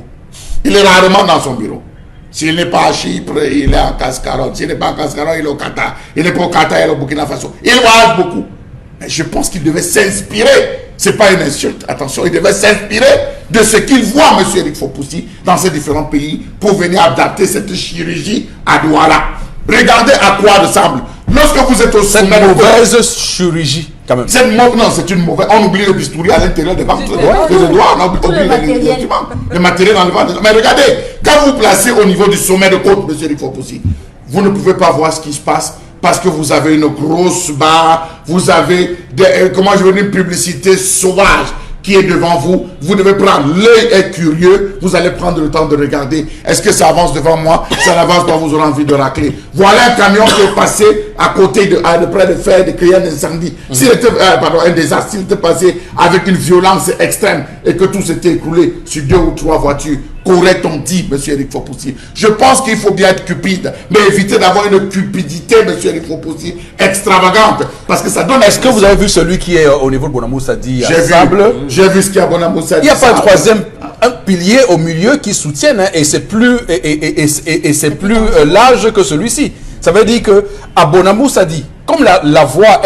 [SPEAKER 2] Il est rarement dans son bureau. S'il n'est pas à Chypre, il est en Cascarotte. S'il n'est pas en Cascarotte, il est au Qatar. Il n'est pas au Qatar, il est au Burkina Faso. Il voyage beaucoup. Mais je pense qu'il devait s'inspirer. Ce n'est pas une insulte, attention, il devait s'inspirer de ce qu'il voit, M. Eric Fopoussi, dans ces différents pays pour venir adapter cette chirurgie à Douala. Regardez à quoi ressemble. Lorsque vous êtes au sommet de...
[SPEAKER 1] C'est une mauvaise chirurgie, quand même.
[SPEAKER 2] Non, c'est une mauvaise... On oublie le bistouri à l'intérieur des ventres. On oublie le matériel dans le ventre. Mais regardez, quand vous placez au niveau du sommet de côte, M. Eric Fopoussi, vous ne pouvez pas voir ce qui se passe parce que vous avez une grosse barre, vous avez une publicité sauvage qui est devant vous. Vous devez prendre, l'œil est curieux, vous allez prendre le temps de regarder. Est-ce que ça avance devant moi? Ça n'avance pas, vous aurez envie de racler. Voilà un camion qui est passé à côté de près de faire, de créer un incendie. S'il était, un désastre, s'il était passé avec une violence extrême et que tout s'était écroulé sur 2 ou 3 voitures, qu'aurait-on dit, M. Eric Fopoussi? Je pense qu'il faut bien être cupide, mais éviter d'avoir une cupidité, M. Eric Fopoussi, extravagante, parce que ça donne...
[SPEAKER 1] Est-ce que vous avez vu celui qui est au niveau de Bonamou-Sadi?
[SPEAKER 2] J'ai vu ce qu'il y a à Bonamou-Sadi.
[SPEAKER 1] Il n'y a pas un pilier au milieu qui soutienne, et c'est plus, large que celui-ci. Ça veut dire que à Bonamou-Sadi, comme la voie,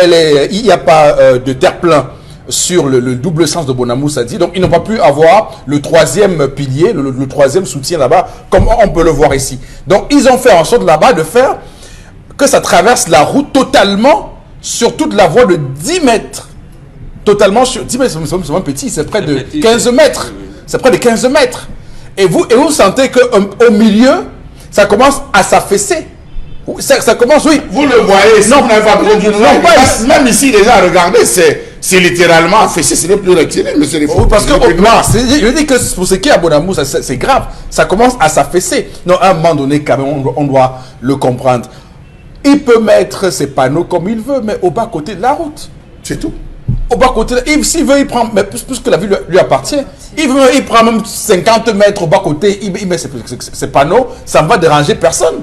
[SPEAKER 1] il n'y a pas de terre-plein sur le double sens de Bonamou-Sadi, donc ils n'ont pas pu avoir le 3e pilier, le 3e soutien là-bas, comme on peut le voir ici. Donc ils ont fait en sorte là-bas de faire que ça traverse la route totalement sur toute la voie de 10 mètres. Totalement sur 10 mètres, c'est vraiment petit, c'est près de 15 mètres. C'est près de 15 mètres. Et vous sentez qu'au milieu, ça commence à s'affaisser. Ça commence, oui.
[SPEAKER 2] Vous le voyez,
[SPEAKER 1] non,
[SPEAKER 2] même ici, déjà, regardez, c'est littéralement affaissé, ce n'est plus retiré, monsieur les fous.
[SPEAKER 1] Parce que, je dis que pour ce qui est à Bonamou, c'est grave. Ça commence à s'affaisser. Non, à un moment donné, quand même, on doit le comprendre. Il peut mettre ses panneaux comme il veut, mais au bas-côté de la route.
[SPEAKER 2] C'est tout.
[SPEAKER 1] Au bas-côté, s'il veut, il prend, mais puisque la ville lui appartient, il prend même 50 mètres au bas-côté, il met ses panneaux, ça ne va déranger personne.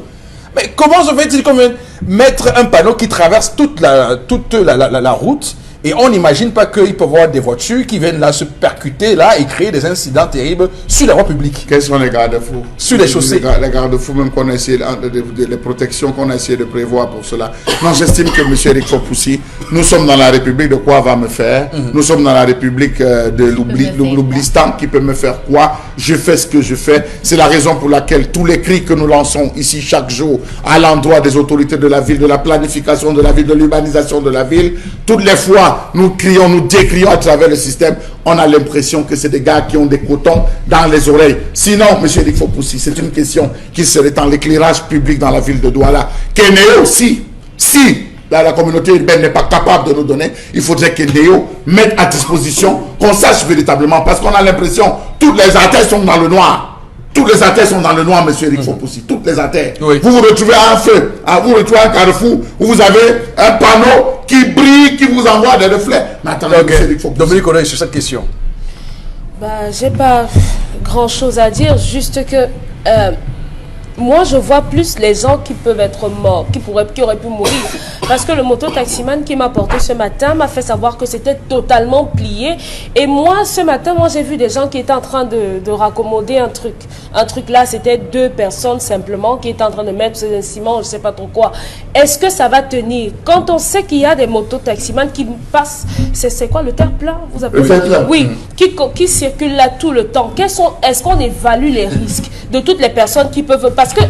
[SPEAKER 1] Mais comment se fait-il qu'on vienne mettre un panneau qui traverse toute la route, et on n'imagine pas qu'il peut y avoir des voitures qui viennent là se percuter là et créer des incidents terribles sur la voie publique.
[SPEAKER 2] Quels sont les garde-fous?
[SPEAKER 1] Sur les chaussées.
[SPEAKER 2] Les garde-fous même qu'on a essayé, les protections qu'on a essayé de prévoir pour cela. Non, j'estime que M. Eric Fopoussi, nous sommes dans la République de quoi va me faire. Nous sommes dans la République de l'oublistan qui peut me faire quoi. Je fais ce que je fais. C'est la raison pour laquelle tous les cris que nous lançons ici chaque jour à l'endroit des autorités de la ville, de la planification de la ville, de l'urbanisation de la ville, toutes les fois nous crions, nous décrions à travers le système, on a l'impression que c'est des gars qui ont des cotons dans les oreilles. Sinon, M. Eric Fopoussi, c'est une question qui serait dans l'éclairage public dans la ville de Douala. Kenéo aussi, si la communauté urbaine n'est pas capable de nous donner, il faudrait que Néo mette à disposition, qu'on sache véritablement, parce qu'on a l'impression toutes les artères sont dans le noir. Toutes les artères sont dans le noir, monsieur Eric Fopoussi. Toutes les artères.
[SPEAKER 1] Oui.
[SPEAKER 2] Vous vous retrouvez à un feu, vous vous retrouvez à un carrefour où vous avez un panneau qui brille, qui vous envoie des reflets. Mais attendez, monsieur Eric Fopoussi.
[SPEAKER 1] Dominique, on est sur cette question.
[SPEAKER 5] J'ai pas grand chose à dire, juste que moi je vois plus les gens qui peuvent être morts, qui auraient pu mourir. Parce que le moto-taximan qui m'a porté ce matin m'a fait savoir que c'était totalement plié. Et moi, ce matin, j'ai vu des gens qui étaient en train de raccommoder un truc. Un truc là, c'était 2 personnes simplement qui étaient en train de mettre un ciment, je ne sais pas trop quoi. Est-ce que ça va tenir? Quand on sait qu'il y a des moto-taximans qui passent, c'est quoi le terre-plat? Vous appelez ça? Oui, qui circulent là tout le temps. Est-ce qu'on évalue les risques de toutes les personnes qui peuvent... Parce que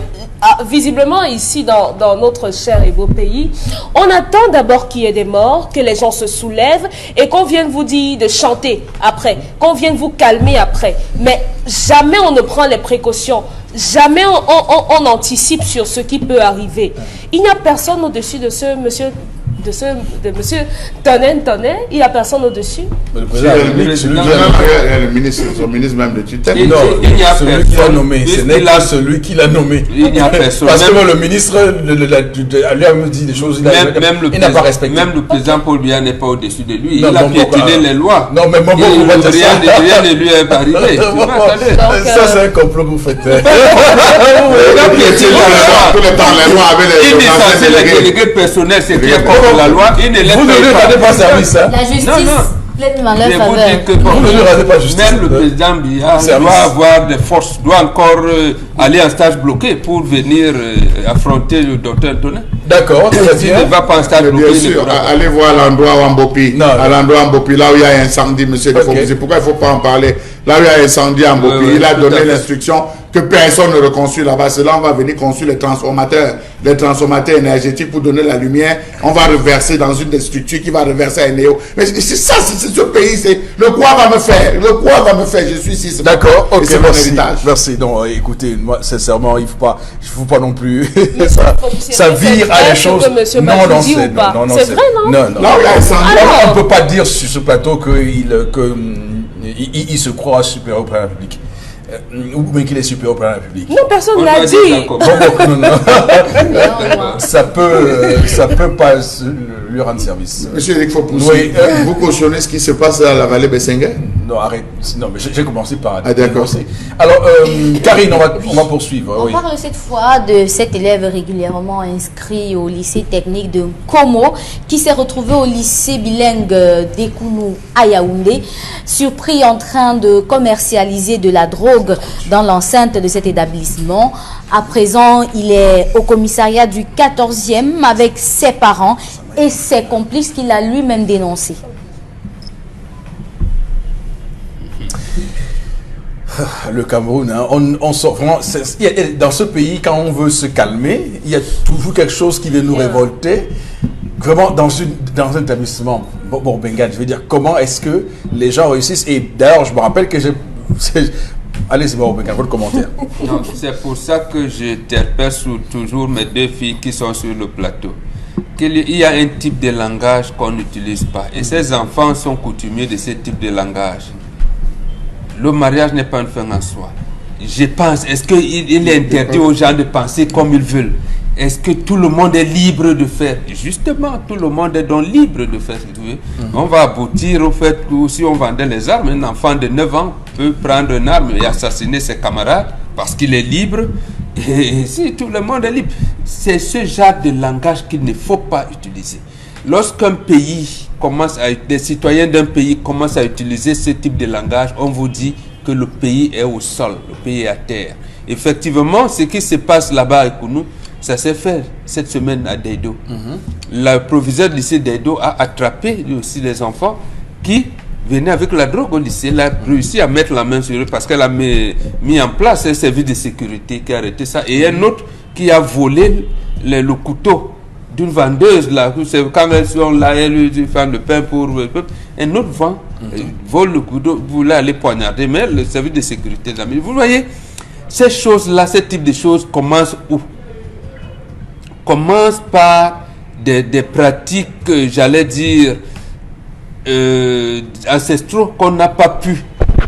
[SPEAKER 5] visiblement ici dans notre cher et beau pays, on attend d'abord qu'il y ait des morts, que les gens se soulèvent et qu'on vienne vous dire de chanter après, qu'on vienne vous calmer après. Mais jamais on ne prend les précautions, jamais on anticipe sur ce qui peut arriver. Il n'y a personne au-dessus de ce monsieur... de monsieur Tonen, il n'y a personne au-dessus.
[SPEAKER 2] Le ministre même de tutelle.
[SPEAKER 1] Non, celui qui l'a nommé, ce n'est pas celui qui l'a nommé.
[SPEAKER 4] Il n'y a personne.
[SPEAKER 1] Parce que le ministre lui a dit des choses, il n'a pas respecté.
[SPEAKER 4] Même le président Paul Biya n'est pas au-dessus de lui. Il a piétiné les lois.
[SPEAKER 1] Non, mais
[SPEAKER 4] rien ne lui est arrivé.
[SPEAKER 1] Ça, c'est un complot que vous faites.
[SPEAKER 4] Il a piétiné
[SPEAKER 2] les lois.
[SPEAKER 4] Il est censé les délégués personnels, c'est qui est contre la loi.
[SPEAKER 1] Vous ne lui rendez pas service.
[SPEAKER 3] La justice. Pleinement leur faveur.
[SPEAKER 4] Même le président Biya doit avoir des forces, doit encore aller en stage bloqué pour venir affronter le docteur Tonen.
[SPEAKER 1] D'accord.
[SPEAKER 4] S'il ne va pas en stage bloqué,
[SPEAKER 2] bien sûr, allez voir l'endroit où Ambopi, à l'endroit Ambopi, là où il y a incendie, monsieur de Fopoussi. Pourquoi il ne faut pas en parler? Là où il y a incendie à Ambopi, il a donné l'instruction que personne ne reconstruit là-bas. C'est là on va venir construire les transformateurs énergétiques pour donner la lumière. On va reverser dans une des structures qui va reverser à Néo. Mais c'est ça, c'est ce pays, c'est le quoi va me faire. Le quoi va me faire, je suis ici.
[SPEAKER 1] D'accord, ok,
[SPEAKER 2] c'est mon héritage.
[SPEAKER 1] Merci. Donc, écoutez, moi, sincèrement, il ne faut pas non plus. ça vire à des choses.
[SPEAKER 5] Non, c'est vrai, non?
[SPEAKER 1] Non.
[SPEAKER 2] Là où il y a incendie.
[SPEAKER 1] On ne peut pas dire sur ce plateau qu'il se croit supérieur au plan public. Ou bien qu'il est supérieur au plan public.
[SPEAKER 5] Non, personne ne l'a dit.
[SPEAKER 1] Ça peut pas lui rendre service.
[SPEAKER 2] Monsieur Eric Fopoussi, vous cautionnez ce qui se passe à la vallée Bessengue?
[SPEAKER 1] Non, arrête. Non, mais j'ai commencé par...
[SPEAKER 2] d'accord.
[SPEAKER 1] Alors, Karine, on va poursuivre.
[SPEAKER 3] On parle cette fois de cet élève régulièrement inscrit au lycée technique de Komo qui s'est retrouvé au lycée bilingue d'Ekounou à Yaoundé, surpris en train de commercialiser de la drogue dans l'enceinte de cet établissement. À présent, il est au commissariat du 14e avec ses parents et ses complices qu'il a lui-même dénoncés.
[SPEAKER 1] Le Cameroun, hein, on sort vraiment. Dans ce pays, quand on veut se calmer, il y a toujours quelque chose qui vient nous révolter. Vraiment, dans un établissement, bon, Bengale, je veux dire, comment est-ce que les gens réussissent? Et d'ailleurs, je me rappelle que allez, c'est bon, Bengale, votre commentaire.
[SPEAKER 4] Non, c'est pour ça que j'interpelle toujours mes 2 filles qui sont sur le plateau. Il y a un type de langage qu'on n'utilise pas. Et ces enfants sont coutumiers de ce type de langage. Le mariage n'est pas une fin en soi. Je pense, est-ce qu'il est interdit aux gens de penser comme ils veulent? Est-ce que tout le monde est libre de faire? Justement, tout le monde est donc libre de faire ce qu'il veut. On va aboutir au fait que si on vendait les armes, un enfant de 9 ans peut prendre une arme et assassiner ses camarades parce qu'il est libre. Et si tout le monde est libre, c'est ce genre de langage qu'il ne faut pas utiliser. Lorsqu'un pays des citoyens d'un pays commencent à utiliser ce type de langage, on vous dit que le pays est au sol, le pays est à terre. Effectivement, ce qui se passe là-bas avec nous, ça s'est fait cette semaine à Deido. Le proviseur du lycée Deido a attrapé aussi des enfants qui venaient avec la drogue au lycée. Elle a réussi à mettre la main sur eux parce qu'elle a mis en place un service de sécurité qui a arrêté ça. Et un autre qui a volé le couteau d'une vendeuse là, quand elles sont là, elles lui font le pain pour un autre vole le couteau, voulait aller poignarder, mais le service de sécurité. Vous voyez, ces choses là, ce type de choses commencent où? Commence par des pratiques, j'allais dire, ancestraux qu'on n'a pas pu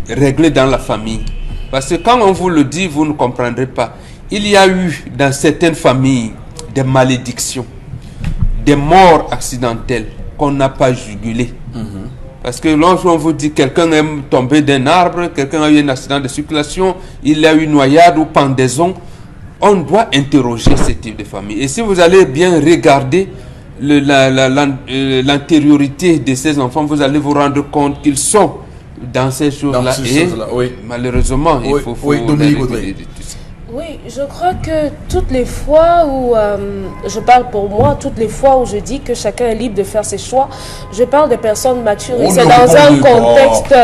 [SPEAKER 4] régler dans la famille. Parce que quand on vous le dit, vous ne comprendrez pas. Il y a eu dans certaines familles des malédictions, des morts accidentelles qu'on n'a pas jugulées. Parce que lorsqu'on vous dit quelqu'un est tombé d'un arbre, quelqu'un a eu un accident de circulation, il a eu noyade ou pendaison, on doit interroger ce type de famille. Et si vous allez bien regarder l'antériorité de ces enfants, vous allez vous rendre compte qu'ils sont dans ces choses-là. Et
[SPEAKER 1] oui.
[SPEAKER 4] malheureusement, il faut
[SPEAKER 1] Dominique
[SPEAKER 5] Oui, je crois que toutes les fois où, je parle pour moi, toutes les fois où je dis que chacun est libre de faire ses choix, je parle de personnes matures. Et c'est dans un contexte...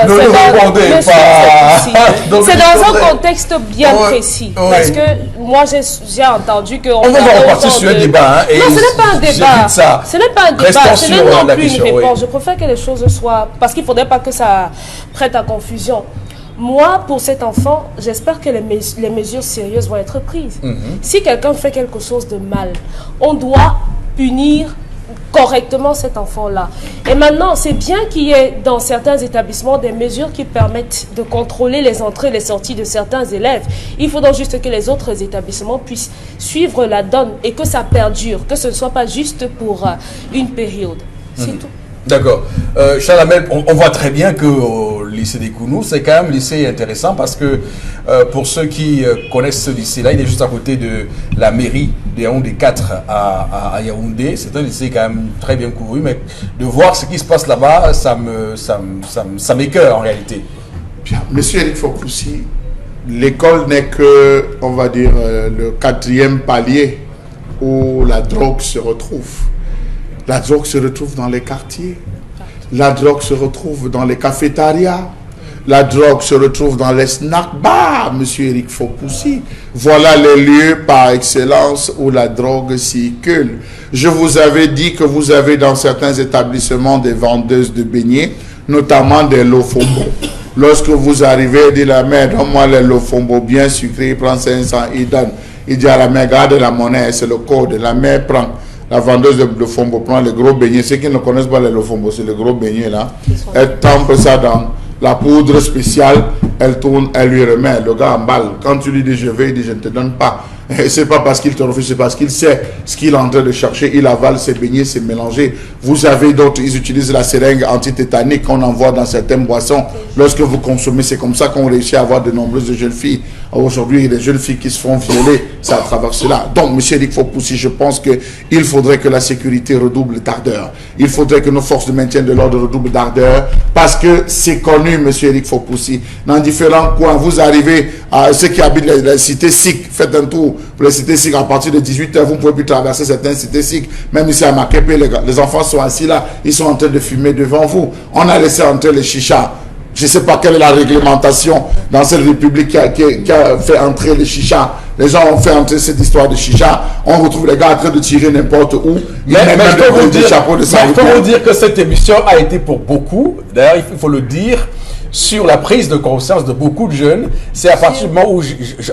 [SPEAKER 5] C'est dans un contexte bien précis. Parce que moi, j'ai entendu que...
[SPEAKER 1] On va repartir sur un débat.
[SPEAKER 5] Non, ce n'est pas un débat. Ce n'est pas un débat. Ce n'est non plus une réponse. Je préfère que les choses soient... Parce qu'il ne faudrait pas que ça prête à confusion. Moi, pour cet enfant, j'espère que les mesures sérieuses vont être prises. Si quelqu'un fait quelque chose de mal, on doit punir correctement cet enfant-là. Et maintenant, c'est bien qu'il y ait dans certains établissements des mesures qui permettent de contrôler les entrées et les sorties de certains élèves. Il faudra juste que les autres établissements puissent suivre la donne et que ça perdure, que ce ne soit pas juste pour une période. C'est tout.
[SPEAKER 1] D'accord. Charles Hamel, on voit très bien que au lycée des Kounous, c'est quand même un lycée intéressant parce que pour ceux qui connaissent ce lycée-là, il est juste à côté de la mairie de Yaoundé 4 à Yaoundé. C'est un lycée quand même très bien couru, mais de voir ce qui se passe là-bas, ça m'écoeure en réalité.
[SPEAKER 2] Bien. Monsieur Eric Fopoussi, l'école n'est que, on va dire, le 4e palier où la drogue se retrouve. La drogue se retrouve dans les quartiers. La drogue se retrouve dans les cafétérias. La drogue se retrouve dans les snack bars, monsieur Eric Fopoussi. Voilà les lieux par excellence où la drogue circule. Je vous avais dit que vous avez dans certains établissements des vendeuses de beignets, notamment des lofombo. Lorsque vous arrivez, dit la mère, donne-moi les lofombo bien sucrés, il prend 500, il donne. Il dit à la mère, garde la monnaie, c'est le code. La mère prend. La vendeuse de lofombo prend les gros beignets. Ceux qui ne connaissent pas les lofombo, c'est les gros beignets là. Elle trempe ça dans la poudre spéciale. Elle tourne, elle lui remet. Le gars emballe. Quand tu lui dis je vais, il dit je ne te donne pas. C'est pas parce qu'il te refuse, c'est parce qu'il sait ce qu'il est en train de chercher. Il avale ses beignets, c'est mélangé. Vous avez d'autres, ils utilisent la seringue antitétanique qu'on envoie dans certaines boissons. Lorsque vous consommez, c'est comme ça qu'on réussit à avoir de nombreuses jeunes filles. Aujourd'hui, il y a des jeunes filles qui se font violer. C'est à travers cela. Donc, monsieur Eric Fopoussi, je pense qu'il faudrait que la sécurité redouble d'ardeur. Il faudrait que nos forces de maintien de l'ordre redoublent d'ardeur. Parce que c'est connu, monsieur Eric Fopoussi. Dans différents coins, vous arrivez à ceux qui habitent les cités SIC, faites un tour pour les cités SIC. À partir de 18h, vous ne pouvez plus traverser certaines cités SIC. Même ici à Makepe, les enfants sont assis là. Ils sont en train de fumer devant vous. On a laissé entrer les chichas. Je ne sais pas quelle est la réglementation dans cette république qui a fait entrer les chichas. Les gens ont fait entrer cette histoire de chicha. On retrouve les gars en train de tirer n'importe où.
[SPEAKER 1] Mais je peux vous dire que cette émission a été pour beaucoup, d'ailleurs il faut le dire, sur la prise de conscience de beaucoup de jeunes. C'est à partir du moment où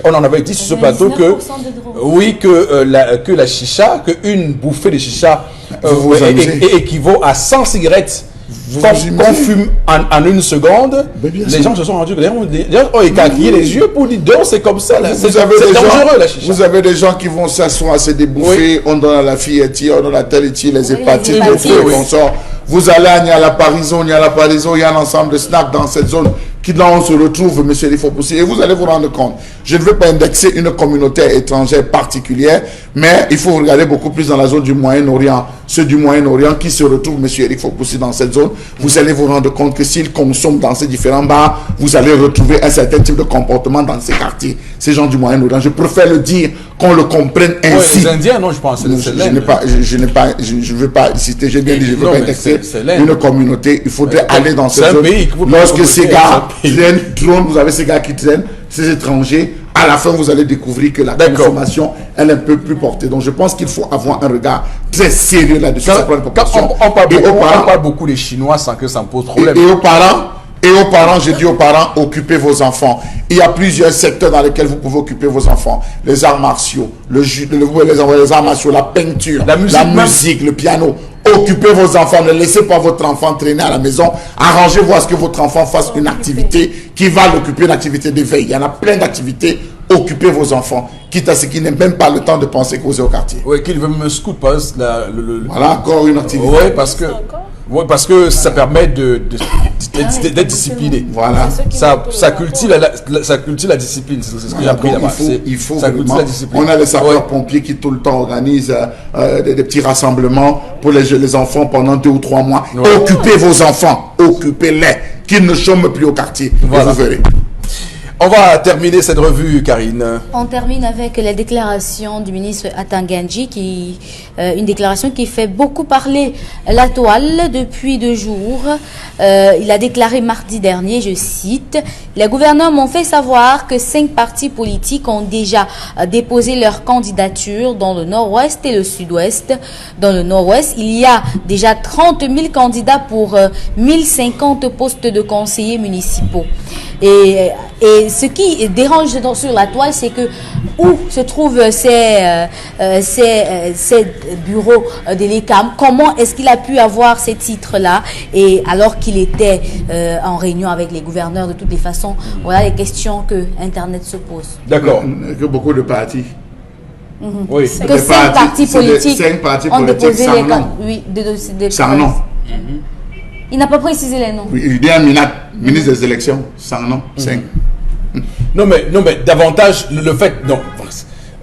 [SPEAKER 1] on en avait dit sur ce plateau que oui, que la chicha, qu'une bouffée de chicha équivaut à 100 cigarettes qu'on fume en une seconde. Les gens se sont rendus les gens ont écarquillé les yeux pour dire donc c'est comme ça. C'est dangereux la chicha.
[SPEAKER 2] Vous avez des gens qui vont s'asseoir, se débouffer, on donne à la fillette, on donne à telle et les hépatites, les consorts. Vous allez à Niala Parison, il y a un ensemble de snacks dans cette zone qui là on se retrouve, monsieur Eric Fopoussi, et vous allez vous rendre compte. Je ne veux pas indexer une communauté étrangère particulière, mais il faut regarder beaucoup plus dans la zone du Moyen-Orient. Ceux du Moyen-Orient qui se retrouvent, monsieur Eric Fopoussi, dans cette zone, vous allez vous rendre compte que s'ils consomment dans ces différents bars, vous allez retrouver un certain type de comportement dans ces quartiers. Ces gens du Moyen-Orient, je préfère le dire, qu'on le comprenne ainsi.
[SPEAKER 1] Les Indiens, non, je pense.
[SPEAKER 2] Je ne veux pas citer, j'ai bien dit, je ne veux pas indexer une communauté. Il faudrait aller dans cette zone. Lorsque ces gars traînent, vous avez ces gars qui traînent, ces étrangers, à la fin, vous allez découvrir que la consommation, elle est un peu plus portée. Donc, je pense qu'il faut avoir un regard très sérieux là-dessus.
[SPEAKER 1] On parle beaucoup des Chinois sans que ça me pose problème.
[SPEAKER 2] Et aux parents, Et aux parents, je dis aux parents, occupez vos enfants. Il y a plusieurs secteurs dans lesquels vous pouvez occuper vos enfants. Les arts martiaux, les arts martiaux, la peinture, la musique, le piano. Occupez vos enfants, ne laissez pas votre enfant traîner à la maison. Arrangez-vous à ce que votre enfant fasse une activité qui va l'occuper, une activité d'éveil. Il y en a plein d'activités. Occupez vos enfants, quitte à ce qu'ils n'aient même pas le temps de penser causer au quartier.
[SPEAKER 1] Oui, qu'ils veulent me scout, parce que
[SPEAKER 2] voilà encore une activité.
[SPEAKER 1] Oui, parce que ça permet d'être discipliné.
[SPEAKER 2] Voilà.
[SPEAKER 1] Ça cultive la discipline. C'est ce que j'ai appris là-bas.
[SPEAKER 2] Il faut vraiment. On a les sapeurs-pompiers qui tout le temps organisent des petits rassemblements pour les enfants pendant 2 ou 3 mois. Ouais. Occupez vos enfants, occupez-les, qu'ils ne chôment plus au quartier. Voilà. Vous verrez.
[SPEAKER 1] On va terminer cette revue, Karine.
[SPEAKER 3] On termine avec la déclaration du ministre Atangandji, une déclaration qui fait beaucoup parler la toile depuis 2 jours. Il a déclaré mardi dernier, je cite, « Les gouverneurs m'ont fait savoir que 5 partis politiques ont déjà déposé leur candidature dans le nord-ouest et le sud-ouest. Dans le nord-ouest, il y a déjà 30 000 candidats pour 1050 postes de conseillers municipaux. » Et ce qui dérange sur la toile, c'est que où se trouvent ces bureaux de l'ECAM, comment est-ce qu'il a pu avoir ces titres-là, et alors qu'il était en réunion avec les gouverneurs. De toutes les façons, voilà les questions que Internet se pose.
[SPEAKER 2] D'accord. Que beaucoup de partis.
[SPEAKER 1] Oui.
[SPEAKER 3] Que 5 partis politiques ont déposé les candidatures.
[SPEAKER 2] Sans nom.
[SPEAKER 3] Il n'a pas précisé les noms.
[SPEAKER 2] Oui, il dit un ministre des élections, sans nom, 5.
[SPEAKER 1] Non mais davantage le fait, non,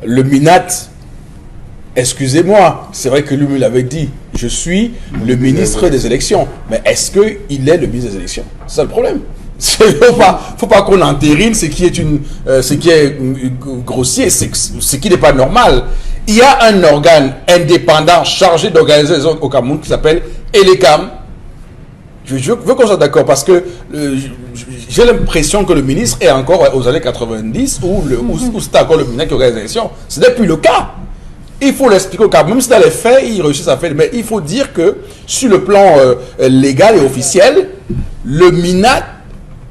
[SPEAKER 1] le MINAT, excusez-moi, c'est vrai que lui me l'avait dit, je suis le ministre des élections, mais est-ce qu'il est le ministre des élections? C'est ça le problème. Faut pas qu'on entérine ce qui est grossier, ce qui n'est pas normal. Il y a un organe indépendant chargé d'organiser les autres au Cameroun qui s'appelle ELECAM. Je veux qu'on soit d'accord parce que j'ai l'impression que le ministre est encore aux années 90 où c'était encore le ministre qui organise les élections. Ce n'est plus le cas. Il faut l'expliquer au cas. Même si dans les faits, il réussit à faire. Mais il faut dire que sur le plan légal et officiel, le MINAT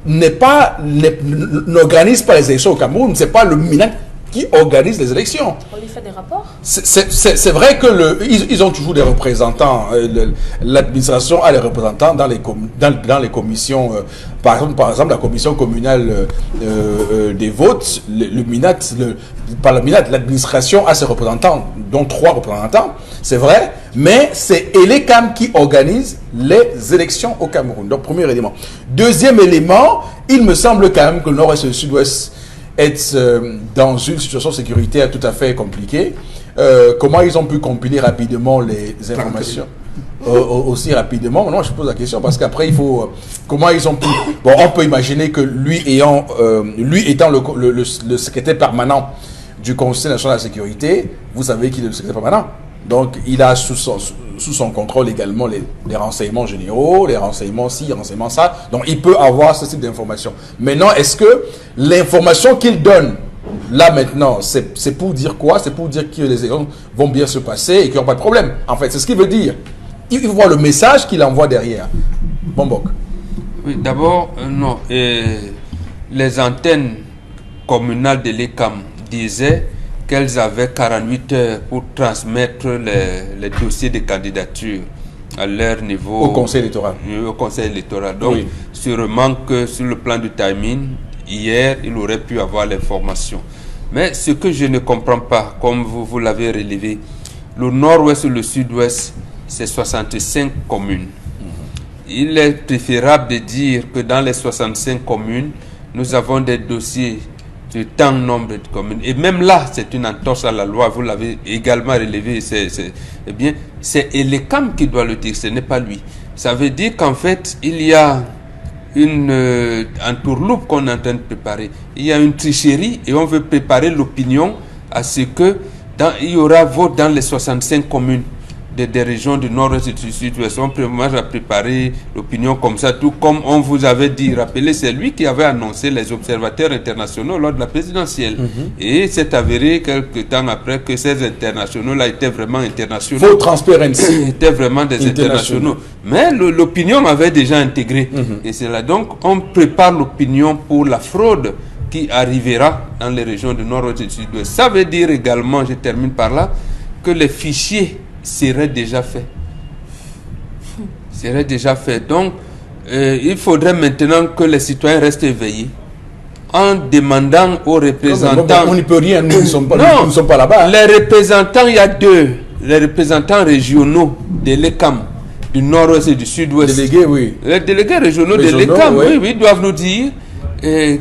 [SPEAKER 1] n'organise pas les élections au Cameroun. Ce n'est pas le MINAT qui organise les élections.
[SPEAKER 5] On lui fait des rapports.
[SPEAKER 1] C'est vrai que ils ont toujours des représentants. L'administration a des représentants dans les commissions. Par exemple, la commission communale des votes, le MINAT, par le MINAT, l'administration a ses représentants, dont 3 représentants. C'est vrai, mais c'est ELECAM qui organise les élections au Cameroun. Donc, premier élément. Deuxième élément, il me semble quand même que le Nord-Ouest et le Sud-Ouest est dans une situation sécuritaire tout à fait compliquée. Comment ils ont pu compiler rapidement les informations aussi rapidement? Non, je pose la question parce qu'après il faut comment ils ont pu. Bon, on peut imaginer que lui étant le secrétaire permanent du Conseil national de la sécurité, vous savez qu'il est le secrétaire permanent. Donc, il a sous son contrôle également les renseignements généraux, les renseignements ci, les renseignements ça. Donc, il peut avoir ce type d'informations. Maintenant, est-ce que l'information qu'il donne, là maintenant, c'est pour dire quoi? C'est pour dire que les élections vont bien se passer et qu'il n'y aura pas de problème. En fait, c'est ce qu'il veut dire. Il faut voir le message qu'il envoie derrière. Bombok.
[SPEAKER 4] Oui, d'abord, non. Les antennes communales de l'ECAM disaient qu'elles avaient 48 heures pour transmettre les dossiers de candidature à leur niveau.
[SPEAKER 1] Au Conseil électoral.
[SPEAKER 4] Au Conseil électoral. Donc, oui. Sûrement que sur le plan du timing, hier, il aurait pu avoir l'information. Mais ce que je ne comprends pas, comme vous l'avez relevé, le nord-ouest et le sud-ouest, c'est 65 communes. Il est préférable de dire que dans les 65 communes, nous avons des dossiers de tant nombre de communes. Et même là, c'est une entorse à la loi. Vous l'avez également relevé. Eh bien, c'est ELECAM qui doit le dire, ce n'est pas lui. Ça veut dire qu'en fait, il y a une entourloupe qu'on est en train de préparer. Il y a une tricherie et on veut préparer l'opinion à ce que il y aura vote dans les 65 communes. des régions du nord-ouest et du sud-ouest. Moi, j'ai préparé l'opinion comme ça, tout comme on vous avait dit. Rappelez, c'est lui qui avait annoncé les observateurs internationaux lors de la présidentielle. Et c'est avéré quelques temps après que ces internationaux-là étaient vraiment internationaux.
[SPEAKER 1] Full transparency.
[SPEAKER 4] Étaient vraiment des internationaux. Mais l'opinion avait déjà intégré. Et c'est là donc, on prépare l'opinion pour la fraude qui arrivera dans les régions du nord-ouest et du sud-ouest. Ça veut dire également, je termine par là, que les fichiers seraient déjà faits. Donc, il faudrait maintenant que les citoyens restent éveillés en demandant aux représentants...
[SPEAKER 1] On n'y peut rien, nous ne sommes pas là-bas.
[SPEAKER 4] Les représentants, il y a deux. Les représentants régionaux de l'ECAM, du nord-ouest et du sud-ouest.
[SPEAKER 1] Délégués, oui.
[SPEAKER 4] Les délégués régionaux de l'ECAM, oui, doivent nous dire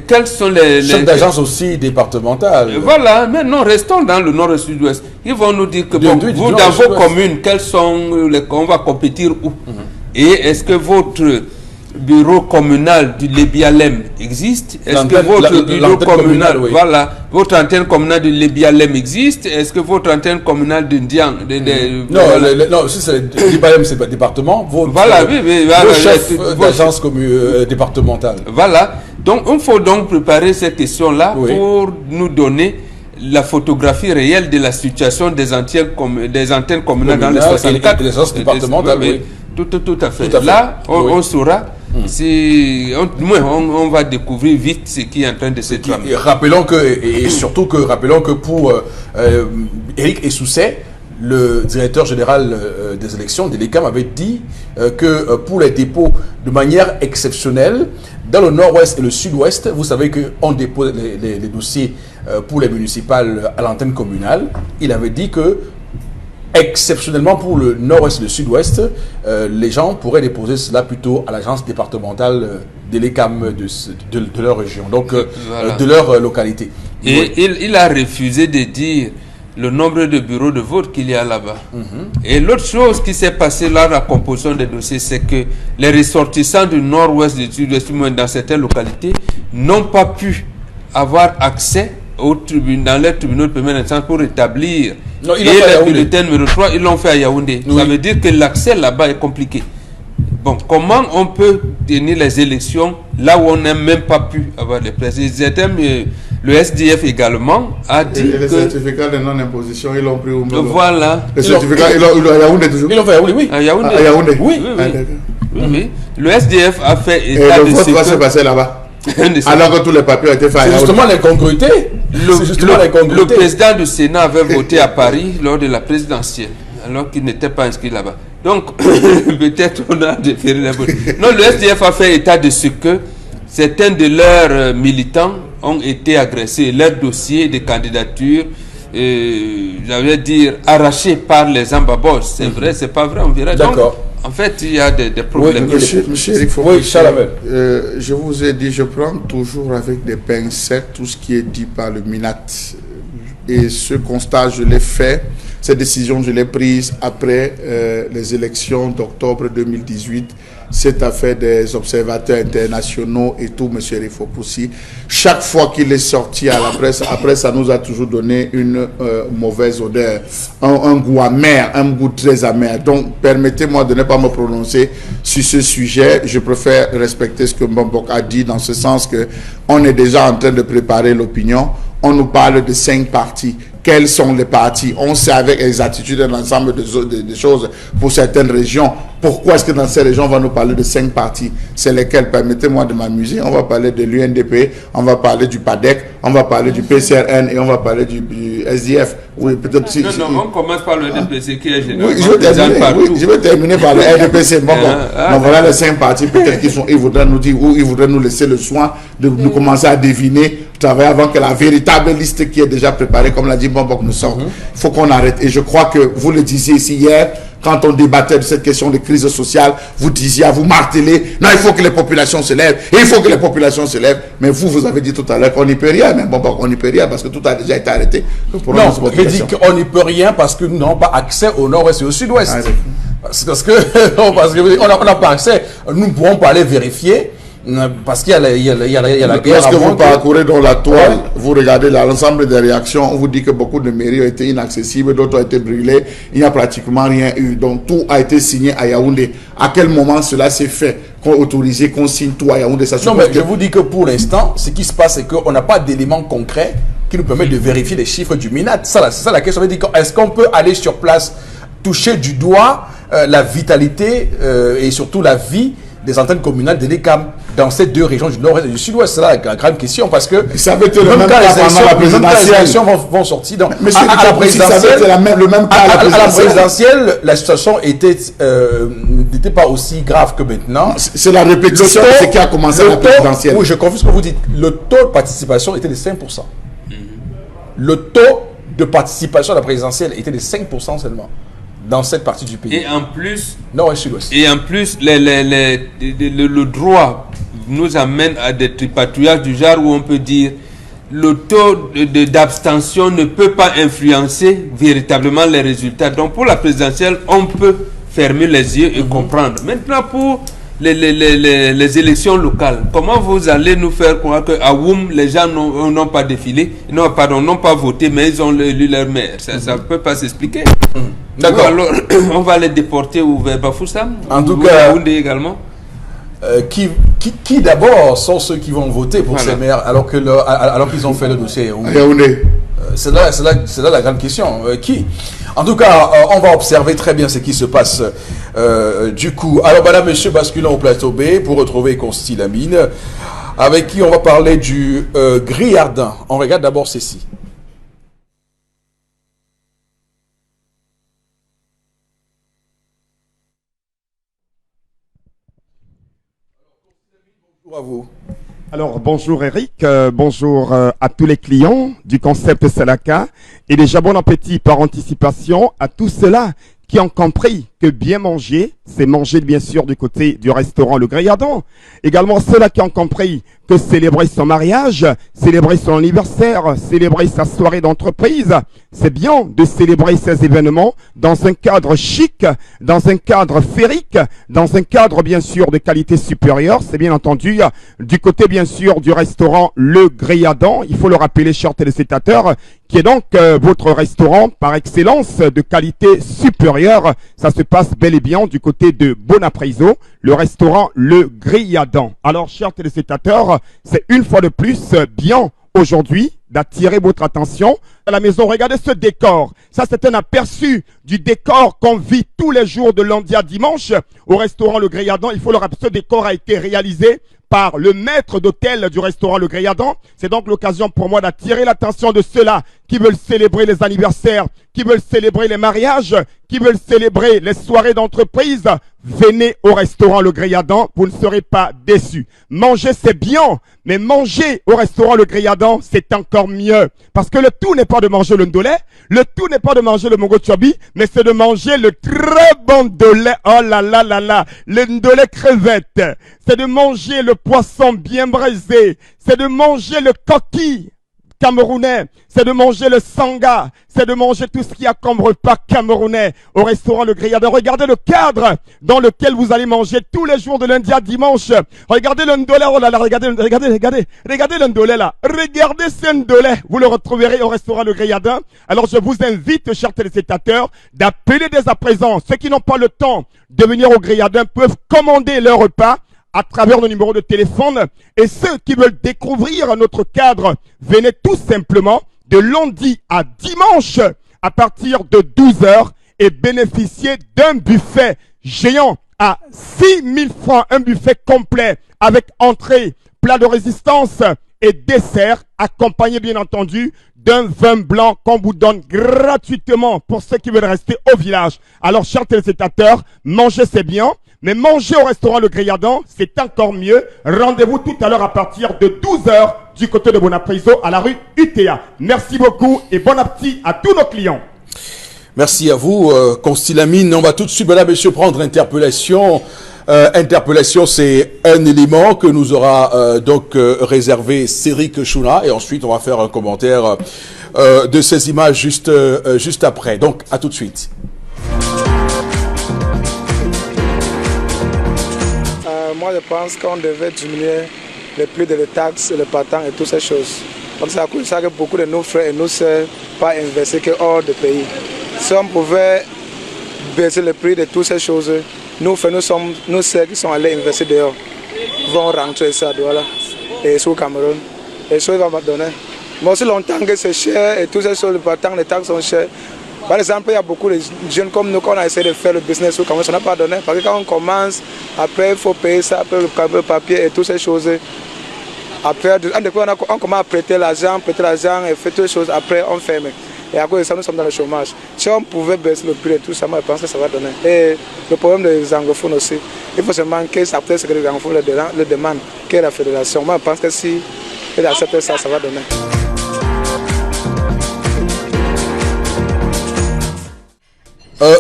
[SPEAKER 4] quels sont les
[SPEAKER 1] chefs d'agence aussi départementales.
[SPEAKER 4] Voilà, mais non, restons dans le nord et le sud-ouest. Ils vont nous dire que vous, dans vos communes, quels sont on va compétir où? Et est-ce que votre bureau communal du Lébialem existe? Est-ce que votre bureau communal, voilà, votre antenne communale du Lébialem existe? Est-ce que votre antenne communale de Ndiang
[SPEAKER 1] non, si c'est le Lébialem, c'est pas département. Vos chefs d'agence départementale.
[SPEAKER 4] Voilà. Donc, il faut donc préparer ces questions-là pour nous donner la photographie réelle de la situation des antennes communales dans les 64.
[SPEAKER 1] Et les agences départementales, oui.
[SPEAKER 4] Tout à fait. Là, on saura. On va découvrir vite ce qui est en train de se tramer.
[SPEAKER 1] Rappelons que pour Éric Essousset, le directeur général des élections de l'ECAM, avait dit que pour les dépôts de manière exceptionnelle, dans le nord-ouest et le sud-ouest, vous savez qu'on dépose les dossiers pour les municipales à l'antenne communale. Il avait dit que exceptionnellement pour le nord-ouest et le sud-ouest, les gens pourraient déposer cela plutôt à l'agence départementale de l'ECAM de leur région, donc de leur localité.
[SPEAKER 4] Et il a refusé de dire le nombre de bureaux de vote qu'il y a là-bas. Et l'autre chose qui s'est passée là, la composition des dossiers, c'est que les ressortissants du nord-ouest et du sud-ouest, dans certaines localités, n'ont pas pu avoir accès dans les tribunaux de première instance pour établir.
[SPEAKER 1] Non,
[SPEAKER 4] et le bulletin numéro 3, ils l'ont fait à Yaoundé. Oui. Ça veut dire que l'accès là-bas est compliqué. Bon, comment on peut tenir les élections là où on n'a même pas pu avoir les présidents? Le SDF également a dit
[SPEAKER 2] que... les certificats de non-imposition, ils l'ont pris au moins.
[SPEAKER 4] Voilà.
[SPEAKER 2] Les certificats, ils l'ont à Yaoundé toujours.
[SPEAKER 1] Ils l'ont fait à Yaoundé, oui.
[SPEAKER 4] À Yaoundé.
[SPEAKER 2] À Yaoundé.
[SPEAKER 4] Oui. Le SDF a fait état de ce que...
[SPEAKER 2] Et le vote va se passer là-bas. Alors que tous les papiers ont été faits à Yaoundé.
[SPEAKER 1] C'est justement l'incongruité.
[SPEAKER 4] Le président du Sénat avait voté à Paris lors de la présidentielle, alors qu'il n'était pas inscrit là-bas. Donc, peut-être on a déféré la vote. Non, le SDF a fait état de ce que certains de leurs militants ont été agressés, leurs dossiers de candidature, j'allais dire, arrachés par les ambabos. C'est vrai, c'est pas vrai, on verra.
[SPEAKER 1] D'accord.
[SPEAKER 4] En fait, il y a des problèmes.
[SPEAKER 2] Oui, monsieur Éric
[SPEAKER 1] Fopussi,
[SPEAKER 2] je vous ai dit, je prends toujours avec des pincettes tout ce qui est dit par le MINAT. Et ce constat, je l'ai fait. Cette décision, je l'ai prise après les élections d'octobre 2018. Cette affaire des observateurs internationaux et tout, M. Éric Fopussi. Chaque fois qu'il est sorti à la presse, après, ça nous a toujours donné une mauvaise odeur, un goût amer, un goût très amer. Donc, permettez-moi de ne pas me prononcer sur ce sujet. Je préfère respecter ce que Mbambok a dit, dans ce sens que on est déjà en train de préparer l'opinion. On nous parle de 5 partis. Quels sont les partis? On sait avec exactitude un ensemble de choses pour certaines régions. Pourquoi est-ce que dans ces régions, on va nous parler de 5 partis? C'est lesquels? Permettez-moi de m'amuser. On va parler de l'UNDP, on va parler du PADEC, on va parler du PCRN et on va parler du SDF. Oui, peut-être si...
[SPEAKER 4] Non, on commence par le RDPC qui est général.
[SPEAKER 2] Oui, je vais terminer par le RDPC. Bon, voilà les 5 partis. Peut-être qu'ils voudraient nous dire ou ils voudraient nous laisser le soin de nous commencer à deviner, travailler avant que la véritable liste qui est déjà préparée, comme l'a dit Mbambok, nous sorte. Il faut qu'on arrête. Et je crois que vous le disiez ici hier, quand on débattait de cette question de crise sociale, vous disiez, vous martelez, non, il faut que les populations se lèvent, il faut que les populations se lèvent. Mais vous avez dit tout à l'heure qu'on n'y peut rien, mais bon, on n'y peut rien parce que tout a déjà été arrêté.
[SPEAKER 1] Non, je dis qu'on n'y peut rien parce que nous n'avons pas accès au nord-ouest et au sud-ouest. Parce qu'on n'a pas accès, nous ne pourrons pas aller vérifier Parce qu'il y a la guerre.
[SPEAKER 2] Lorsque vous parcourez dans la toile, vous regardez l'ensemble des réactions, on vous dit que beaucoup de mairies ont été inaccessibles, d'autres ont été brûlées, il n'y a pratiquement rien eu. Donc tout a été signé à Yaoundé. À quel moment cela s'est fait? Qu'on autorise, qu'on signe tout à Yaoundé?
[SPEAKER 1] Non, mais je vous dis que pour l'instant, ce qui se passe, c'est qu'on n'a pas d'éléments concrets qui nous permettent de vérifier les chiffres du MINAT. C'est ça la question. Est-ce qu'on peut aller sur place, toucher du doigt la vitalité et surtout la vie des antennes communales de l'ECAM dans ces deux régions du nord-est et du sud-ouest? C'est là la grande question, parce que
[SPEAKER 2] ça avait été le même cas
[SPEAKER 1] pendant les élections vont sortir. Donc, à la présidentielle, la situation n'était pas aussi grave que maintenant.
[SPEAKER 2] C'est la répétition de ce qui a commencé à la présidentielle.
[SPEAKER 1] Oui, je confirme ce que vous dites. Le taux de participation était de 5%. Le taux de participation à la présidentielle était de 5% seulement dans cette partie du pays.
[SPEAKER 4] Et en plus,
[SPEAKER 1] nord et sud-ouest.
[SPEAKER 4] Et en plus, le droit nous amène à des tripatouillages du genre où on peut dire le taux d'abstention ne peut pas influencer véritablement les résultats. Donc pour la présidentielle, on peut fermer les yeux et comprendre. Maintenant pour les élections locales, comment vous allez nous faire croire qu'à Woum, les gens n'ont pas défilé, n'ont pas voté, mais ils ont élu leur maire? Ça ne peut pas s'expliquer. D'accord. Alors, on va les déporter vers Bafoussam,
[SPEAKER 1] en tout cas,
[SPEAKER 4] Yaoundé également.
[SPEAKER 1] Qui d'abord sont ceux qui vont voter pour ces maires alors qu'ils ont fait le dossier à
[SPEAKER 2] Yaoundé?
[SPEAKER 1] C'est là la grande question. Qui? En tout cas, on va observer très bien ce qui se passe du coup. Alors, madame, monsieur, basculant au plateau B pour retrouver Consti Lamine, avec qui on va parler du Grillardin. On regarde d'abord ceci. Bonjour à vous.
[SPEAKER 6] Alors, bonjour Eric, bonjour à tous les clients du concept Salaka et déjà bon appétit par anticipation à tous ceux-là qui ont compris que bien manger, c'est manger bien sûr du côté du restaurant Le Grillardin. Également ceux-là qui ont compris que célébrer son mariage, célébrer son anniversaire, célébrer sa soirée d'entreprise, c'est bien de célébrer ces événements dans un cadre chic, dans un cadre féerique, dans un cadre bien sûr de qualité supérieure. C'est bien entendu du côté bien sûr du restaurant Le Grillardin. Il faut le rappeler, chers téléspectateurs, qui est donc votre restaurant par excellence de qualité supérieure. Ça se passe bel et bien du côté de Bonapriso, le restaurant Le Grillardin. Alors, chers téléspectateurs, c'est une fois de plus bien aujourd'hui d'attirer votre attention à la maison. Regardez ce décor. Ça, c'est un aperçu du décor qu'on vit tous les jours de lundi à dimanche au restaurant Le Grillardin. Il faut le rappeler, ce décor a été réalisé par le maître d'hôtel du restaurant Le Grillardin. C'est donc l'occasion pour moi d'attirer l'attention de ceux-là qui veulent célébrer les anniversaires, qui veulent célébrer les mariages, qui veulent célébrer les soirées d'entreprise. Venez au restaurant Le Grillardin, vous ne serez pas déçus. Manger, c'est bien, mais manger au restaurant Le Grillardin, c'est encore mieux. Parce que le tout n'est pas de manger le ndolé, le tout n'est pas de manger le mongo chobi, mais c'est de manger le très bon ndolé. Oh là là là là, le ndolé crevette. C'est de manger le poisson bien braisé. C'est de manger le coquille camerounais, c'est de manger le sanga, c'est de manger tout ce qu'il y a comme repas camerounais au restaurant Le Grillardin. Regardez le cadre dans lequel vous allez manger tous les jours de lundi à dimanche. Regardez le ndolé, oh là là, regardez le ndolé là. Regardez ce ndolé, vous le retrouverez au restaurant Le Grillardin. Alors je vous invite, chers téléspectateurs, d'appeler dès à présent. Ceux qui n'ont pas le temps de venir au Grillardin peuvent commander leur repas à travers nos numéros de téléphone. Et ceux qui veulent découvrir notre cadre, venez tout simplement de lundi à dimanche à partir de 12h et bénéficiez d'un buffet géant à 6 000 francs, un buffet complet avec entrée, plat de résistance et dessert, accompagné bien entendu d'un vin blanc qu'on vous donne gratuitement pour ceux qui veulent rester au village. Alors, chers téléspectateurs, manger c'est bien, mais manger au restaurant Le Grillardin, c'est encore mieux. Rendez-vous tout à l'heure à partir de 12h du côté de Bonapriso à la rue UTA. Merci beaucoup et bon appétit à tous nos clients.
[SPEAKER 1] Merci à vous, Consti Lamine. On va tout de suite, madame, monsieur, prendre interpellation. Interpellation, c'est un élément que nous aura donc réservé Cédric Chouna, et ensuite on va faire un commentaire de ces images juste après. Donc, à tout de suite.
[SPEAKER 7] moi je pense qu'on devait diminuer les prix de les taxes, le patent et toutes ces choses. Donc c'est à cause de ça que beaucoup de nos frères et nos sœurs pas investir que hors de pays. Si on pouvait baisser le prix de toutes ces choses, nos frères, nos sœurs qui sont allés investir dehors vont rentrer ça voilà, et sur le Cameroun. Et ça va me donner. Mais aussi longtemps que c'est cher et toutes ces choses, le patent, les taxes sont chères. Par exemple, il y a beaucoup de jeunes comme nous qui ont essayé de faire le business au Cameroun, ça n'a pas donné. Parce que quand on commence, après il faut payer ça, après le papier et toutes ces choses. Après, on commence à prêter l'argent et faire toutes les choses, après on ferme. Et à cause de ça, nous sommes dans le chômage. Si on pouvait baisser le prix et tout ça, moi je pense que ça va donner. Et le problème des anglophones aussi, il faut seulement que ça peut être ce que les anglophones le demandent, que la fédération. Moi je pense que si ils acceptent ça, ça va donner.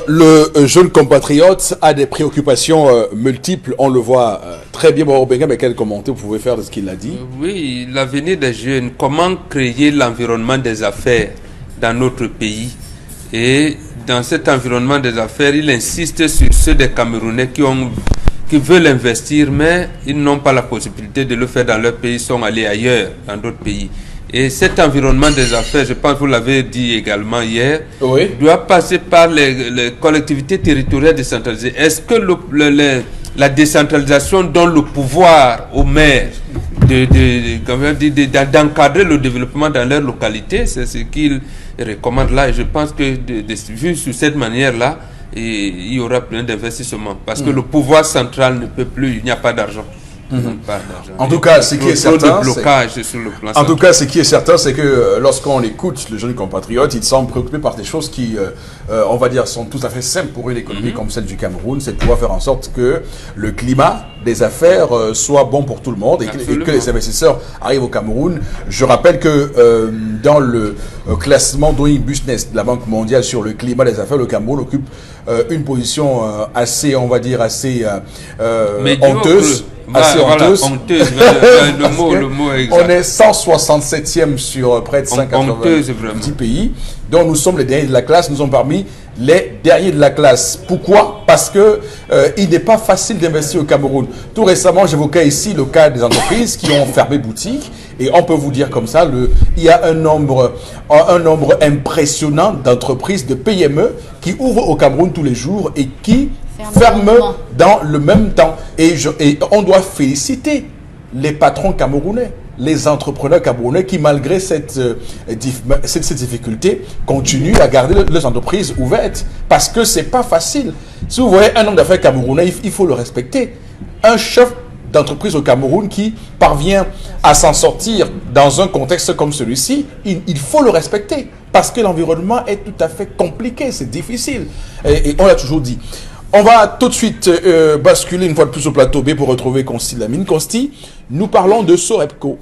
[SPEAKER 1] Le jeune compatriote a des préoccupations multiples, on le voit très bien. Bon, mais quel commentaire vous pouvez faire de ce qu'il a dit?
[SPEAKER 4] Oui, l'avenir des jeunes, comment créer l'environnement des affaires dans notre pays. Et dans cet environnement des affaires, il insiste sur ceux des Camerounais qui veulent investir, mais ils n'ont pas la possibilité de le faire dans leur pays, ils sont allés ailleurs, dans d'autres pays. Et cet environnement des affaires, je pense que vous l'avez dit également hier,
[SPEAKER 1] oui,
[SPEAKER 4] doit passer par les collectivités territoriales décentralisées. Est-ce que la décentralisation donne le pouvoir aux maires d'encadrer le développement dans leur localité? C'est ce qu'ils recommandent là. Et je pense que vu sur cette manière-là, il y aura plein d'investissements. Parce que le pouvoir central ne peut plus, il n'y a pas d'argent.
[SPEAKER 1] En tout cas, ce qui est certain, c'est que lorsqu'on écoute le jeune compatriote, il semble préoccupé par des choses qui, on va dire, sont tout à fait simples pour une économie comme celle du Cameroun. C'est de pouvoir faire en sorte que le climat des affaires soit bon pour tout le monde et que les investisseurs arrivent au Cameroun. Je rappelle que dans le classement Doing Business de la Banque mondiale sur le climat des affaires, le Cameroun occupe une position assez, on va dire, assez honteuse.
[SPEAKER 4] Honteuse. Le mot exact.
[SPEAKER 1] On est 167e sur près de 190 pays. Donc nous sommes les derniers de la classe, nous sommes parmi les derniers de la classe. Pourquoi? Parce que il n'est pas facile d'investir au Cameroun. Tout récemment, j'évoquais ici le cas des entreprises qui ont fermé boutique. Et on peut vous dire comme ça, il y a un nombre impressionnant d'entreprises, de PME qui ouvrent au Cameroun tous les jours et qui ferment dans le même temps. Et on doit féliciter les patrons camerounais, les entrepreneurs camerounais qui, malgré cette difficulté, continuent à garder leurs entreprises ouvertes. Parce que c'est pas facile. Si vous voyez un homme d'affaires camerounais, il faut le respecter. Un chef d'entreprise au Cameroun qui parvient à s'en sortir dans un contexte comme celui-ci, il faut le respecter. Parce que l'environnement est tout à fait compliqué, c'est difficile. Et on l'a toujours dit. On va tout de suite basculer une fois de plus au plateau B pour retrouver Consti Lamine. Consti, nous parlons de Sorepco.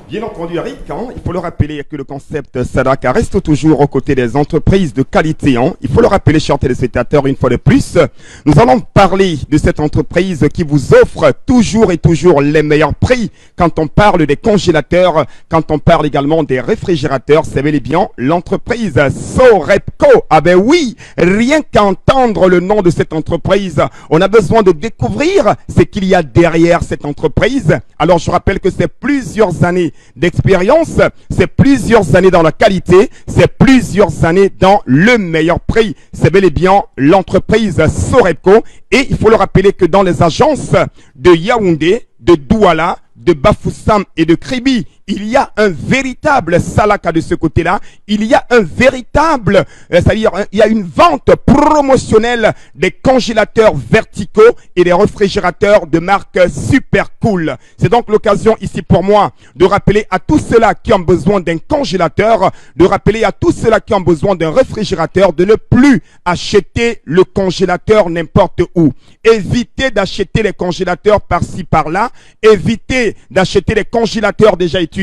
[SPEAKER 6] Bien entendu, Eric, il faut le rappeler que le concept Sadaka reste toujours aux côtés des entreprises de qualité. Il faut le rappeler, chers téléspectateurs, une fois de plus. Nous allons parler de cette entreprise qui vous offre toujours et toujours les meilleurs prix. Quand on parle des congélateurs, quand on parle également des réfrigérateurs, c'est bel et bien l'entreprise Sorepco. Ah ben oui, rien qu'entendre le nom de cette entreprise, on a besoin de découvrir ce qu'il y a derrière cette entreprise. Alors je rappelle que c'est plusieurs années d'expérience, c'est plusieurs années dans la qualité, c'est plusieurs années dans le meilleur prix. C'est bel et bien l'entreprise Sorepco. Et il faut le rappeler que dans les agences de Yaoundé, de Douala, de Bafoussam et de Kribi, il y a un véritable salaka de ce côté-là. Il y a un véritable, c'est-à-dire il y a une vente promotionnelle des congélateurs verticaux et des réfrigérateurs de marque Super Cool. C'est donc l'occasion ici pour moi de rappeler à tous ceux-là qui ont besoin d'un congélateur, de rappeler à tous ceux-là qui ont besoin d'un réfrigérateur de ne plus acheter le congélateur n'importe où. Évitez d'acheter les congélateurs par-ci par-là. Évitez d'acheter les congélateurs déjà utilisés.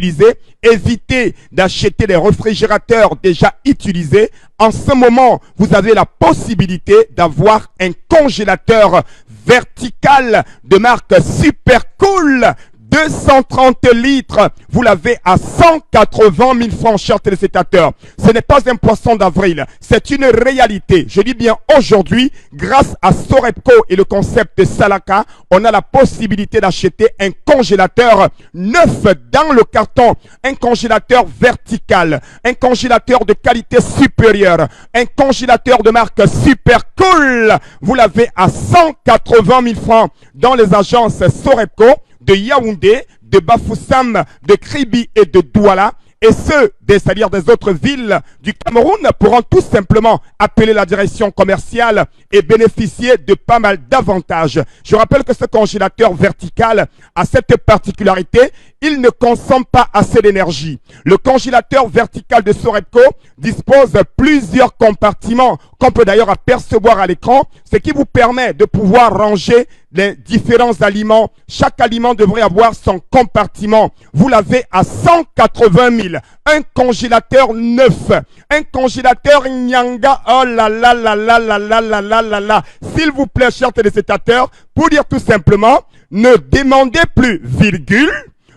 [SPEAKER 6] Évitez d'acheter les réfrigérateurs déjà utilisés. En ce moment, vous avez la possibilité d'avoir un congélateur vertical de marque Super Cool 230 litres, vous l'avez à 180 000 francs, chers téléspectateurs. Ce n'est pas un poisson d'avril, c'est une réalité. Je dis bien aujourd'hui, grâce à Sorepco et le concept Salaka, on a la possibilité d'acheter un congélateur neuf dans le carton, un congélateur vertical, un congélateur de qualité supérieure, un congélateur de marque Super Cool. Vous l'avez à 180 000 francs dans les agences Sorepco de Yaoundé, de Bafoussam, de Kribi et de Douala. Et ceux, c'est-à-dire des autres villes du Cameroun, pourront tout simplement appeler la direction commerciale et bénéficier de pas mal d'avantages. Je rappelle que ce congélateur vertical a cette particularité, il ne consomme pas assez d'énergie. Le congélateur vertical de Sorepco dispose de plusieurs compartiments qu'on peut d'ailleurs apercevoir à l'écran, ce qui vous permet de pouvoir ranger les différents aliments. Chaque aliment devrait avoir son compartiment. Vous l'avez à 180 000. Un congélateur neuf. Un congélateur Nyanga. Oh là là là là là là là là là là. S'il vous plaît, chers téléspectateurs, pour dire tout simplement, ne demandez plus, virgule,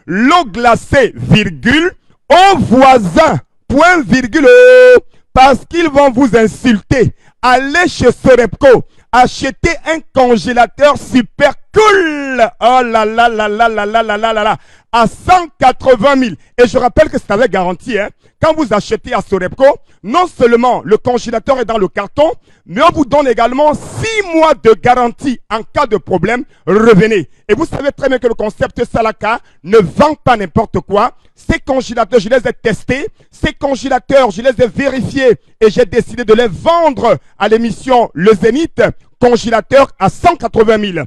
[SPEAKER 6] l'eau glacée, virgule, aux voisins, point, virgule, parce qu'ils vont vous insulter. Allez chez Sorepco. Achetez un congélateur super cool. Oh là là là là là là là là là. À 180 000. Et je rappelle que c'est avec garantie. Hein. Quand vous achetez à Sorepco, non seulement le congélateur est dans le carton, mais on vous donne également 6 mois de garantie. En cas de problème, revenez. Et vous savez très bien que le concept Salaka ne vend pas n'importe quoi. Ces congélateurs, je les ai testés. Ces congélateurs, je les ai vérifiés. Et j'ai décidé de les vendre à l'émission Le Zénith. Congélateur à 180 000.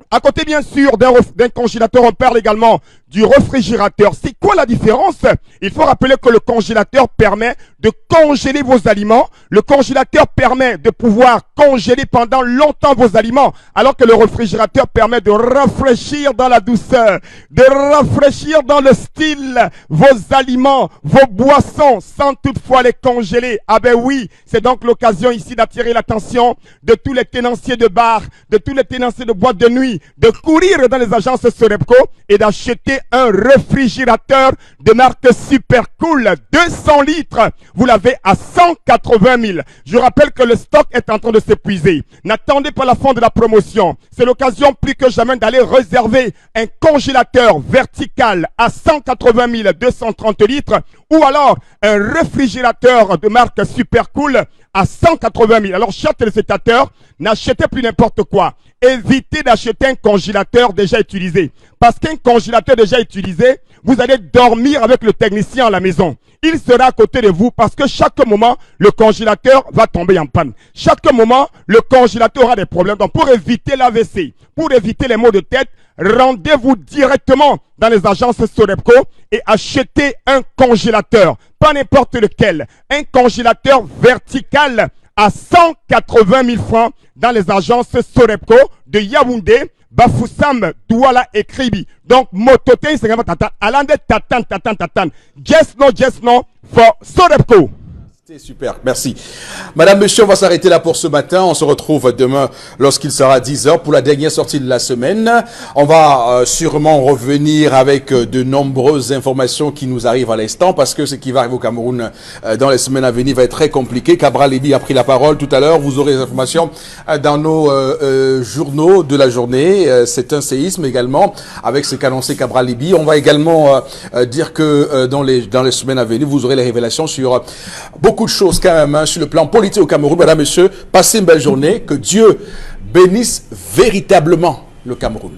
[SPEAKER 6] À côté, bien sûr, d'un congélateur, on parle également du réfrigérateur. C'est quoi la différence? Il faut rappeler que le congélateur permet de congeler vos aliments. Le congélateur permet de pouvoir congeler pendant longtemps vos aliments, alors que le réfrigérateur permet de rafraîchir dans la douceur, de rafraîchir dans le style vos aliments, vos boissons, sans toutefois les congeler. Ah ben oui, c'est donc l'occasion ici d'attirer l'attention de tous les tenanciers de bars, de tous les tenanciers de boîtes de nuit, de courir dans les agences Sorepco et d'acheter un réfrigérateur de marque Super Cool, 200 litres. Vous l'avez à 180 000. Je rappelle que le stock est en train de s'épuiser. N'attendez pas la fin de la promotion. C'est l'occasion plus que jamais d'aller réserver un congélateur vertical à 180 230 litres ou alors un réfrigérateur de marque Super Cool à 180 000. Alors, chers téléspectateurs, n'achetez plus n'importe quoi. Évitez d'acheter un congélateur déjà utilisé. Parce qu'un congélateur déjà utilisé, vous allez dormir avec le technicien à la maison. Il sera à côté de vous parce que chaque moment, le congélateur va tomber en panne. Chaque moment, le congélateur aura des problèmes. Donc, pour éviter l'AVC, pour éviter les maux de tête, rendez-vous directement dans les agences Sorepco et achetez un congélateur. Pas n'importe lequel. Un congélateur vertical à 180 000 francs dans les agences Sorepco de Yaoundé, Bafoussam, Douala et Kribi. Donc, mototé, c'est tatan. Alande tatan. Just no, for Sorepco.
[SPEAKER 1] C'est super, merci. Madame, monsieur, on va s'arrêter là pour ce matin. On se retrouve demain lorsqu'il sera 10h pour la dernière sortie de la semaine. On va sûrement revenir avec de nombreuses informations qui nous arrivent à l'instant parce que ce qui va arriver au Cameroun dans les semaines à venir va être très compliqué. Cabral Libi a pris la parole tout à l'heure. Vous aurez les informations dans nos journaux de la journée. C'est un séisme également avec ce qu'annonçait Cabral Libi. On va également dire que dans les semaines à venir, vous aurez les révélations sur beaucoup de choses quand même hein, sur le plan politique au Cameroun. Mesdames, messieurs, passez une belle journée. Que Dieu bénisse véritablement le Cameroun.